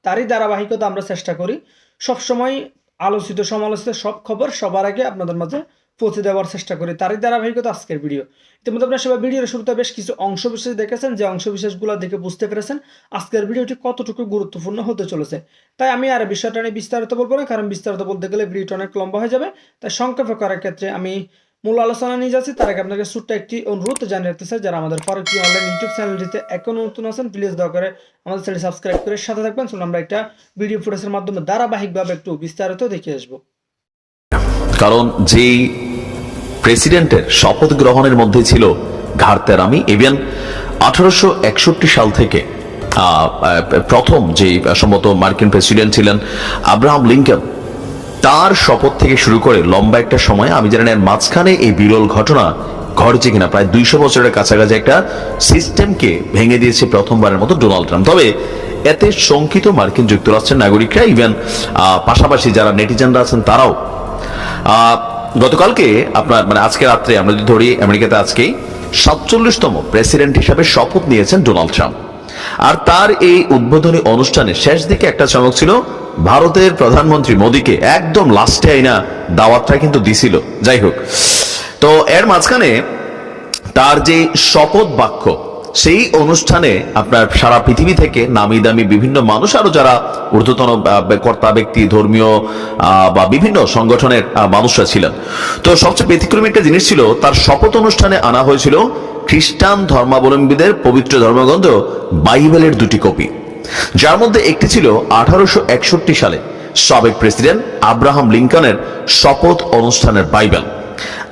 তারই ধারাবাহিকতা আমরা চেষ্টা করি সবসময় আলোচিত সমালোচিত সব খবর সবার আগে আপনাদের মাঝে পৌঁছে দেওয়ার চেষ্টা করি। তারই ধারাবাহিকতা আজকের ভিডিও। ইতিমধ্যে আপনারা সবাই ভিডিওর শুরুতে বেশ কিছু অংশবিশেষ দেখেছেন, যে অংশবিশেষগুলো দেখে বুঝতে পেরেছেন আজকের ভিডিওটি কতটুকু গুরুত্বপূর্ণ হতে চলেছে। তাই আমি আর বিষয়টা নিয়ে বিস্তারিত বলবো না, কারণ বিস্তারিত বলতে গেলে ভিডিওটা অনেক লম্বা হয়ে যাবে। তাই সংক্ষেপে করার ক্ষেত্রে আমি মূল আলোচনা নিয়ে যাচ্ছি। তার আগে আপনাকে ছোট্ট একটি অনুরোধ জানিয়ে রাখতে চাই, যারা আমাদের ফারুকি অনলাইন ইউটিউব চ্যানেলটিতে এখনো নতুন আছেন, প্লিজ দয়া করে আমাদের চ্যানেল সাবস্ক্রাইব করে সাথে থাকবেন। চলুন আমরা একটা ভিডিও ফুটেজের মাধ্যমে ধারাবাহিকভাবে একটু বিস্তারিত দেখে আসবো। কারণ যেই প্রেসিডেন্টের শপথ গ্রহণের মধ্যে ছিল ঘাড়তেরামি, ইভেন 1861 সাল থেকে প্রথম যে সম্ভবত মার্কিন প্রেসিডেন্ট ছিলেন আব্রাহাম লিঙ্কন, তার শপথ থেকে শুরু করে লম্বা একটা সময়, আমি জানি না মাঝখানে এই বিরল ঘটনা ঘটেছে কিনা, প্রায় 200 বছরের কাছাকাছি একটা সিস্টেমকে ভেঙে দিয়েছে প্রথমবারের মতো ডোনাল্ড ট্রাম্প। তবে এতে শঙ্কিত মার্কিন যুক্তরাষ্ট্রের নাগরিকরা, ইভেন পাশাপাশি যারা নেটিজেনরা আছেন তারাও। গতকালকে আপনার আজকে রাত্রে আমরা যদি ধরি, আমেরিকাতে আজকেই 47তম প্রেসিডেন্ট হিসাবে শপথ নিয়েছেন ডোনাল্ড ট্রাম্প। আর তার এই উদ্বোধনী অনুষ্ঠানে শেষ দিকে একটা চমক ছিল, ভারতের প্রধানমন্ত্রী মোদীকে একদম লাস্টে আইনা দাওয়াতটা কিন্তু দিছিল। যাই হোক, তো এর মাঝখানে তার যে শপথ বাক্য, সেই অনুষ্ঠানে আপনার সারা পৃথিবী থেকে নামি দামি বিভিন্ন মানুষ, আরো যারা ঊর্ধ্বতন কর্তা ব্যক্তি, ধর্মীয় বা বিভিন্ন সংগঠনের মানুষরা ছিলেন। তো সবচেয়ে ব্যতিক্রমী একটা জিনিস ছিল, তার শপথ অনুষ্ঠানে আনা হয়েছিল খ্রিস্টান ধর্মাবলম্বীদের পবিত্র ধর্মগ্রন্থ বাইবেলের 2টি কপি, যার মধ্যে একটি ছিল 1861 সালে সাবেক প্রেসিডেন্ট আব্রাহাম লিঙ্কনের শপথ অনুষ্ঠানের বাইবেল,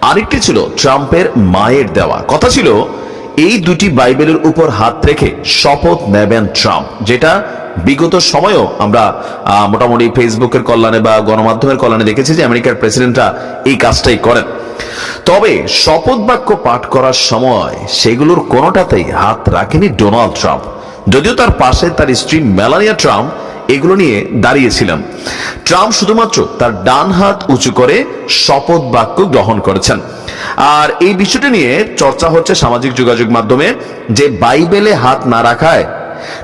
আরেকটি ছিল ট্রাম্পের মায়ের দেওয়া কথা ছিল এই দুটি বাইবেলের উপর হাত রেখে শপথ নেবেন ট্রাম্প, যেটা বিগত সময়েও আমরা মোটামুটি ফেসবুকের কল্যাণে বা গণমাধ্যমের কল্যাণে দেখেছি যে আমেরিকার প্রেসিডেন্টরা এই কাজটাই করেন। তবে শপথ বাক্য পাঠ করার সময় সেগুলোর কোনোটাতেই হাত রাখেনি ডোনাল্ড ট্রাম্প, যদিও তার পাশে তার স্ত্রী মেলানিয়া ট্রাম্প এগুলো নিয়ে দাঁড়িয়েছিলেন। ট্রাম্প শুধুমাত্র তার ডান হাত উঁচু করে শপথ বাক্য গ্রহণ করেছেন। আর এই বিষয়টি নিয়ে চর্চা হচ্ছে সামাজিক যোগাযোগ মাধ্যমে যে বাইবেলে হাত না রাখায়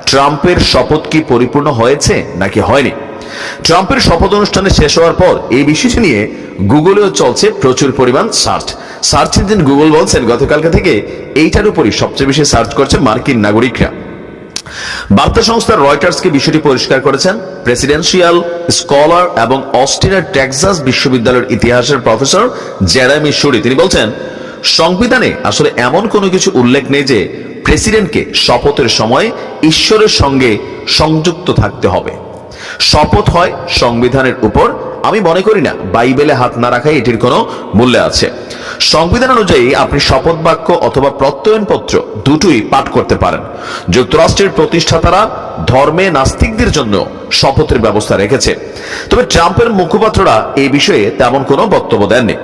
ট্রাম্পের শপথ কি পরিপূর্ণ হয়েছে নাকি হয়নি। ট্রাম্পের শপথ অনুষ্ঠানে শেষ হওয়ার পর এই বিষয়টি নিয়ে গুগলেও চলছে প্রচুর পরিমাণ সার্চ ইঞ্জিন গুগল বলছেন গতকালকে থেকে এইটার উপরই সবচেয়ে বেশি সার্চ করছে মার্কিন নাগরিকরা। বার্তা সংস্থা রয়টার্সকে বিষয়টি পরিষ্কার করেছেন প্রেসিডেন্সিয়াল স্কলার এবং অস্টিনের টেক্সাস বিশ্ববিদ্যালয়ের ইতিহাসের প্রফেসর জেরেমি শুরি। তিনি বলছেন সংবিধানে আসলে এমন কোনো কিছু উল্লেখ নেই যে প্রেসিডেন্টকে শপথের সময় ঈশ্বরের সঙ্গে সংযুক্ত থাকতে হবে। শপথ হয় সংবিধানের উপর। আমি মনে করি না বাইবেলে হাত না রাখাই এটির কোনো মূল্য আছে। সংবিধান অনুযায়ী আপনি শপথ বাক্য অথবা প্রত্যয়নপত্র দুটোই পাঠ করতে পারেন। যুক্তরাষ্ট্রের প্রতিষ্ঠাতারা ধর্মে নাস্তিকদের জন্য শপথের ব্যবস্থা রেখেছে। তবে ট্রাম্পের মুখপাত্ররা এই বিষয়ে তেমন কোনো বক্তব্য দেননি।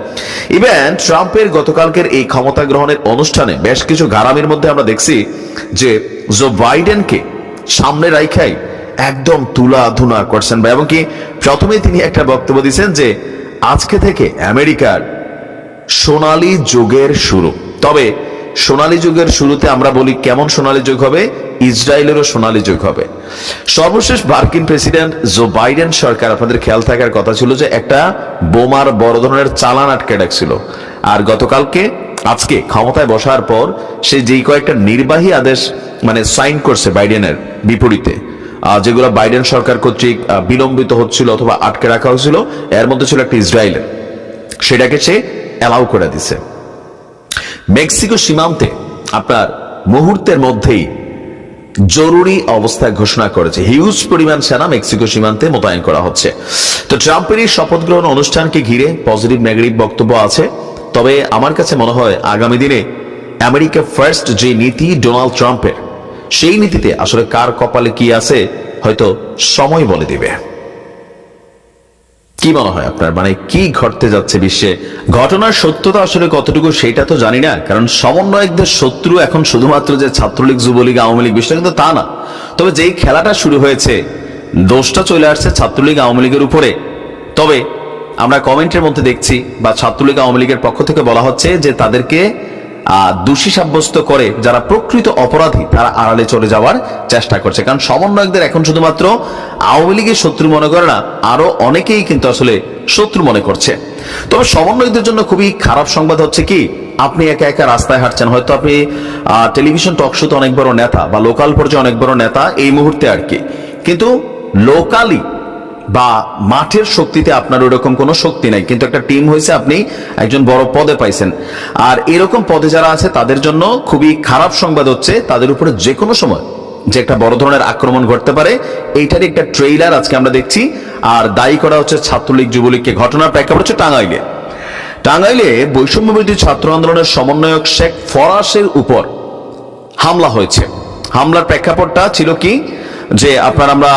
ইভেন ট্রাম্পের গতকালকের এই ক্ষমতা গ্রহণের অনুষ্ঠানে বেশ কিছু গারামির মধ্যে আমরা দেখছি যে জো বাইডেনকে সামনে রাখাই একদম তুলা ধুনা করছেন এবং কি প্রথমে তিনি একটা বক্তব্য দিয়েছেন যে আজকে থেকে আমেরিকার সোনালী যুগের শুরু। তবে সোনালী যুগের শুরুতে আমরা বলি কেমন সোনালী যুগ হবে, ইসরায়েলেরও সোনালী যুগ হবে। সর্বশেষ মার্কিন প্রেসিডেন্ট জো বাইডেন সরকার, আপনাদের খেয়াল থাকার কথা ছিল যে একটা বোমার বড় ধরনের চালান আটকে রাখছিল। আর গতকালকে আজকে ক্ষমতায় বসার পর সে যেই কয়েকটা নির্বাহী আদেশ সাইন করছে বাইডেনের বিপরীতে, যেগুলো বাইডেন সরকার কর্তৃক বিলম্বিত হচ্ছিল অথবা আটকে রাখা হয়েছিল, এর মধ্যে ছিল একটা ইসরায়েলের, সেটাকে সে অ্যালাউ করে দিছে। মেক্সিকো সীমান্তে আপনার মুহূর্তের মধ্যেই জরুরি অবস্থা ঘোষণা করেছে। হিউজ পরিমাণ সেনা মেক্সিকো সীমান্তে মোতায়েন করা হচ্ছে। তো ট্রাম্পের এই শপথ গ্রহণ অনুষ্ঠানকে ঘিরে পজিটিভ নেগেটিভ বক্তব্য আছে। তবে আমার কাছে মনে হয় আগামী দিনে আমেরিকা ফার্স্ট যে নীতি ডোনাল্ড ট্রাম্পের, সেই নীতিতে আসলে কার কপালে কি আছে হয়তো সময় বলে দিবে। কি মনে হয় আপনার, কি ঘটতে যাচ্ছে বিশ্বে? ঘটনার সত্যতা আসলে কতটুকু সেটা তো জানি না, কারণ সমন্বয়কদের শত্রু এখন শুধুমাত্র যে ছাত্রলীগ, যুবলীগ, আওয়ামী লীগ বিষয়টা কিন্তু তা না। তবে যেই খেলাটা শুরু হয়েছে দোষটা চলে আসছে ছাত্রলীগ, আওয়ামী লীগের উপরে। তবে আমরা কমেন্টের মধ্যে দেখছি বা ছাত্রলীগ, আওয়ামী লীগের পক্ষ থেকে বলা হচ্ছে যে তাদেরকে দোষী সাব্যস্ত করে যারা প্রকৃত অপরাধী তারা আড়ালে চলে যাওয়ার চেষ্টা করছে। কারণ সমন্বয়কদের এখন শুধুমাত্র আওয়ামী লীগের শত্রু মনে করে না, আরো অনেকেই কিন্তু আসলে শত্রু মনে করছে। তবে সমন্বয়কদের জন্য খুবই খারাপ সংবাদ হচ্ছে কি, আপনি একা একা রাস্তায় হাঁটছেন, হয়তো আপনি টেলিভিশন টক শোতে অনেক বড় নেতা বা লোকাল পর্যায়ে অনেক বড় নেতা এই মুহূর্তে আর কি, কিন্তু লোকালি বা মাঠের শক্তিতে আপনার ওরকম কোনো শক্তি নাই, কিন্তু একটা টিম হয়েছে, আপনি একজন বড় পদে পাইছেন। আর এরকম পদে যারা আছে তাদের জন্য খুবই খারাপ সংবাদ হচ্ছে তাদের উপরে যে কোনো সময় যে একটা বড় ধরনের আক্রমণ ঘটতে পারে। এইটারই একটা ট্রেইলার আজকে আমরা দেখছি। আর দায়ী করা হচ্ছে ছাত্রলীগ, যুবলীগকে। ঘটনার প্রেক্ষাপট হচ্ছে টাঙ্গাইলে বৈষম্যবিরোধী ছাত্র আন্দোলনের সমন্বয়ক শেখ ফরাসের উপর হামলা হয়েছে। হামলার প্রেক্ষাপটটা ছিল কি যে আমরা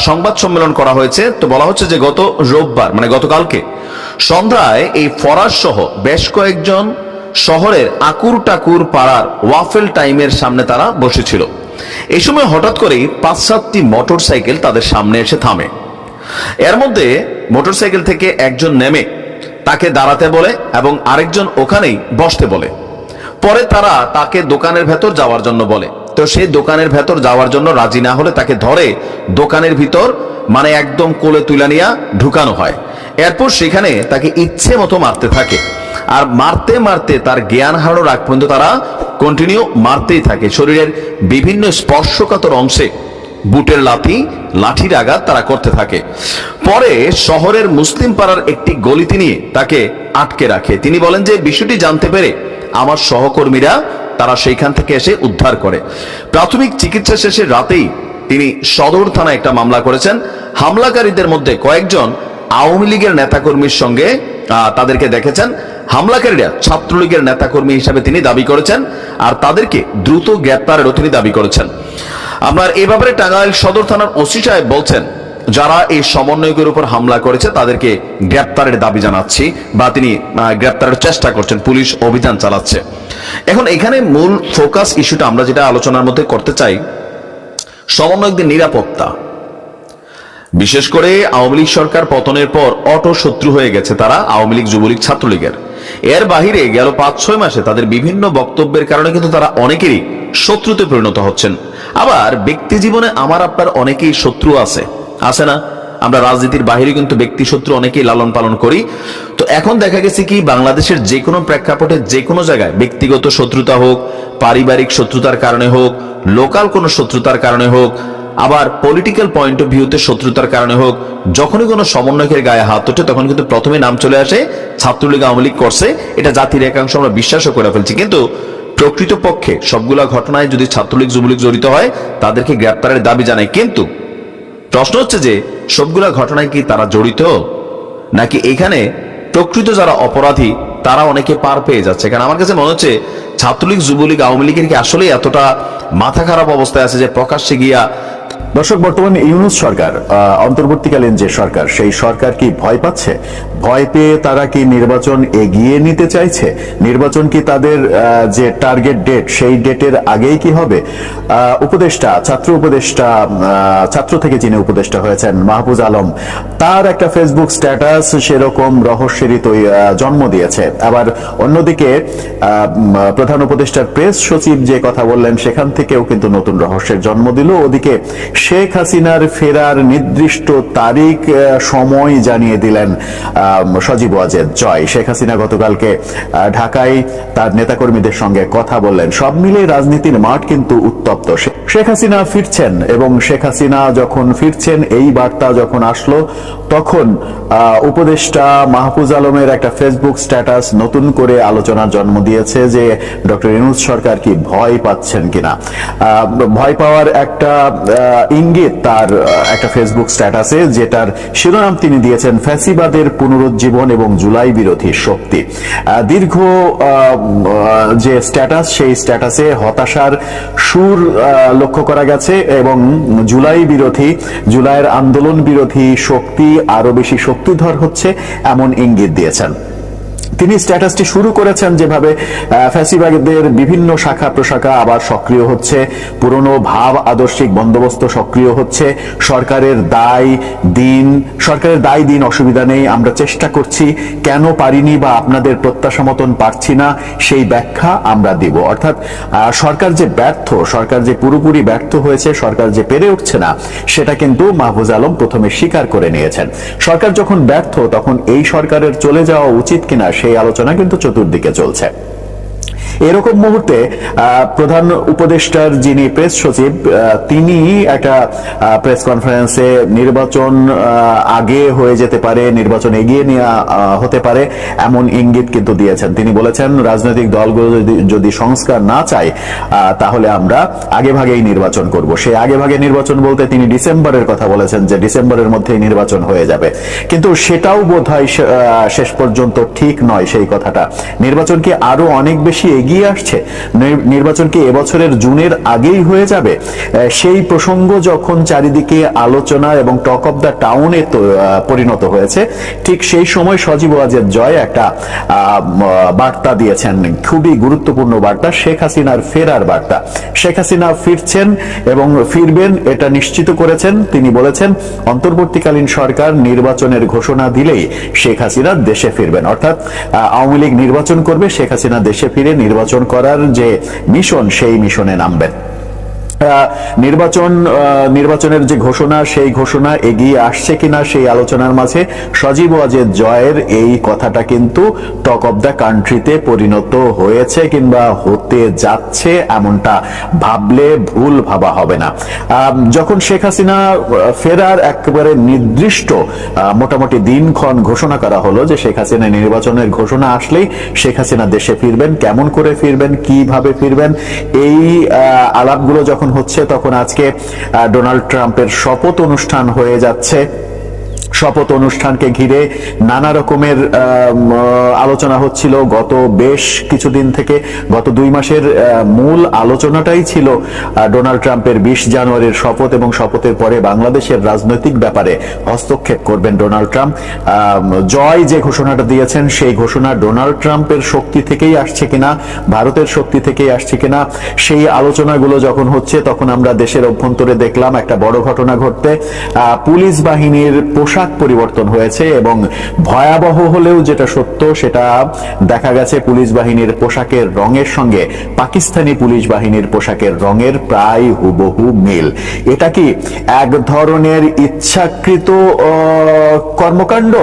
সংবাদ সম্মেলন করা হয়েছে, তো বলা হচ্ছে যে গত রোববার গতকালকে সন্ধ্যায় এই ফরাস সহ বেশ কয়েকজন শহরের আকুর টাকুর পাড়ার ওয়াফেল টাইমের সামনে তারা বসেছিল। এই সময় হঠাৎ করেই 5-7টি মোটর সাইকেল তাদের সামনে এসে থামে। এর মধ্যে মোটর সাইকেল থেকে একজন নেমে তাকে দাঁড়াতে বলে এবং আরেকজন ওখানেই বসতে বলে। পরে তারা তাকে দোকানের ভেতর যাওয়ার জন্য বলে। তো সেই দোকানের ভেতর যাওয়ার জন্য রাজি না হলে তাকে ধরে দোকানের ভিতর একদম কোলে তুলে নিয়ে ঢুকানো হয়। এরপর সেখানে তাকে ইচ্ছে মতো মারতে থাকে। আর মারতে মারতে তার জ্ঞান হারানোর আগ পর্যন্ত তারা কন্টিনিউ মারতেই থাকে। শরীরের বিভিন্ন স্পর্শকাতর অংশে বুটের লাঠির আঘাত তারা করতে থাকে। পরে শহরের মুসলিম পাড়ার একটি গলিতে নিয়ে তাকে আটকে রাখে। তিনি বলেন যে বিষয়টি জানতে পেরে আমার সহকর্মীরা তারা সেইখান থেকে এসে উদ্ধার করে। প্রাথমিক চিকিৎসা শেষে রাতেই তিনি সদর থানায় একটা মামলা করেছেন। হামলাকারীদের মধ্যে কয়েকজন আওয়ামী লীগের নেতাকর্মীর সঙ্গে তাদেরকে দেখেছেন। হামলাকারীরা ছাত্রলীগের নেতাকর্মী হিসাবে তিনি দাবি করেছেন, আর তাদেরকে দ্রুত গ্রেপ্তারেরও তিনি দাবি করেছেন। আপনার এ ব্যাপারে টাঙ্গাইল সদর থানার ওসি সাহেব বলছেন, যারা এই সমন্বয়কের উপর হামলা করেছে তাদেরকে গ্রেপ্তারের দাবি জানাচ্ছি, বা তিনি গ্রেপ্তারের চেষ্টা করছেন, পুলিশ অভিযান চালাচ্ছে। এখন এখানে মূল ফোকাস ইস্যুটা আমরা যেটা আলোচনার মধ্যে করতে চাই, সমন্বয়কদের নিরাপত্তা। বিশেষ করে আওয়ামী লীগ সরকার পতনের পর অটো শত্রু হয়ে গেছে তারা আওয়ামী লীগ, যুবলীগ, ছাত্রলীগের। এর বাহিরে গেল 5-6 মাসে তাদের বিভিন্ন বক্তব্যের কারণে কিন্তু তারা অনেকেরই শত্রুতে পরিণত হচ্ছেন। আবার ব্যক্তি জীবনে আমার আপনার অনেকেই শত্রু আছে না? আমরা রাজনীতির বাহিরে কিন্তু ব্যক্তি শত্রু অনেকেই লালন পালন করি। তো এখন দেখা গেছে কি, বাংলাদেশের যে কোনো প্রেক্ষাপটে যে কোনো জায়গায় ব্যক্তিগত শত্রুতা হোক, পারিবারিক শত্রুতার কারণে হোক, লোকাল কোনো শত্রুতার কারণে হোক, আবার পলিটিক্যাল পয়েন্ট অফ ভিউতে শত্রুতার কারণে হোক, যখনই কোনো সমন্বয়কের গায়ে হাত ওঠে তখন কিন্তু প্রথমে নাম চলে আসে ছাত্রলীগ, আওয়ামী লীগ করছে। এটা জাতির একাংশ আমরা বিশ্বাসও করে ফেলছি, কিন্তু প্রকৃতপক্ষে সবগুলা ঘটনায় যদি ছাত্রলীগ, যুবলীগ জড়িত হয় তাদেরকে গ্রেপ্তারের দাবি জানায়। কিন্তু প্রশ্ন হচ্ছে যে সবগুলা ঘটনায় কি তারা জড়িত, নাকি এখানে প্রকৃত যারা অপরাধী তারা অনেকে পার পেয়ে যাচ্ছে? কারণ আমার কাছে মনে হচ্ছে ছাত্রলীগ, যুবলীগ, আওয়ামী লীগের কি আসলে এতটা মাথা খারাপ অবস্থায় আছে যে প্রকাশ্যে গিয়া। দর্শক, বর্তমানে ইউনূস সরকার, অন্তর্বর্তীকালীন যে সরকার, সেই সরকার কি ভয় পাচ্ছে? ভয় পেয়ে তারা কি নির্বাচন এগিয়ে নিতে চাইছে? নির্বাচন কি তাদের যে টার্গেট ডেট, সেই ডেটের আগেই কি হবে? উপদেষ্টা, ছাত্র থেকে যিনি উপদেষ্টা হয়েছেন মাহফুজ আলম, তার একটা ফেসবুক স্ট্যাটাস সেরকম রহস্যেরই জন্ম দিয়েছে। আবার অন্যদিকে প্রধান উপদেষ্টার প্রেস সচিব যে কথা বললেন, সেখান থেকেও কিন্তু নতুন রহস্যের জন্ম দিল। ওদিকে শেখ হাসিনার ফেরার নির্দিষ্ট তারিখ, সময় জানিয়ে দিলেন সজীব ওয়াজেদ জয়। শেখ হাসিনা গতকালকে ঢাকায় তার নেতাকর্মীদের সঙ্গে কথা বললেন। সব মিলে রাজনীতির মাঠ কিন্তু উত্তপ্ত। শেখ হাসিনা ফিরছেন, এবং শেখ হাসিনা যখন ফিরছেন এই বার্তা যখন আসলো, তখন উপদেষ্টা মাহফুজ আলমের একটা ফেসবুক স্ট্যাটাস নতুন করে আলোচনার জন্ম দিয়েছে যে ডক্টর ইউনূস সরকার কি ভয় পাচ্ছেন কিনা। ভয় পাওয়ার একটা ইঙ্গিত তার একটা ফেসবুক স্ট্যাটাসে, যেটার শিরোনাম তিনি দিয়েছেন ফ্যাসিবাদের পুনরুজ্জীবন এবং জুলাই বিরোধী শক্তি। দীর্ঘ যে স্ট্যাটাস, সেই স্ট্যাটাসে হতাশার সুর লক্ষ্য করা গেছে, এবং জুলাইয়ের আন্দোলন বিরোধী শক্তি আরো বেশি শক্তিধর হচ্ছে এমন ইঙ্গিত দিয়েছেন। তিনি স্ট্যাটাসটি শুরু করেছেন যেভাবে ফ্যাসিবাদের বিভিন্ন শাখা প্রশাখা আবার সক্রিয় হচ্ছে, পুরনো ভাব আদর্শিক বন্দোবস্ত সক্রিয় হচ্ছে, সরকারের দায় দিন অসুবিধা নেই, আমরা চেষ্টা করছি, কেন পারিনি বা আপনাদের প্রত্যাশা মতন পারছি না সেই ব্যাখ্যা আমরা দিব। অর্থাৎ সরকার যে ব্যর্থ, সরকার যে পুরোপুরি ব্যর্থ হয়েছে, সরকার যে পেরে উঠছে না, সেটা কিন্তু মাহফুজ আলম প্রথমে স্বীকার করে নিয়েছেন। সরকার যখন ব্যর্থ, তখন এই সরকারের চলে যাওয়া উচিত কিনা সেই আলোচনা কিন্তু চতুর্দিকে চলছে। এরকম মুহূর্তে প্রধান উপদেষ্টার যিনি প্রেস সচিব, তিনি একটা প্রেস কনফারেন্সে নির্বাচন আগে হয়ে যেতে পারে, নির্বাচন এগিয়ে নেওয়া হতে পারে এমন ইঙ্গিত কিন্তু দিয়েছেন। তিনি বলেছেন রাজনৈতিক দলগুলো যদি সংস্কার না চায় তাহলে আমরা আগে ভাগেই নির্বাচন করব। সেই আগে ভাগে নির্বাচন বলতে তিনি ডিসেম্বরের কথা বলেছেন, যে ডিসেম্বরের মধ্যেই নির্বাচন হয়ে যাবে। কিন্তু সেটাও বোধহয় শেষ পর্যন্ত ঠিক নয় সেই কথাটা। নির্বাচন কি আরো অনেক বেশি এগিয়ে আসছে? নির্বাচন কি এবছরের জুনের আগেই হয়ে যাবে? সেই প্রসঙ্গ যখন চারিদিকে আলোচনা এবং টক অফ দ্য টাউনে পরিণত হয়েছে, ঠিক সেই সময় সজীব ওয়াজেদ জয় একটা বার্তা দিয়েছেন, খুবই গুরুত্বপূর্ণ বার্তা, শেখ হাসিনার ফেরার বার্তা। শেখ হাসিনা ফিরছেন এবং ফিরবেন এটা নিশ্চিত করেছেন। তিনি বলেছেন অন্তর্বর্তীকালীন সরকার নির্বাচনের ঘোষণা দিলেই শেখ হাসিনা দেশে ফিরবেন। অর্থাৎ আওয়ামী লীগ নির্বাচন করবে, শেখ হাসিনা দেশে ফিরে নির্বাচন করার যে মিশন, সেই মিশনে নামবেন। নির্বাচনের যে ঘোষণা, সেই ঘোষণা এগিয়ে আসছে কিনা সেই আলোচনার মাঝে সজীব ওয়াজেদ জয়ের এই কথাটা কিন্তু টক অব দ্য কান্ট্রিতে পরিণত হয়েছে কিংবা হতে যাচ্ছে, এমনটা ভাবলে ভুল ভাবা হবে না। যখন শেখ হাসিনা ফেরার একেবারে নির্দিষ্ট মোটামুটি দিনক্ষণ ঘোষণা করা হলো যে শেখ হাসিনা নির্বাচনের ঘোষণা আসলেই শেখ হাসিনা দেশে ফিরবেন, কেমন করে ফিরবেন, কিভাবে ফিরবেন, এই আলাপগুলো যখন হচ্ছে, তখন আজকে ডোনাল্ড ট্রাম্পের শপথ অনুষ্ঠান হয়ে যাচ্ছে। শপথ অনুষ্ঠানকে ঘিরে নানা রকমের আলোচনা হচ্ছিল গত বেশ কিছুদিন থেকে। গত 2 মাসের মূল আলোচনাটাই ছিল ডোনাল্ড ট্রাম্পের 20 জানুয়ারির শপথ এবং শপথের পরে বাংলাদেশের রাজনৈতিক ব্যাপারে হস্তক্ষেপ করবেন ডোনাল্ড ট্রাম্প। জয় যে ঘোষণাটা দিয়েছেন সেই ঘোষণা ডোনাল্ড ট্রাম্পের শক্তি থেকেই আসছে কিনা, ভারতের শক্তি থেকেই আসছে কিনা, সেই আলোচনাগুলো যখন হচ্ছে তখন আমরা দেশের অভ্যন্তরে দেখলাম একটা বড় ঘটনা ঘটতে। পুলিশ বাহিনীর পোশাক পরিবর্তন হয়েছে এবং ভয়াবহ হলেও যেটা সত্য সেটা দেখা গেছে পুলিশ বাহিনীর পোশাকের রঙের সঙ্গে পাকিস্তানি পুলিশ বাহিনীর পোশাকের রঙের প্রায় হুবহু মিল। এটা কি এক ধরনের ইচ্ছাকৃত কর্মকাণ্ড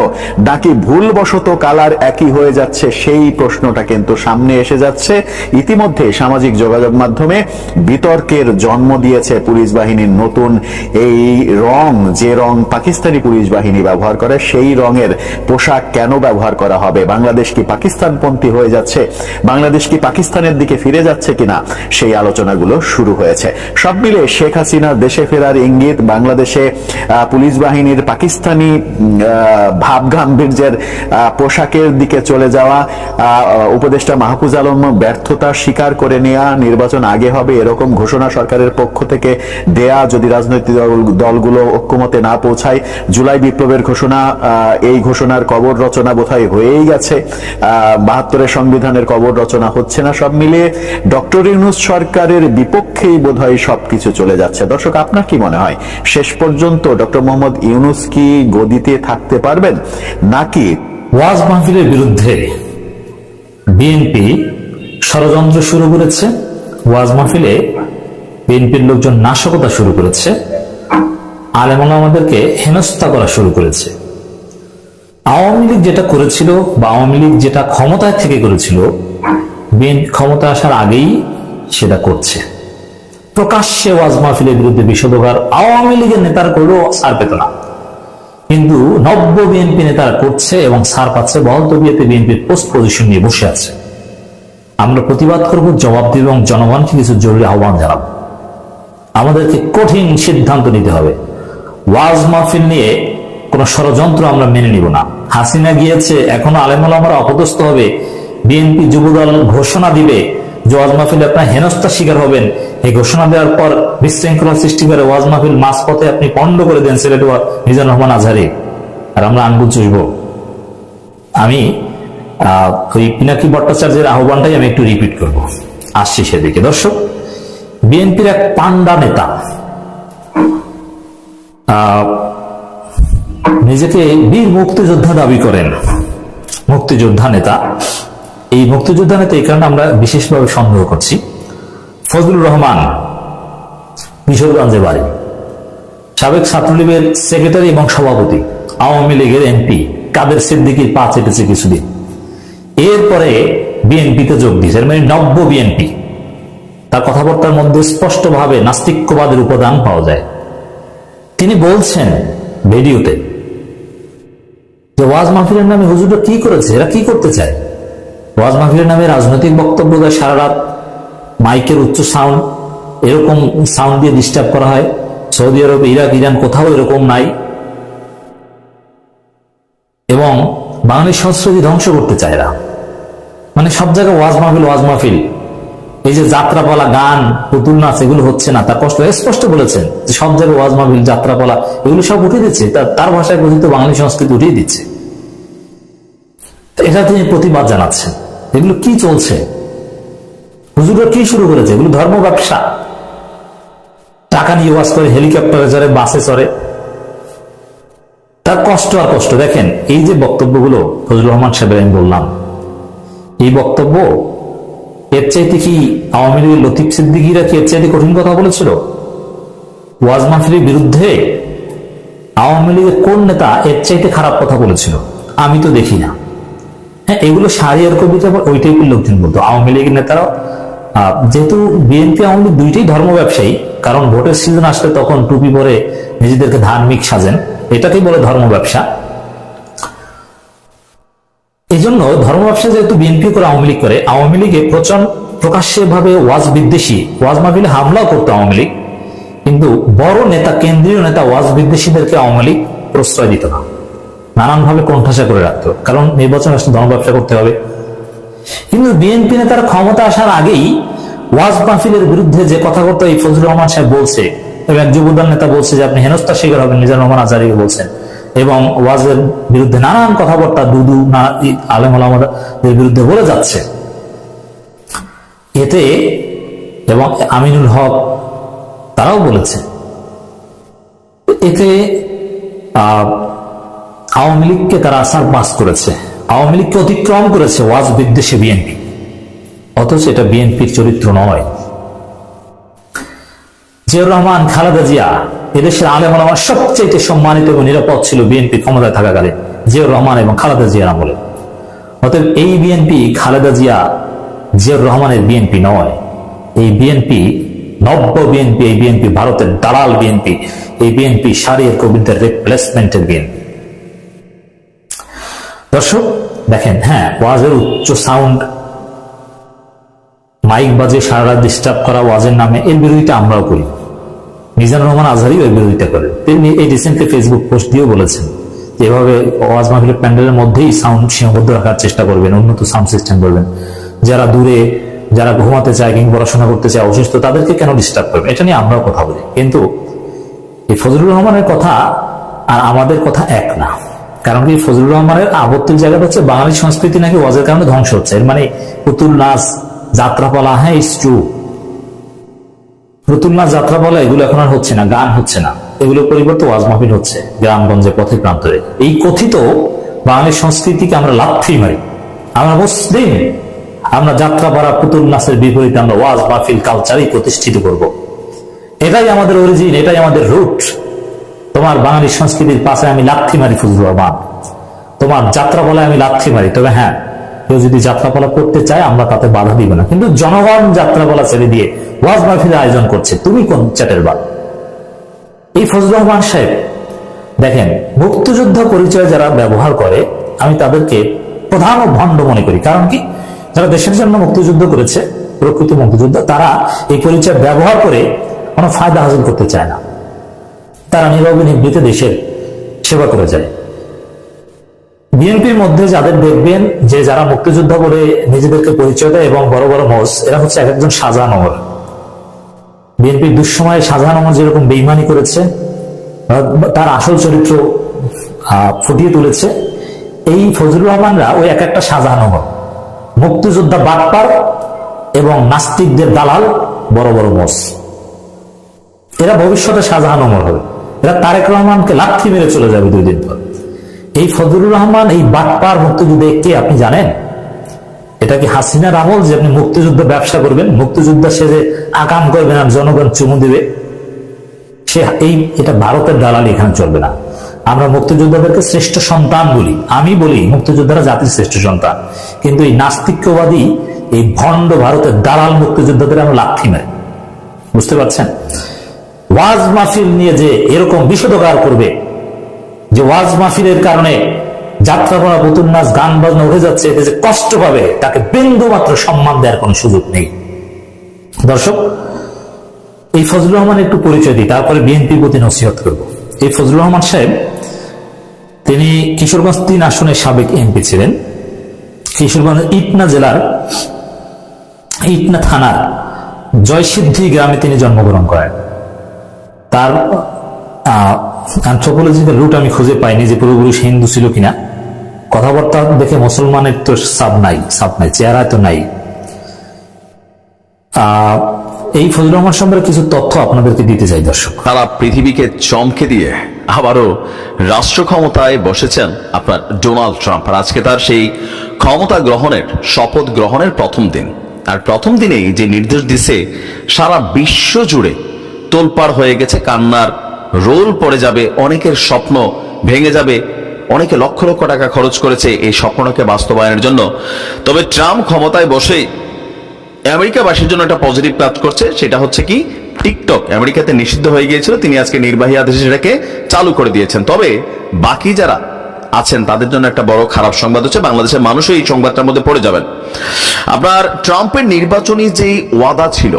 নাকি ভুলবশত কালার একই হয়ে যাচ্ছে, সেই প্রশ্নটা কিন্তু সামনে এসে যাচ্ছে। ইতিমধ্যে সামাজিক যোগাযোগ মাধ্যমে বিতর্কের জন্ম দিয়েছে পুলিশ বাহিনীর নতুন এই রং, যে রং পাকিস্তানি পুলিশ বাহিনী ব্যবহার করে সেই রঙের পোশাক কেন ব্যবহার করা হবে? বাংলাদেশ কি পাকিস্তানপন্থী হয়ে যাচ্ছে? বাংলাদেশ কি পাকিস্তানের দিকে ফিরে যাচ্ছে কিনা? সেই আলোচনাগুলো শুরু হয়েছে। সব মিলে শেখ হাসিনা দেশে ফেরার ইঙ্গিত, বাংলাদেশে পুলিশ বাহিনীর পাকিস্তানি ভাব গাম্ভীর্যের পোশাকের দিকে চলে যাওয়া, উপদেষ্টা মাহফুজ আলম ব্যর্থতা স্বীকার করে নেওয়া, নির্বাচন আগে হবে এরকম ঘোষণা সরকারের পক্ষ থেকে দেয়া যদি রাজনৈতিক দলগুলো ঐক্যমতে না পৌঁছায়, জুলাই বিপ্লবের ঘোষণা, এই ঘোষণার কবর রচনা বোধহয় হয়েই গেছে, 72-এর সংবিধানের কবর রচনা হচ্ছে না। সব মিলিয়ে ডক্টর ইউনূস সরকারের বিপক্ষেই বোধহয় সবকিছু চলে যাচ্ছে। দর্শক, আপনার কি মনে হয় শেষ পর্যন্ত ডক্টর মোহাম্মদ ইউনূস কি গদিতে থাকতে পারবেন নাকি? ওয়াজ মাহফিলের বিরুদ্ধে বিএনপি ষড়যন্ত্র শুরু করেছে, ওয়াজ মাহফিলে বিএনপির লোকজন নাশকতা শুরু করেছে, আলেম ওলামাদেরকে হেনস্থা করা শুরু করেছে। আওয়ামী লীগ যেটা করেছিল বা আওয়ামী লীগ যেটা ক্ষমতায় থেকে করেছিল, বিএনপি ক্ষমতা আসার আগেই সেটা করছে। প্রকাশ্যে ওয়াজ মাহফিলের বিরুদ্ধে বিষোদগার আওয়ামী লীগের নেতারা করলেও ছাড় পেত না, কিন্তু নব্য বিএনপি নেতারা করছে এবং ছাড় পাচ্ছে। বহল তবিয়তে বিএনপির পোস্ট পজিশন নিয়ে বসে আছে। আমরা প্রতিবাদ করব, জবাব দেব এবং জনগণকে কিছু জরুরি আহ্বান জানাবো। আমাদেরকে কঠিন সিদ্ধান্ত নিতে হবে। ওয়াজ মাহফিল নিয়ে কোন ষড়যন্ত্র আমরা মেনে নিব না। হাসিনা গিয়েছে, এখনো আলেম ওলামারা অপদস্থ হবে। বিএনপি যুবদল ঘোষণা দিবে যে ওয়াজ মাহফিলে আপনার হেনস্থার শিকার হবেন। এই ঘোষণা দেওয়ার পর বিশৃঙ্খলা সৃষ্টি করে ওয়াজ মাহফিল মাঝপথে আপনি পণ্ড করে দেন সিলেট মিজানুর রহমান আজহারি, আর আমরা আঙ্গুল চুষব। আমি ওই পিনাকি ভট্টাচার্যের আহ্বানটাই আমি একটু রিপিট করব, আসছি সেদিকে। দর্শক, বিএনপির এক পান্ডা নেতা নিজেকে বীর মুক্তিযোদ্ধা দাবি করেন, মুক্তিযোদ্ধা নেতা। এই মুক্তিযোদ্ধা নেতা এই কারণে আমরা বিশেষভাবে সন্দেহ করছি। ফজলুর রহমান, কিশোরগঞ্জে বাড়ি, সাবেক ছাত্রলীগের সেক্রেটারি এবং সভাপতি, আওয়ামী লীগের এমপি, কাদের সিদ্দিকীর পা চেটেছে কিছুদিন, এরপরে বিএনপিতে যোগ দিয়েছে, মানে নব্য বিএনপি। তার কথাবার্তার মধ্যে স্পষ্টভাবে নাস্তিক্যবাদের উপাদান পাওয়া যায়। তিনি বলছেন ভিডিওতে যে ওয়াজ মাহফিলের নামে হুজুররা কি করেছে, এরা কি করতে চায়। ওয়াজ মাহফিলের নামে রাজনৈতিক বক্তব্য দেয় সারা রাত, মাইকের উচ্চ সাউন্ড, এরকম সাউন্ড দিয়ে ডিস্টার্ব করা হয়। সৌদি আরব, ইরাক, ইরান কোথাও এরকম নাই। এবং বাঙালি সংস্কৃতি ধ্বংস করতে চায় এরা, মানে সব জায়গায় ওয়াজ মাহফিল, ওয়াজ মাহফিল। এই যে যাত্রাপালা, গান, পুতুল নাচ, এগুলো হচ্ছে না, তার কষ্ট স্পষ্ট বলেছেন যে সব জায়গায় ওয়াজ মাহফিল, যাত্রাপালা, এগুলো সব উঠিয়ে দিচ্ছে। তার ভাষায় কথিত বাঙালি সংস্কৃতি উঠিয়ে দিচ্ছে। এটা তিনি প্রতিবাদ জানাচ্ছেন। এগুলো কি চলছে? হুজুররা কি শুরু করেছে? এগুলো ধর্ম ব্যবসা। টাকা নিয়ে ওয়াজ করে, হেলিকপ্টারে চড়ে, বাসে চড়ে, তার কষ্ট আর কষ্ট। দেখেন, এই যে বক্তব্যগুলো ফজলুর রহমান সাহেবের আমি বললাম, এই বক্তব্য এর চাইতে কি আওয়ামী লীগের লতিফ সিদ্দিকীরা কি এর চাইতে কঠিন কথা বলেছিল? ওয়াজ মাহফিলের বিরুদ্ধে আওয়ামী লীগের কোন নেতা এর চাইতে খারাপ কথা বলেছিল? আমি তো দেখি না। হ্যাঁ, এগুলো শাহরিয়ার কবিতা, ওই টাইপের লোকজন বলতো। আওয়ামী লীগের নেতারাও, যেহেতু বিএনপি আওয়ামী লীগ দুইটাই ধর্ম ব্যবসায়ী, কারণ ভোটের সিজন আসলে তখন টুপি পরে নিজেদেরকে ধার্মিক সাজেন, এটাকেই বলে ধর্ম ব্যবসা। এই জন্য ধর্ম ব্যবসা যেহেতু বিএনপি করে, আওয়ামী লীগ করে, আওয়ামী লীগে প্রকাশ্যে ভাবে ওয়াজ বিদ্বেষী, ওয়াজ মাহফিলে হামলাও করতো আওয়ামী লীগ, কিন্তু বড় নেতা, কেন্দ্রীয় নেতা ওয়াজ বিদ্বেষীদেরকে আওয়ামী লীগ প্রশ্রয় দিত না। নানানভাবে কোণঠাসা করে রাখতো, কারণ নির্বাচন আসলে ধনব্যবসা করতে হবে। কিন্তু বিএনপি নেতারা ক্ষমতা আসার আগেই ওয়াজ মাহফিলের বিরুদ্ধে যে কথাবার্তা এই ফজলুর রহমান সাহেব বলছে, এবং এক যুবদল নেতা বলছে যে আপনি হেনস্থার শিকার হবেন, মিজানুর রহমান আজহারী বলছেন, এবং ওয়াজের বিরুদ্ধে নানান কথাবার্তা দুদু আলেম ওলামাদের বিরুদ্ধে বলে যাচ্ছে, এতে এবং আমিনুল হক তারাও বলেছে, এতে আওয়ামী লীগকে তারা আসার পাস করেছে, আওয়ামী লীগকে অতিক্রম করেছে ওয়াজ বিদ্বেষে বিএনপি। অথচ এটা বিএনপির চরিত্র নয়। জিয়াউর রহমান, খালেদা জিয়া এদেশের আলেম ওলামার সবচেয়ে সম্মানিত এবং নিরাপদ ছিল বিএনপি ক্ষমতায় থাকাকালে, জিয়াউর রহমান এবং খালেদা জিয়ার আমলে। অতএব এই বিএনপি খালেদা জিয়া জিয়াউর রহমানের বিএনপি নয়। এই বিএনপি নব্য বিএনপি, এই বিএনপি ভারতের দালাল বিএনপি, এই বিএনপি শারিয়ার কবিদের রিপ্লেসমেন্টের বিএনপি। দর্শক দেখেন, হ্যাঁ, ওয়াজের উচ্চ সাউন্ড, মাইক বাজে সারা রাত ডিস্টার্ব করা ওয়াজের নামে, এর বিরোধিতা আমরাও করি। মিজানুর রহমান আজহারীও এর বিরোধিতা করেন। তিনি এই রিসেন্টলি ফেসবুক পোস্ট দিয়েও বলেছেন যে এভাবে ওয়াজ মাহফিলের প্যান্ডেলের মধ্যেই সাউন্ড সীমাবদ্ধ রাখার চেষ্টা করবেন, উন্নত সাউন্ড সিস্টেম করবেন। যারা দূরে, যারা ঘুমাতে চায় কিংবা পড়াশোনা করতে চায়, অসুস্থ, তাদেরকে কেন ডিস্টার্ব করবে, এটা নিয়ে আমরাও কথা বলি। কিন্তু এই ফজলুর রহমানের কথা আর আমাদের কথা এক না। কারণ কি, ফজলুর রহমানের আপত্তির জায়গাটা হচ্ছে বাঙালি সংস্কৃতি নাকি ওয়াজের কারণে ধ্বংস হচ্ছে। এর মানে পুতুল নাচ, যাত্রাপালা, হ্যাঁ ইটস ট্রু, পুতুল নাচ, যাত্রাপালা এগুলো এখন আর হচ্ছে না, গান হচ্ছে না, এগুলোর পরিবর্তে ওয়াজ মাহফিল হচ্ছে গ্রামগঞ্জে, পথে প্রান্তরে। এই কথিত বাঙালি সংস্কৃতিকে আমরা লাথি মারি। আমরা মুসলিম, আমরা যাত্রাপালা, পুতুল নাচের বিপরীতে আমরা ওয়াজ মাহফিল কালচারই প্রতিষ্ঠিত করব। এটাই আমাদের অরিজিন, এটাই আমাদের রুট। তোমার বাঙালি সংস্কৃতির পাশে আমি লাথি মারি ফজলুর রহমান, তোমার যাত্রাপালায় আমি লাথি মারি। তবে হ্যাঁ, কেউ যদি যাত্রাপালা করতে চায় আমরা তাতে বাধা দিব না, কিন্তু জনগণ যাত্রাপালা ছেড়ে দিয়ে ওয়াজ মাহফিলের আয়োজন করছে, তুমি কোন চ্যাটের বাদ? এই ফজলুর রহমান সাহেব দেখেন, মুক্তিযোদ্ধা পরিচয় যারা ব্যবহার করে আমি তাদেরকে প্রধান ও ভণ্ড মনে করি। কারণ কি, যারা দেশের জন্য মুক্তিযুদ্ধ করেছে, প্রকৃত মুক্তিযোদ্ধা, তারা এই পরিচয় ব্যবহার করে কোনো ফায়দা হাসিল করতে চায় না। তারা নীরবে নিভৃতে দেশের সেবা করে যায়। বিএনপির মধ্যে যাদের দেখবেন যে যারা মুক্তিযোদ্ধা বলে নিজেদেরকে পরিচয় দেয় এবং বড় বড় মোস, এরা হচ্ছে এক একজন শাহজাহান ওমর। বিএনপির দুঃসময়ে শাহজাহান ওমর যেরকম বেইমানি করেছে, তার আসল চরিত্র ফুটিয়ে তুলেছে, এই ফজলুর রহমানরা ওই এক একটা শাহজাহান ওমর, মুক্তিযোদ্ধা বাটপার এবং নাস্তিকদের দালাল, বড় বড় মোস। এরা ভবিষ্যতে শাহজাহান ওমর হবে। এরা তারেক রহমানকে লাথি মেরে চলে যাবে 2 দিন পর। এই ফজলুর রহমান, এই বাটপার মুক্তিযুদ্ধে কে আপনি জানেন? এটা কি হাসিনার আমল যে আপনি মুক্তিযুদ্ধ ব্যবসা করবেন, মুক্তিযোদ্ধা সেজে আকাম করবেন আর জনগণ চুমু দেবে? এটা ভারতের দালালি, এখানে চলবে না। আমরা মুক্তিযোদ্ধাদেরকে শ্রেষ্ঠ সন্তান বলি, আমি বলি মুক্তিযোদ্ধারা জাতির শ্রেষ্ঠ সন্তান, কিন্তু এই নাস্তিক্যবাদী, এই ভণ্ড ভারতের দালাল মুক্তিযোদ্ধাদের আমরা লাথি মারি। বুঝতে পারছেন? ওয়াজ মাহফিল নিয়ে যে এরকম বিষোদগার করবে, যে ওয়াজ মাহফিলের কারণে যাত্রাপালা, পুতুল নাচ, গান বাজনা উঠে যাচ্ছে, এতে যে কষ্ট পাবে, তাকে বিন্দু মাত্র সম্মান দেওয়ার কোন সুযোগ নেই। দর্শক, এই ফজলুর রহমান একটু পরিচয় দিই, তারপরে বিএনপির প্রতি নসিহত করব। এই ফজলুর রহমান সাহেব, তিনি কিশোরগঞ্জ 3 আসনের সাবেক এমপি ছিলেন। কিশোরগঞ্জের ইটনা জেলার ইটনা থানার জয়সিদ্ধি গ্রামে তিনি জন্মগ্রহণ করেন। তার অ্যানথ্রোপোলজিক্যাল রুট আমি খুঁজে পাইনি যে পূর্বপুরুষ হিন্দু ছিল কিনা। কথাবার্তা দেখে মুসলমানের তো সাব নাই, চেহারায় তো নাই। এই ফজলুর রহমান সম্পর্কে কিছু তথ্য আপনাদেরকে দিতে চাই দর্শক। তারা পৃথিবীকে চমকে দিয়ে আবারও রাষ্ট্র ক্ষমতায় বসেছেন আপনার ডোনাল্ড ট্রাম্প। আর আজকে তার সেই ক্ষমতা গ্রহণের, শপথ গ্রহণের প্রথম দিন। আর প্রথম দিনেই যে নির্দেশ দিছে, সারা বিশ্ব জুড়ে তোলপাড় হয়ে গেছে, কান্নার রোল পড়ে যাবে, অনেকের স্বপ্ন ভেঙে যাবে, অনেকে লক্ষ লক্ষ টাকা খরচ করেছে এই স্বপ্নটাকে বাস্তবায়নের জন্য। তবে ট্রাম্প ক্ষমতায় বসে আমেরিকাবাসীর জন্য একটা পজিটিভ কাজ করছে, সেটা হচ্ছে কি, টিকটক আমেরিকাতে নিষিদ্ধ হয়ে গিয়েছিল, তিনি আজকে নির্বাহী আদেশে সেটাকে চালু করে দিয়েছেন। তবে বাকি যারা আছেন তাদের জন্য একটা বড় খারাপ সংবাদ হচ্ছে, বাংলাদেশের মানুষও এই সংবাদটার মধ্যে পড়ে যাবেন। আপনার ট্রাম্পের নির্বাচনী যেই ওয়াদা ছিল,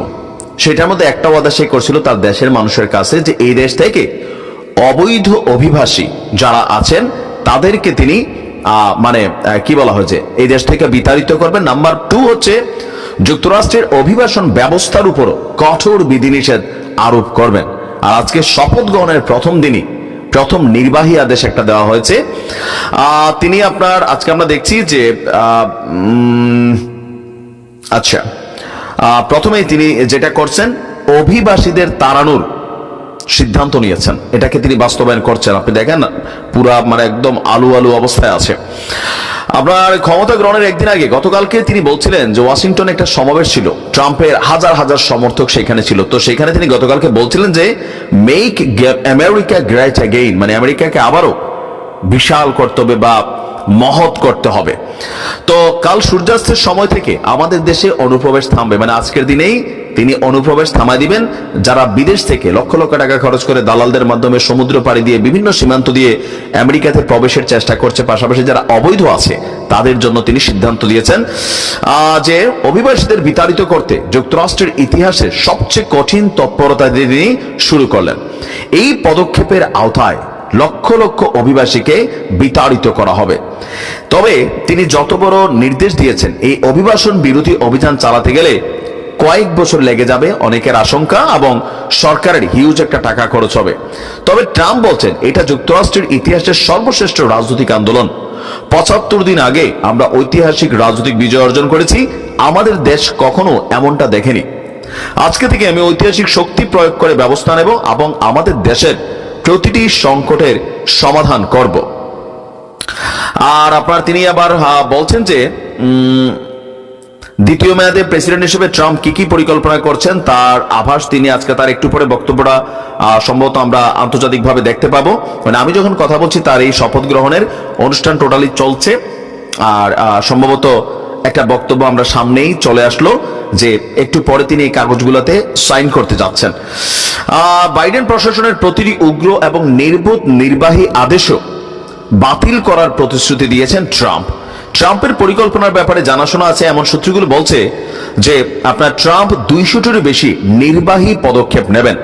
সেটার মধ্যে একটা ওয়াদা সে করছিল তার দেশের মানুষের কাছে, যে এই দেশ থেকে অবৈধ অভিবাসী যারা আছেন তাদেরকে তিনি কি বলা হয়েছে এই দেশ থেকে বিতাড়িত করবেন। নাম্বার 2 হচ্ছে যুক্তরাষ্ট্রের অভিবাসন ব্যবস্থার উপর কঠোর বিধিনিষেধ আরোপ করবেন। আর আজকে শপথ গ্রহণের প্রথম দিনই প্রথম নির্বাহী আদেশ একটা দেওয়া হয়েছে। তিনি আজকে আমরা দেখছি যে প্রথমেই তিনি যেটা করছেন, অভিবাসীদের তাড়ানোর সিদ্ধান্ত নিয়েছেন, এটাকে তিনি বাস্তবায়ন করছেন। আপনি দেখেন পুরা একদম আলু অবস্থায় আছে। আপনার ক্ষমতা গ্রহণের একদিন আগে গতকালকে তিনি বলছিলেন যে ওয়াশিংটনে একটা সমাবেশ ছিল, ট্রাম্পের হাজার হাজার সমর্থক সেখানে ছিল। তো সেখানে তিনি গতকালকে বলছিলেন যে মেক আমেরিকা গ্রেট অ্যাগেইন, আমেরিকাকে আবারও বিশাল করতে হবে বা মহৎ করতে হবে। তো কাল সূর্যাস্তের সময় থেকে আমাদের দেশে অনুপ্রবেশ থামবে, আজকের দিনেই তিনি অনুপ্রবেশ থামায় দিবেন। যারা বিদেশ থেকে লক্ষ লক্ষ টাকা খরচ করে দালালদের মাধ্যমে সমুদ্র পাড়ি দিয়ে বিভিন্ন সীমান্ত দিয়ে আমেরিকাতে প্রবেশের চেষ্টা করছে, পাশাপাশি যারা অবৈধ আছে তাদের জন্য তিনি সিদ্ধান্ত দিয়েছেন যে অভিবাসীদের বিতাড়িত করতে যুক্তরাষ্ট্রের ইতিহাসে সবচেয়ে কঠিন তৎপরতা দিয়ে তিনি শুরু করলেন। এই পদক্ষেপের আওতায় লক্ষ লক্ষ অভিবাসীকে বিতাড়িত করা হবে। তবে তিনি যত বড় নির্দেশ দিয়েছেন, এই অভিবাসন বিরোধী অভিযান চালাতে গেলে কয়েক বছর লেগে যাবে অনেকের আশঙ্কা, এবং সরকারের হিউজ একটা টাকা খরচ হবে। তবে ট্রাম্প বলছেন এটা যুক্তরাষ্ট্রের ইতিহাসের সর্বশ্রেষ্ঠ রাজনৈতিক আন্দোলন। 75 দিন আগে আমরা ঐতিহাসিক রাজনৈতিক বিজয় অর্জন করেছি, আমাদের দেশ কখনো এমনটা দেখেনি। আজকে থেকে আমি ঐতিহাসিক শক্তি প্রয়োগ করে ব্যবস্থা নেব এবং আমাদের দেশের প্রতিটি সংকটের সমাধান করব। আর তিনি আবার বলছেন যে দ্বিতীয় মেয়াদে প্রেসিডেন্ট হিসেবে ট্রাম্প কি পরিকল্পনা করছেন তার আভাস তিনি আজকে তার একটু পরে বক্তব্যটা সম্ভবত আমরা আন্তর্জাতিকভাবে দেখতে পাবো। আমি যখন কথা বলছি তার এই শপথ গ্রহণের অনুষ্ঠান টোটালি চলছে, আর সম্ভবত একটা বক্তব্য আমরা সামনেই চলে আসলো যে একটু পরে তিনি এই কাগজগুলোতে সাইন করতে যাচ্ছেন। বাইডেন প্রশাসনের প্রতিটি উগ্র এবং নির্বোধ নির্বাহী আদেশও বাতিল করার প্রতিশ্রুতি দিয়েছেন ট্রাম্প। ট্রাম্পের পরিকল্পনার ব্যাপারে জানাশোনা আছে এমন সূত্রগুলো বলছে যে ট্রাম্প 200টিরও বেশি নির্বাহী পদক্ষেপ নেবেন।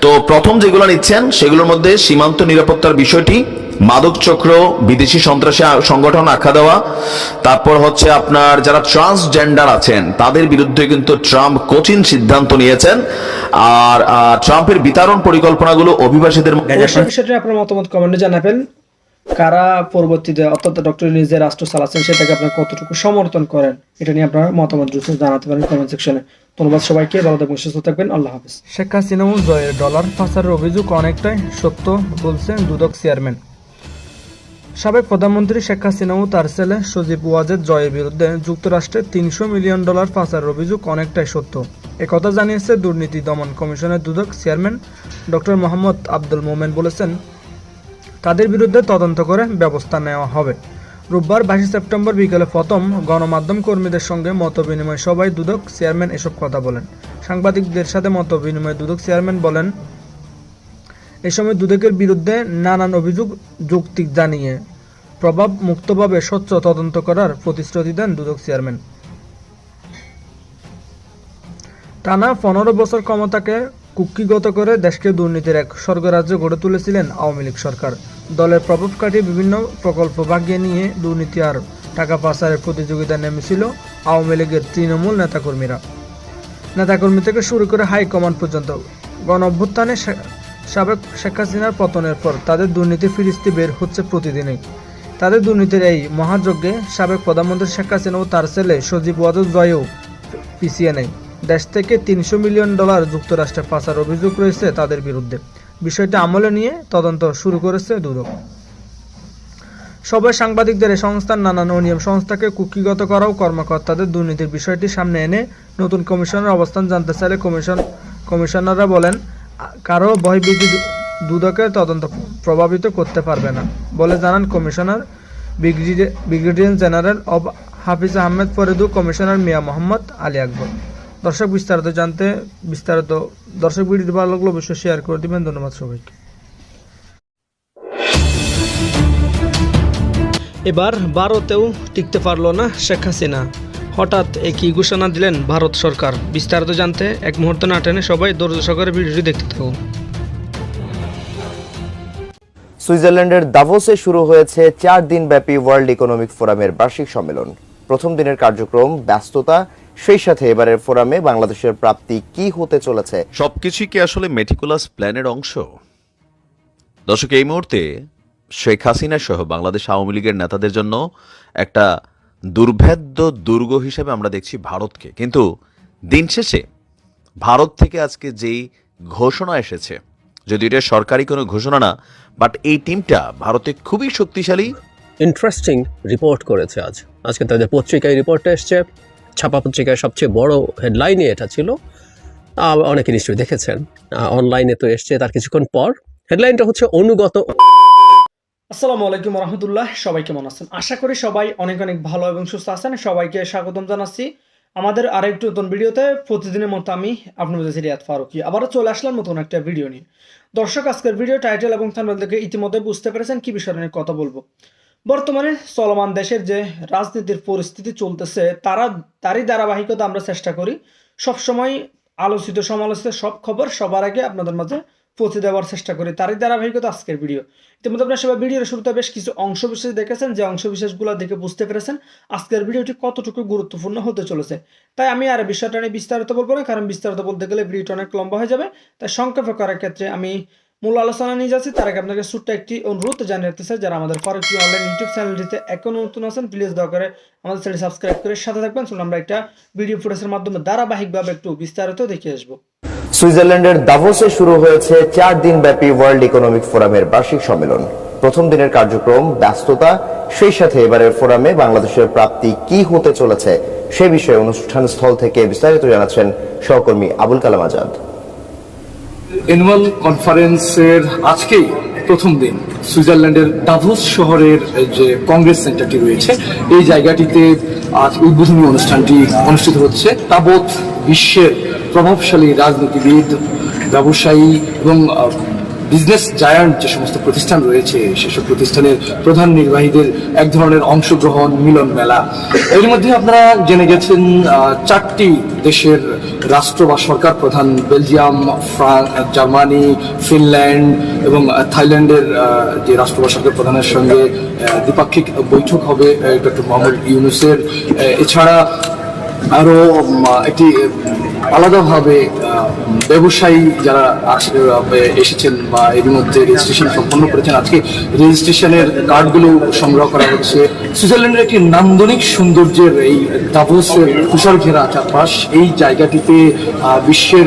তো প্রথম যেগুলো নিচ্ছেন সেগুলোর মধ্যে সীমান্ত নিরাপত্তার বিষয়টি, মাদক চক্র, বিদেশি সন্ত্রাসী সংগঠন আখ্যা দেওয়া, তারপর হচ্ছে যারা ট্রান্সজেন্ডার আছেন তাদের বিরুদ্ধে কিন্তু ট্রাম্প কঠিন সিদ্ধান্ত নিয়েছেন। আর ট্রাম্পের বিতরণ পরিকল্পনাগুলো অভিবাসীদের বিষয়টি আপনার মতামত কমেন্টে জানাবেন। কারা পরবর্তীতে অর্থাৎ ডক্টর নিজে রাষ্ট্র চালাচ্ছেন সেটাকে আপনারা কতটুকু সমর্থন করেন, এটা নিয়ে আপনারা মতামত জানাতে পারেন কমেন্ট সেকশনে। ধন্যবাদ সবাইকে, ভালো থাকবেন, সুস্থ থাকবেন, আল্লাহ হাফেজ। শেখ হাসিনা ও জয়ের ডলার পাচারের অভিযোগ অনেকটাই সত্য বলছেন দুদক চেয়ারম্যান। সাবেক প্রধানমন্ত্রী শেখ হাসিনা ও তার ছেলে সজীব ওয়াজেদ জয়ের বিরুদ্ধে যুক্তরাষ্ট্রে $300 মিলিয়ন পাচারের অভিযোগ অনেকটাই সত্য, একথা জানিয়েছে দুর্নীতি দমন কমিশনের দুদক চেয়ারম্যান ডক্টর মোহাম্মদ আব্দুল মোমেন। বলেছেন তাদের বিরুদ্ধে তদন্ত করে ব্যবস্থা নেওয়া হবে। রোববার 22 সেপ্টেম্বর বিকেলে প্রথম গণমাধ্যম কর্মীদের সঙ্গে মতবিনিময় সভায় দুদক চেয়ারম্যান এসব কথা বলেন। সাংবাদিকদের সাথে মতবিনিময়ে দুদক চেয়ারম্যান বলেন, এ সময় দুদকের বিরুদ্ধে নানান অভিযোগ যৌক্তিক জানিয়ে প্রভাব মুক্তভাবে স্বচ্ছ তদন্ত করার প্রতিশ্রুতি দেন দুদক চেয়ারম্যান। টানা 15 বছর ক্ষমতাকে কুক্ষিগত করে দেশকে দুর্নীতির এক স্বর্গরাজ্য গড়ে তুলেছিলেন আওয়ামী লীগ সরকার। দলের প্রভাব কাটিয়ে বিভিন্ন প্রকল্প ভাগিয়ে নিয়ে দুর্নীতি আর টাকা পাচারের প্রতিযোগিতা নেমেছিল আওয়ামী লীগের তৃণমূল নেতাকর্মী থেকে শুরু করে হাইকমান্ড পর্যন্ত। গণ অভ্যুত্থানে সাবেক শেখ হাসিনার পতনের পর তাদের দুর্নীতি ফিরিস্তি বের হচ্ছে প্রতিদিনই। তাদের দুর্নীতির এই মহাযজ্ঞে সাবেক প্রধানমন্ত্রী শেখ হাসিনা ও তার ছেলে সজীব ওয়াজেদ জয়ও পিছিয়ে নেই। দেশ থেকে $300 মিলিয়ন যুক্তরাষ্ট্রে পাচার অভিযোগ রয়েছে তাদের বিরুদ্ধে। বিষয়টি আমলে নিয়ে তদন্ত শুরু করেছে দুদক। সবাই সাংবাদিকদের এই সংস্থার নানান অনিয়ম সংস্থাকে কুক্ষিগত করা ও কর্মকর্তাদের দুর্নীতির বিষয়টি সামনে এনে নতুন কমিশনের অবস্থান জানতে চাইলে কমিশনাররা বলেন, কারো ভয়ভীতি দুদকের তদন্ত প্রভাবিত করতে পারবে না বলে জানান কমিশনার ব্রিগেডিয়ার জেনারেল অব হাফিজ আহমেদ ফরিদু, কমিশনার মিয়া মোহাম্মদ আলী আকবর। দর্শক দর্শক ভিডিওটি ভালো লাগলে অবশ্যই শেয়ার করে দিবেন। ধন্যবাদ সবাইকে। এবার ভারতেও টিকতে পারল না শেখ হাসিনা, হঠাৎ একই ঘোষণা দিলেন ভারত সরকার। বিস্তারিত জানতে এক মুহূর্ত না টেনে সবাই ধৈর্য সহকারে ভিডিওটি দেখতে থাকুন। সুইজারল্যান্ডের দাভোসে শুরু হয়েছে 4 দিনব্যাপী ওয়ার্ল্ড ইকোনমিক ফোরামের বার্ষিক সম্মেলন। প্রথম দিনের কার্যক্রম, ব্যস্ততা, সেই সাথে এবারের ফোরামে বাংলাদেশের প্রাপ্তি কি হতে চলেছে। সবকিছুই কি আসলে মেটিকুলাস প্ল্যানের অংশ? দর্শক, এই মুহূর্তে শেখ হাসিনা সহ বাংলাদেশ আওয়ামী লীগের নেতাদের জন্য একটা দুর্ভেদ্য দুর্গ হিসেবে আমরা দেখছি ভারতকে। কিন্তু দিন শেষে ভারত থেকে আজকে যেই ঘোষণা এসেছে, যদি এটা সরকারি কোনো ঘোষণা না, বাট এই টিমটা ভারতে খুবই শক্তিশালী। ইন্টারেস্টিং রিপোর্ট করেছে আজকে তাদের পত্রিকায় রিপোর্টটা এসছে, ছাপা পত্রিকায় সবচেয়ে বড় হেডলাইনে এটা ছিল। অনেকে নিশ্চয়ই দেখেছেন, অনলাইনে তো এসছে তার কিছুক্ষণ পর। হেডলাইনটা হচ্ছে অনুগত। আসসালামু আলাইকুম রহমতুল্লাহ, সবাই কেমন আছেন? আশা করি সবাই অনেক অনেক ভালো এবং সুস্থ আছেন। সবাইকে স্বাগতম জানাচ্ছি আমাদের আরেকটু নতুন ভিডিওতে। প্রতিদিনের মতো আমি আপনাদের কাছে রিয়াদ ফারুকি আবারও চলে আসলাম নতুন একটা ভিডিও নিয়ে। দর্শক, আজকের ভিডিও টাইটেল এবং থাম্বনেল দেখে ইতিমধ্যে বুঝতে পেরেছেন কি বিষয় নিয়ে কথা বলবো। বর্তমানে চলমান দেশের যে রাজনীতির পরিস্থিতি চলতেছে তারই ধারাবাহিকতা আমরা চেষ্টা করি সবসময় আলোচিত সমালোচিত সব খবর সবার আগে আপনাদের মাঝে পৌঁছে দেওয়ার চেষ্টা করি। তারই ধারাবাহিকতা আজকের ভিডিও। ইতিমধ্যে আপনারা সবাই ভিডিওর শুরুতে বেশ কিছু অংশবিশেষ দেখেছেন, যে অংশবিশেষগুলো দেখে বুঝতে পেরেছেন আজকের ভিডিওটি কতটুকু গুরুত্বপূর্ণ হতে চলেছে। তাই আমি আর বিষয়টা নিয়ে বিস্তারিত বলবো না, কারণ বিস্তারিত বলতে গেলে ভিডিওটা অনেক লম্বা হয়ে যাবে। তাই সংক্ষেপে করার ক্ষেত্রে আমি মূল আলোচনা নিয়ে যাচ্ছি। তার আগে আপনাকে ছোট্ট একটি অনুরোধ জানিয়ে রাখতে চাই, যারা আমাদের ফারুকি অনলাইন ইউটিউব চ্যানেলটিতে এখনো নতুন আছেন, প্লিজ দয়া করে আমাদের চ্যানেল সাবস্ক্রাইব করে সাথে থাকবেন। চলুন আমরা একটা ভিডিও ফুটেজের মাধ্যমে ধারাবাহিকভাবে একটু বিস্তারিত দেখে আসবো। সুইজারল্যান্ডের দাভোসে শুরু হয়েছে 4 দিনব্যাপী ওয়ার্ল্ড ইকোনমিক ফোরামের বার্ষিক সম্মেলন। প্রথম দিনের কার্যক্রম, ব্যস্ততা, সেই সাথে এবারের ফোরামে বাংলাদেশের প্রাপ্তি কি হতে চলেছে সে বিষয়ে অনুষ্ঠান স্থল থেকে বিস্তারিত জানাচ্ছেন সহকর্মী আবুল কালাম আজাদ। অ্যানুয়াল কনফারেন্সের আজকেই প্রথম দিন সুইজারল্যান্ডের দাভোস শহরের যে কংগ্রেস সেন্টারটি রয়েছে, এই জায়গাটিতে আজ উদ্বোধনী অনুষ্ঠানটি অনুষ্ঠিত হচ্ছে। তাবৎ বিশ্বের প্রভাবশালী রাজনীতিবিদ, ব্যবসায়ী এবং বিজনেস জায়ান্ট যে সমস্ত প্রতিষ্ঠান রয়েছে, সেসব প্রতিষ্ঠানের প্রধান নির্বাহীদের এক ধরনের অংশগ্রহণ, মিলন মেলা। এর মধ্যে আপনারা জেনে গেছেন 4টি দেশের রাষ্ট্র বা সরকার প্রধান, বেলজিয়াম, ফ্রান্স, জার্মানি, ফিনল্যান্ড এবং থাইল্যান্ডের যে রাষ্ট্র বা সরকার প্রধানের সঙ্গে দ্বিপাক্ষিক বৈঠক হবে ডক্টর মোহাম্মদ ইউনূসের। এছাড়া আরো একটি আলাদাভাবে ব্যবসায়ী যারা এসেছেন বা এর মধ্যে রেজিস্ট্রেশন সম্পন্ন করেছেন, আজকে রেজিস্ট্রেশনের কার্ডগুলো সংগ্রহ করা হচ্ছে। সুইজারল্যান্ডের একটি নান্দনিক সৌন্দর্যের এই দাভোসের তুষার ঘেরা চারপাশ, এই জায়গাটিতে বিশ্বের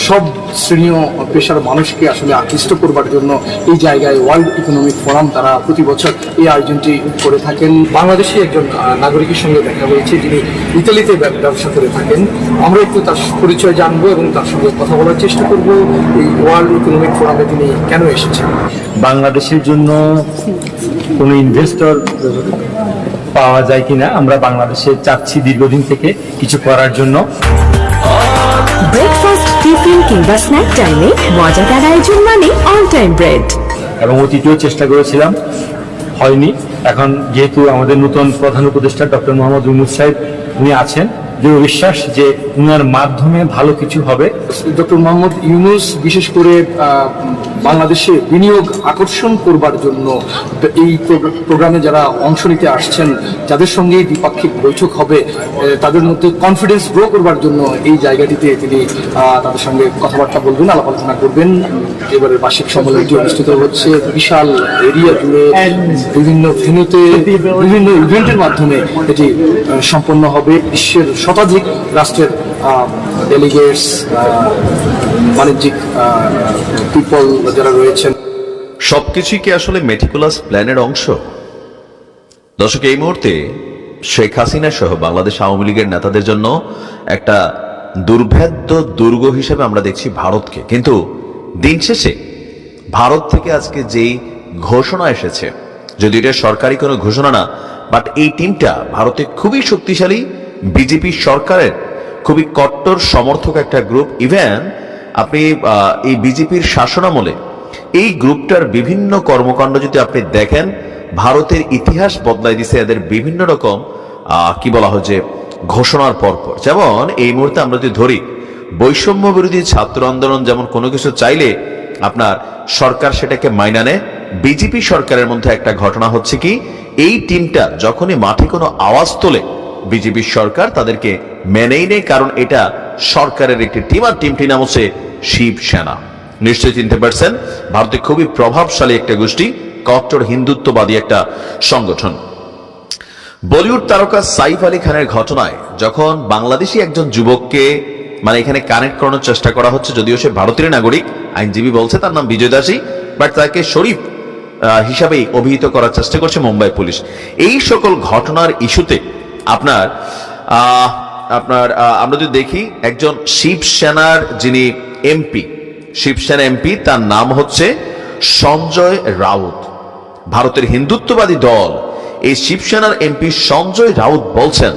সব শ্রেণী পেশার মানুষকে আসলে আকৃষ্ট করবার জন্য এই জায়গায় ওয়ার্ল্ড ইকোনমিক ফোরাম তারা প্রতি বছর এই আয়োজনটি করে থাকেন। বাংলাদেশি একজন নাগরিকের সঙ্গে দেখা হয়েছে, যিনি ইতালিতে ব্যবসা করে থাকেন। আমরা একটু তার পরিচয় জানবো এবং তার সঙ্গে কথা বলার চেষ্টা করব এই ওয়ার্ল্ড ইকোনমিক ফোরামে তিনি কেন এসেছেন। বাংলাদেশের জন্য কোনো ইনভেস্টর পাওয়া যায় কিনা, আমরা বাংলাদেশে চাচ্ছি দীর্ঘদিন থেকে কিছু করার জন্য। ব্রেকফাস্ট, টিফিন কিংবা স্ন্যাক টাইমে মজাদার আয়োজন মানে অল টাইম ব্রেড। এবং অতীতেও চেষ্টা করেছিলাম, হয়নি। এখন যেহেতু আমাদের নতুন প্রধান উপদেষ্টা ডক্টর মোহাম্মদ ইউনূস সাহেব উনি আছেন, দৃঢ় বিশ্বাস যে উনার মাধ্যমে ভালো কিছু হবে। ডক্টর মোহাম্মদ ইউনূস বিশেষ করে বাংলাদেশে বিনিয়োগ আকর্ষণ করবার জন্য এই প্রোগ্রামে যারা অংশ নিতে আসছেন, যাদের সঙ্গে দ্বিপাক্ষিক বৈঠক হবে, তাদের মধ্যে কনফিডেন্স গ্রো করবার জন্য এই জায়গাটিতে তিনি তাদের সঙ্গে কথাবার্তা বলবেন, আলাপ আলোচনা করবেন। এবারের বার্ষিক সম্মেলনটি অনুষ্ঠিত হচ্ছে বিশাল এরিয়া জুড়ে, বিভিন্ন ভেন্যুতে, বিভিন্ন ইভেন্টের মাধ্যমে এটি সম্পন্ন হবে। বিশ্বের শতাধিক রাষ্ট্রের ডেলিগেটস, বাণিজ্যিক পিপল যারা রয়েছেন। সবকিছুই কি আসলে মেটিকুলাস প্ল্যানের অংশ? দর্শক, এই মুহূর্তে শেখ হাসিনা সহ বাংলাদেশ আওয়ামী লীগের নেতাদের জন্য একটা দুর্ভেদ্য দুর্গ হিসেবে আমরা দেখছি ভারতকে। কিন্তু দিন শেষে ভারত থেকে আজকে যেই ঘোষণা এসেছে, যদি এটা সরকারি কোনো ঘোষণা না, বাট এই টিমটা ভারতে খুবই শক্তিশালী, বিজেপি সরকারের খুবই কট্টর সমর্থক একটা গ্রুপ। ইভেন আপনি এই বিজেপির শাসনামলে এই গ্রুপটার বিভিন্ন কর্মকাণ্ড যদি আপনি দেখেন, ভারতের ইতিহাস বদলাই দিছে এদের বিভিন্ন রকম কি বলা হয় যে ঘোষণার পরপর। যেমন এই মুহূর্তে আমরা যদি ধরি, বৈষম্য বিরোধী ছাত্র আন্দোলন যেমন কোনো কিছু চাইলে আপনার সরকার সেটাকে মাইনা নেয়, বিজেপি সরকারের মধ্যে একটা ঘটনা হচ্ছে কি, এই টিমটা যখনই মাঠে কোনো আওয়াজ তোলে বিজেপি সরকার তাদেরকে মেনেই নেয়, কারণ এটা সরকারের একটি টিম, আর টিমটির নাম হচ্ছে শিবসেনা। নিশ্চয়ই চিনতে পারছেন, ভারতে খুবই প্রভাবশালী একটা গোষ্ঠী, কট্টর হিন্দুত্ববাদী একটা সংগঠন। বলিউড তারকা সাইফ আলী খানের ঘটনায় যখন বাংলাদেশি একজন যুবককে মানে এখানে কানেক্ট করানোর চেষ্টা করা হচ্ছে, যদিও সে ভারতীয় নাগরিক, আইনজীবী বলছে তার নাম বিজয় দাসী, বাট তাকে শরীফ হিসাবেই অভিহিত করার চেষ্টা করছে মুম্বাই পুলিশ। এই সকল ঘটনার ইস্যুতে আপনার আমরা যদি দেখি, একজন শিবসেনার যিনি এমপি, শিবসেনা এমপি, তার নাম হচ্ছে সঞ্জয় রাউত। ভারতের হিন্দুত্ববাদী দল এই শিবসেনার এমপি সঞ্জয় রাউত বলছেন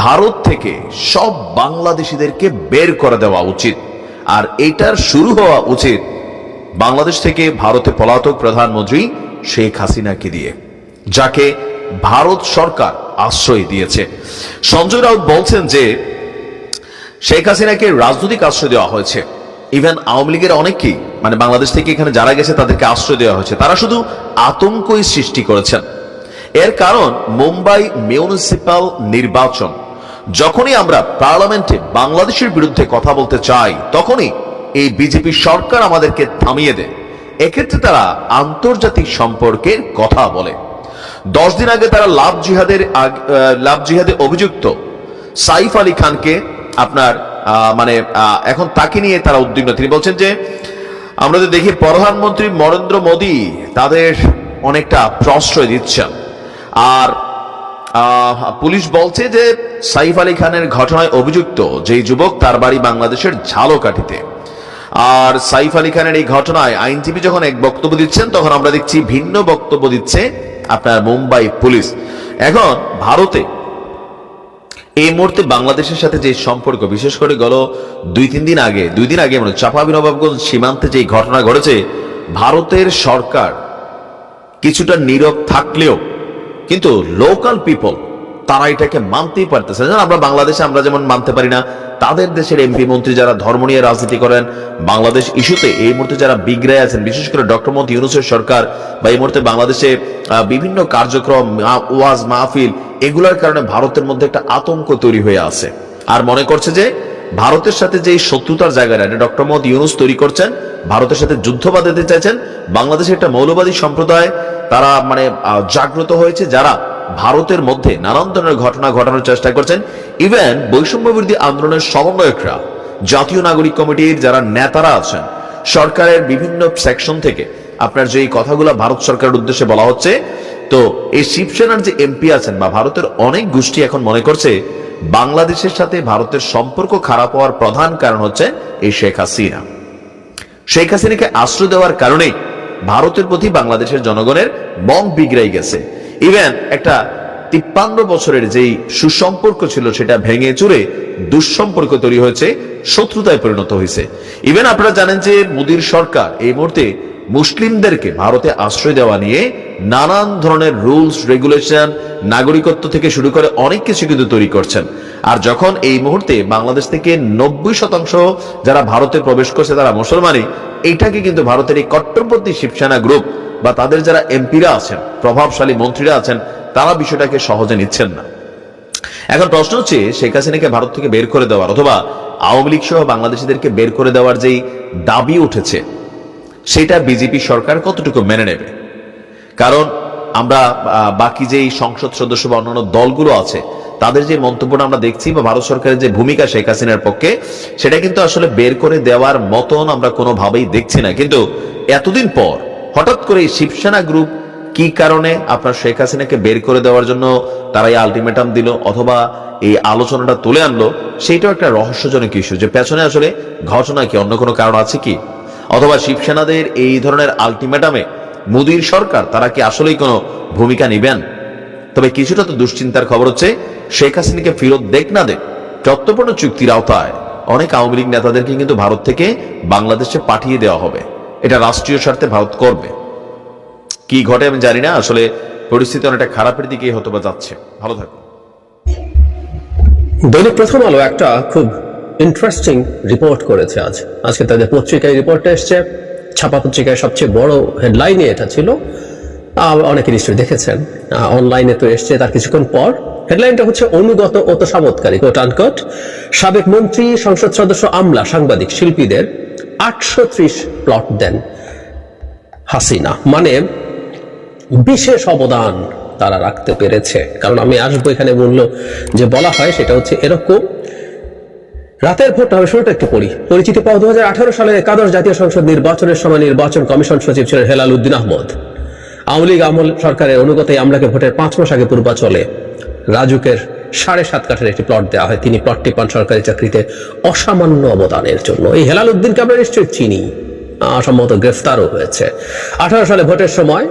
ভারত থেকে সব বাংলাদেশিদেরকে বের করে দেওয়া উচিত, আর এটার শুরু হওয়া উচিত বাংলাদেশ থেকে ভারতে পলাতক প্রধানমন্ত্রী শেখ হাসিনাকে দিয়ে, যাকে ভারত সরকার আশ্রয় দিয়েছে। সঞ্জয় রাউত বলছেন যে শেখ হাসিনাকে রাজনৈতিক আশ্রয় দেওয়া হয়েছে, ইভেন আওয়ামী লীগের অনেকেই মানে বাংলাদেশ থেকে এখানে যারা গেছে তাদেরকে আশ্রয় দেওয়া হয়েছে, তারা শুধু আতঙ্কই সৃষ্টি করেছেন। এর কারণ মুম্বাই মিউনিসিপ্যাল নির্বাচন, যখনই আমরা পার্লামেন্টে বাংলাদেশের বিরুদ্ধে কথা বলতে চাই তখনই এই বিজেপি সরকার আমাদেরকে থামিয়ে দেয়। এক্ষেত্রে তারা আন্তর্জাতিক সম্পর্কের কথা বলে। 10 দিন আগে তারা লাভ জিহাদে অভিযুক্ত সাইফ আলী খানকে আপনার এখন তাকে নিয়ে তারা উদ্বিগ্ন। তিনি বলছেন যে আমরা তো দেখি প্রধানমন্ত্রী নরেন্দ্র মোদী তাদের অনেকটা প্রশ্রয় দিচ্ছেন, আর পুলিশ বলছে যে সাইফ আলী খানের ঘটনায় অভিযুক্ত যে যুবক তার বাড়ি বাংলাদেশের ঝালকাঠিতে। আর সাইফ আলী খানের এই ঘটনায় আইনজীবী যখন এক বক্তব্য দিচ্ছেন তখন আমরা দেখছি ভিন্ন বক্তব্য দিচ্ছে আপনার মুম্বাই পুলিশ। এখন ভারতে এই মুহূর্তে বাংলাদেশের সাথে যে সম্পর্ক, বিশেষ করে গেল দুই দিন আগে মানে চাঁপাবিনবাবগঞ্জ সীমান্তে যে ঘটনা ঘটেছে, ভারতের সরকার কিছুটা নীরব থাকলেও কিন্তু লোকাল পিপল তারা এটাকে মানতেই পারতেছে না। আমরা বাংলাদেশে আমরা যেমন মানতে পারি না, তাদের দেশের এমপি মন্ত্রী যারা ধর্ম নিয়ে রাজনীতি করেন, বাংলাদেশ ইস্যুতে এই মুহূর্তে যারা বিগড়ায় আছেন, বিশেষ করে ডক্টর মোহাম্মদ ইউনূসের সরকার বা এই মুহূর্তে বাংলাদেশে বিভিন্ন কার্যক্রম, ওয়াজ মাহফিল, এগুলোর কারণে ভারতের মধ্যে একটা আতঙ্ক তৈরি হয়ে আছে, আর মনে করছে যে ভারতের সাথে যে শত্রুতার জায়গাটা ডক্টর মোহাম্মদ ইউনূস তৈরি করছেন, ভারতের সাথে যুদ্ধ বাঁধাতে চাইছেন। বাংলাদেশের একটা মৌলবাদী সম্প্রদায় তারা জাগ্রত হয়েছে, যারা ভারতের মধ্যে নানান ধরনের ঘটনা ঘটানোর চেষ্টা করছেন। ইভেন বৈষম্য বিরোধী আন্দোলনের সমন্বয়করা, জাতীয় নাগরিক কমিটির যারা নেতারা আছেন, সরকারের বিভিন্ন সেকশন থেকে আপনার যে কথাগুলো ভারত সরকারের উদ্দেশ্যে বলা হচ্ছে, তো এই শিবসেনার যে এমপি আছেন বা ভারতের অনেক গোষ্ঠী এখন মনে করছে বাংলাদেশের সাথে ভারতের সম্পর্ক খারাপ হওয়ার প্রধান কারণ হচ্ছে এই শেখ হাসিনা। শেখ হাসিনাকে আশ্রয় দেওয়ার কারণেই ভারতের প্রতি বাংলাদেশের জনগণের মন বিগড়াই গেছে। ইভেন একটা 53 বছরের যেই সুসম্পর্ক ছিল সেটা ভেঙে চুরে দুঃসম্পর্ক তৈরি হয়েছে, শত্রুতায় পরিণত হয়েছে। ইভেন আপনারা জানেন যে মোদীর সরকার এই মুহূর্তে মুসলিমদেরকে ভারতে আশ্রয় দেওয়া নিয়ে নানান ধরনের রুলস রেগুলেশন, নাগরিকত্ব থেকে শুরু করে অনেক কিছু কিন্তু তৈরি করছেন। আর যখন এই মুহূর্তে বাংলাদেশ থেকে 90% যারা ভারতে প্রবেশ করছে তারা মুসলমানই, এইটাকে কিন্তু ভারতের এই কট্টরপন্থী শিবসেনা গ্রুপ বা তাদের যারা এমপিরা আছেন, প্রভাবশালী মন্ত্রীরা আছেন, তারা বিষয়টাকে সহজে নিচ্ছেন না। এখন প্রশ্ন হচ্ছে শেখ হাসিনাকে ভারত থেকে বের করে দেওয়ার অথবা আওয়ামী লীগ সহ বাংলাদেশিদেরকে বের করে দেওয়ার যেই দাবি উঠেছে সেটা বিজেপি সরকার কতটুকু মেনে নেবে। কারণ আমরা বাকি যেই সংসদ সদস্য বা অন্যান্য দলগুলো আছে তাদের যে মন্তব্যটা আমরা দেখছি বা ভারত সরকারের যে ভূমিকা শেখ হাসিনার পক্ষে, সেটা কিন্তু আসলে বের করে দেওয়ার মতন আমরা কোনোভাবেই দেখছি না। কিন্তু এতদিন পর হঠাৎ করে শিবসেনা গ্রুপ কি কারণে আপনার শেখ হাসিনাকে বের করে দেওয়ার জন্য তারা এই আলটিমেটাম দিল অথবা এই আলোচনাটা তুলে আনলো, সেইটাও একটা রহস্যজনক ইস্যু, যে পেছনে আসলে ঘটনা কি, অন্য কোনো কারণ আছে কি, অথবা শিবসেনাদের এই ধরনের আলটিমেটামে মোদীর সরকার তারা কি আসলেই কোনো ভূমিকা নেবেন। তবে কিছুটা তো দুশ্চিন্তার খবর হচ্ছে শেখ হাসিনাকে ফেরত দেখ না দেখ চট্টগ্রাম চুক্তির আওতায় অনেক আওয়ামী লীগ নেতাদেরকে কিন্তু ভারত থেকে বাংলাদেশে পাঠিয়ে দেওয়া হবে। এটা রাষ্ট্রীয় স্বার্থে ভারত করবে। কি ঘটে আমি জানি না, আসলে পরিস্থিতি অনেকটা খারাপের দিকে হয়তো বা যাচ্ছে। ভালো থাকুন। দৈনিক প্রথম আলো একটা খুব ইন্টারেস্টিং রিপোর্ট করেছে আজকে তাদের পত্রিকায় রিপোর্টটা এসছে। ছাপা পত্রিকায় সবচেয়ে বড় হেডলাইনে এটা ছিল, অনেকে নিশ্চয়ই দেখেছেন, অনলাইনে তো এসছে তার কিছুক্ষণ পর। হেডলাইনটা হচ্ছে অনুগত ও তোষামোদকারী কোট আনকোট সাবেক মন্ত্রী, সংসদ সদস্য, আমলা, সাংবাদিক, শিল্পীদের 830 প্লট দেন হাসিনা। মানে বিশেষ অবদান তারা রাখতে পেরেছে। কারণ আমি আসবো এখানে বললো যে বলা হয় সেটা হচ্ছে এরকম, রাতের ভোট হবে। শুরুটা একটু পড়ি। পরিচিতি পাওয়া 2018 সালের একাদশ জাতীয় সংসদ নির্বাচনের সময় নির্বাচন কমিশন সচিব ছিলেন হেলাল উদ্দিন আহমদ। আওয়ামী লীগ আমল সরকারের অনুগত আমলাকে ভোটের 5 মাস আগে পূর্বাচলে রাজুকের 7.5 কাঠার একটি প্লট দেওয়া হয়। তিনি প্লটটি পান সরকারি চাকরিতে অসামান্য অবদানের জন্য। এই হেলাল উদ্দিনকে আমরা নিশ্চয়ই চিনি, সম্ভবত গ্রেফতারও হয়েছে। 18 সালে ভোটের সময়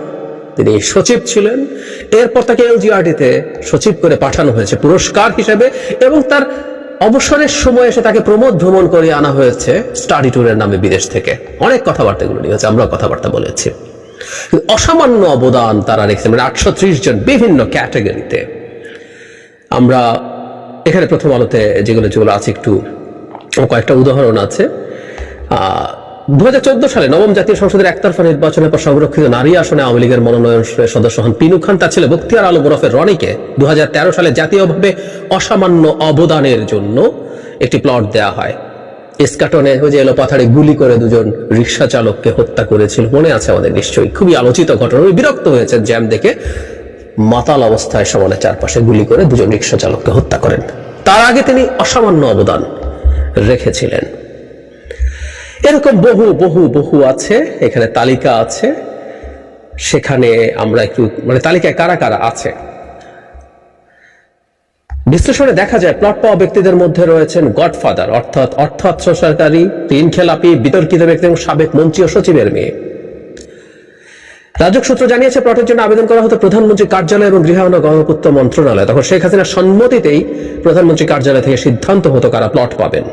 তিনি সচিব ছিলেন। এরপর তাকে এলজিআরডিতে সচিব করে পাঠানো হয়েছে পুরস্কার হিসেবে, এবং তার অবসরের সময় এসে তাকে প্রমোদ ভ্রমণ করে আনা হয়েছে স্টাডি ট্যুরের নামে বিদেশ থেকে। অনেক কথাবার্তা এগুলো নিয়ে হয়েছে, আমরা কথাবার্তা বলেছি। অসামান্য অবদান তারা রেখেছে, মানে 830 জন বিভিন্ন ক্যাটাগরিতে। আমরা এখানে প্রথম আলোতে যেগুলো আছে একটু কয়েকটা উদাহরণ আছে। 2014 সালে নবম জাতীয় সংসদের একতরফা নির্বাচনের পর সংরক্ষিত নারী আসনে আওয়ামী লীগের মনোনয়ন সদস্য হন পিনু খান। তার ছেলে বখতিয়ার আলম ওরফে রনিকে 2013 সালে জাতীয়ভাবে অসামান্য অবদানের জন্য একটি প্লট দেওয়া হয়। ইস্কাটনে ওই যে এলোপাথাড়ি গুলি করে 2জন রিক্সা চালককে হত্যা করেছিল, মনে আছে আমাদের নিশ্চয়ই। খুবই আলোচিত ঘটনা। বিরক্ত হয়েছেন জ্যাম দেখে, মাতাল অবস্থায় সমানের চারপাশে গুলি করে 2জন রিক্সা চালককে হত্যা করেন। তার আগে তিনি অসামান্য অবদান রেখেছিলেন। এরকম বহু বহু বহু আছে, এখানে তালিকা আছে। সেখানে আমরা একটু মানে তালিকায় কারা কারা আছে বিশ্লেষণে দেখা যায় প্লট পাওয়া ব্যক্তিদের মধ্যে রয়েছেন গডফাদার অর্থাৎ অর্থ আত্মসাৎকারী, ঋণ খেলাপি, বিতর্কিত ব্যক্তি এবং সাবেক মন্ত্রী ও সচিবের মেয়ে। রাজুক সূত্র জানিয়েছে প্লটের জন্য আবেদন করা হতো প্রধানমন্ত্রী কার্যালয় এবং গৃহায়ন ও গণপূর্ত মন্ত্রণালয়। তখন শেখ হাসিনার সম্মতিতেই প্রধানমন্ত্রী কার্যালয় থেকে সিদ্ধান্ত হতো কারা প্লট পাবেন।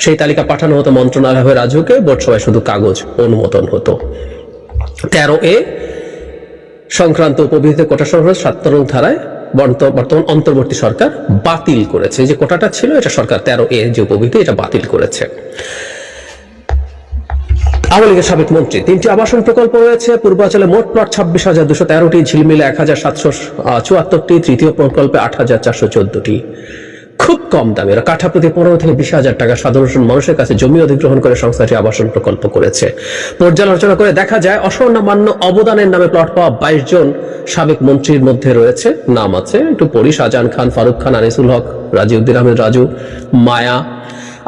সেই তালিকা পাঠানো হতো মন্ত্রণালয় হয়ে রাজুকে, বোর্ড সভায় শুধু কাগজ অনুমোদন হতো। 13A সংক্রান্ত উপবিধিত কোটা সংক্রান্ত 7 নং ধারায় বর্তমান অন্তর্বর্তী সরকার বাতিল করেছে। যে কোটাটা ছিল এটা সরকার 13A যে উপবিধি এটা বাতিল করেছে। আওয়ামী লীগের সাবেক মন্ত্রী 3টি আবাসন প্রকল্প রয়েছে। পূর্বাঞ্চলে মোট প্লট 26,213টি, ঝিলমিলে 1,774টি, তৃতীয় প্রকল্পে 8,414টি। খুব কম দামে, কাঠা প্রতি 15 থেকে 20,000 টাকা সাধারণ মানুষের কাছে জমি অধিগ্রহণ করে সংস্থাটি আবাসন প্রকল্প করেছে। পর্যালোচনা করে দেখা যায় অসামান্য অবদানের নামে প্লট পাওয়া 22 জন সাবেক মন্ত্রীর মধ্যে রয়েছে, নাম আছে একটু পড়ি: শাহজাহান খান, ফারুক খান, আনিসুল হক, রাজিউদ্দিন আহমেদ রাজু, মায়া,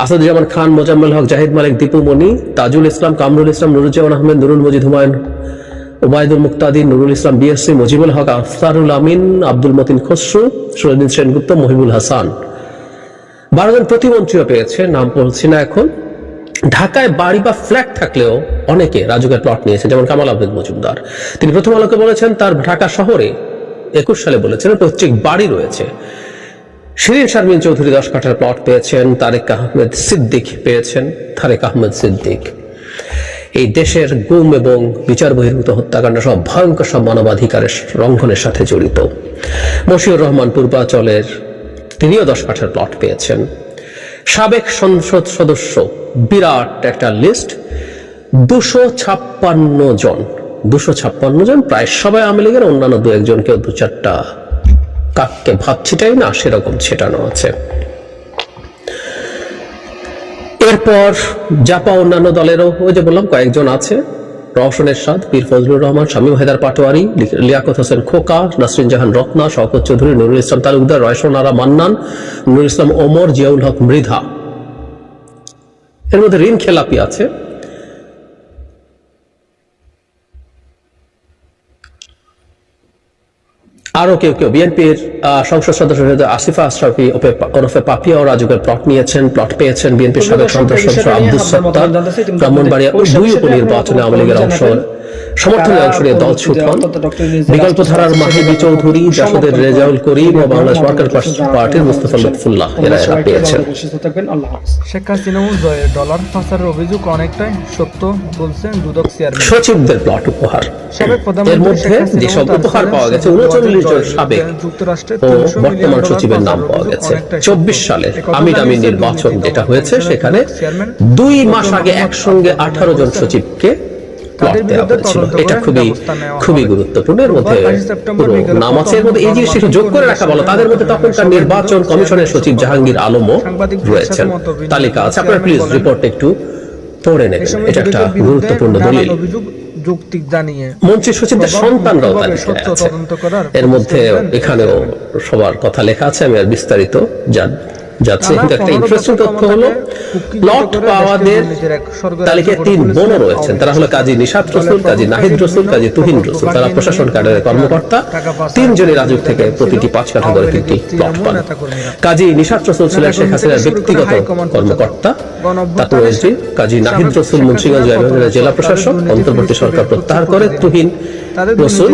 আসাদুজ্জামান খান, মোজাম্মেল হক, জাহিদ মালিক, দীপু মনি, তাজুল ইসলাম, কামরুল ইসলাম, নুরুজ্জামান আহমেদ, নুরুল মজিদ, হুমায়ুন, ওবায়দুল মুক্তাদি, নুরুল ইসলাম বিএসসি, মুজিবুল হক, আফতারুল আমিন, আব্দুল মতিন খসরু, সুরদিন সেনগুপ্ত, মহিবুল হাসান। 12 জন প্রতিমন্ত্রীও পেয়েছে, নাম বলছি না এখন। ঢাকায় বাড়ি বা ফ্ল্যাট থাকলেও অনেকে রাজুকের প্লট নিয়েছে, যেমন কামাল আহমেদ মজুমদার। তিনি প্রথম আলোকে বলেছেন তার ঢাকা শহরে 21 সালে বলেছেন প্রত্যেক বাড়ি রয়েছে। শিরিন শারমিন চৌধুরী 10 কাঠার প্লট পেয়েছেন। তারেক আহমেদ সিদ্দিক পেয়েছেন। তারেক আহমেদ সিদ্দিক এই দেশের গুম এবং বিচার বহির্ভূত হত্যাকাণ্ড সব ভয়ঙ্কর সব মানবাধিকারের লঙ্ঘনের সাথে জড়িত। মশিউর রহমান পূর্বাচলের তিনিও 10 কাঠার প্লট পেয়েছেন। সাবেক সংসদ সদস্য বিরাট একটা লিস্ট, 256 জন, প্রায় সবাই আওয়ামী লীগের, অন্যান্য 2-1 জনকে 2-4টা কাককে ভাত ছিটাই না সেরকম ছেটানো আছে। এরপর জাপা অন্যান্য দলেরও ওই যে বললাম কয়েকজন আছে: রওশন এরশাদ, পীর ফজলুর রহমান, শামীম হায়দার পাটোয়ারি, লিয়াকত হোসেন খোকা, নাসরিন জাহান রত্না, শওকত চৌধুরী, নুরুল ইসলাম তালুকদার, রয়শন আরা মান্নান, নুরুল ইসলাম ওমর, জিয়াউল হক মৃধা। এর মধ্যে ঋণ খেলাপি আছে আরো কেউ কেউ। বিএনপির সংসদ সদস্য আসিফা আশরাফি ওরফে পাপিয়া ও রাজুকের প্লট নিয়েছেন, প্লট পেয়েছেন। বিএনপির সাবেক সংসদ সদস্য আব্দুস সত্তার ব্রাহ্মণবাড়িয়া 2 উপনির্বাচনে আওয়ামী লীগের সমর্থনে অংশ নিয়ে দল ছুট হন। বিকল্প ধারার মাহিবি চৌধুরী, জাসদের রেজাউল করিম ও বাংলাদেশ ওয়ার্কার পার্টির মুস্তফা লুৎফুল্লাহ এরা পেয়েছেন। শেখ হাসিনা ডলার পাচারের অভিযোগ অনেকটাই সত্য বলছেন দুদক চেয়ারম্যান। সচিবদের প্লট উপহার, এর মধ্যে যেসব উপহার পাওয়া গেছে 39 জন সাবেক ও বর্তমান সচিবের নাম পাওয়া গেছে। 24 সালে আমির আমিন নির্বাচন যেটা হয়েছে সেখানে 2 মাস আগে একসঙ্গে 18 জন সচিবকে প্লট দেওয়া হয়েছিল। এটা খুবই গুরুত্বপূর্ণ। এর মধ্যে পুরো নাম আছে, এর মধ্যে এই জিনিসটি যোগ করে রাখা ভালো। তাদের মধ্যে তখনকার নির্বাচন কমিশনের সচিব জাহাঙ্গীর আলমও রয়েছেন, তালিকা আছে। আপনারা প্লিজ রিপোর্ট একটু পড়ে নেবেন, এটা একটা গুরুত্বপূর্ণ দলিল। যৌক্তিক জানিয়ে মন্ত্রী সচিবদের সন্তানরাও তালিকায় আছে, এর মধ্যে এখানেও সবার কথা লেখা আছে। আমি আর বিস্তারিত যাচ্ছে, কিন্তু একটা ইন্টারেস্টিং তথ্য হলো প্লট পাওয়াদের তালিকায় 3 বোনও রয়েছেন। তারা হলো কাজী নিশাত রসুল, কাজী নাহিদ রসুল, কাজী তুহিন রসুল। তারা প্রশাসন ক্যাডারের কর্মকর্তা। 3 জনই রাজুক থেকে প্রতিটি 5 কাঠা করে 3টি প্লট পান। কাজী নিশাত রসুল ছিলেন শেখ হাসিনার ব্যক্তিগত কর্মকর্তা, তারপর ওএসডি। কাজী নাহিদ রসুল মুন্সিগঞ্জ বিভাগের জেলা প্রশাসক, অন্তর্বর্তী সরকার প্রত্যাহার করে। তুহিন রসুল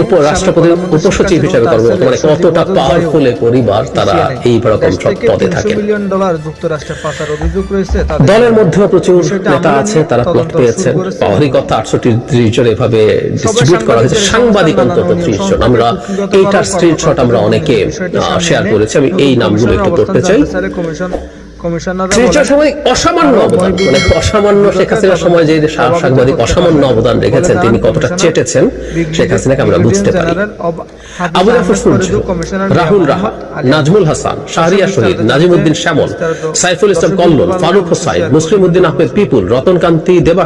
উপরাষ্ট্রপতির উপসচিব হিসেবে কর্মরত। মানে কতটা পাওয়ারফুল পরিবার, তারা এই রকম সব পদে থাকে। দলের মধ্যেও প্রচুর নেতা আছে, তারা প্লট পেয়েছেন। পাওয়ারই কথা 68 জন এভাবে ডিস্ট্রিবিউট করা হয়েছে। সাংবাদিক অন্তত 30 জন। আমরা এইটার স্ক্রিনশট আমরা অনেকে শেয়ার করেছি, আমি এই নামগুলো একটু করতে চাই। সময় অসামান্য অবদান, মানে অসামান্য শেখ হাসিনার সময় যে সাংবাদিক অসামান্য অবদান রেখেছেন, তিনি কতটা চেটেছেন শেখ হাসিনাকে আমরা বুঝতে পারি। আবু জাফর সূর্য, রাহুল রাহা, নাজমুল হাসান, শাহরিয়ার শহীদ, নাজিমউদ্দিন শ্যামল, সাইফুল ইসলাম কল্লোল, ফারুক হোসাইন, মুসলিম উদ্দিন আহমেদ পিপুল, রতনকান্তি দেবাস।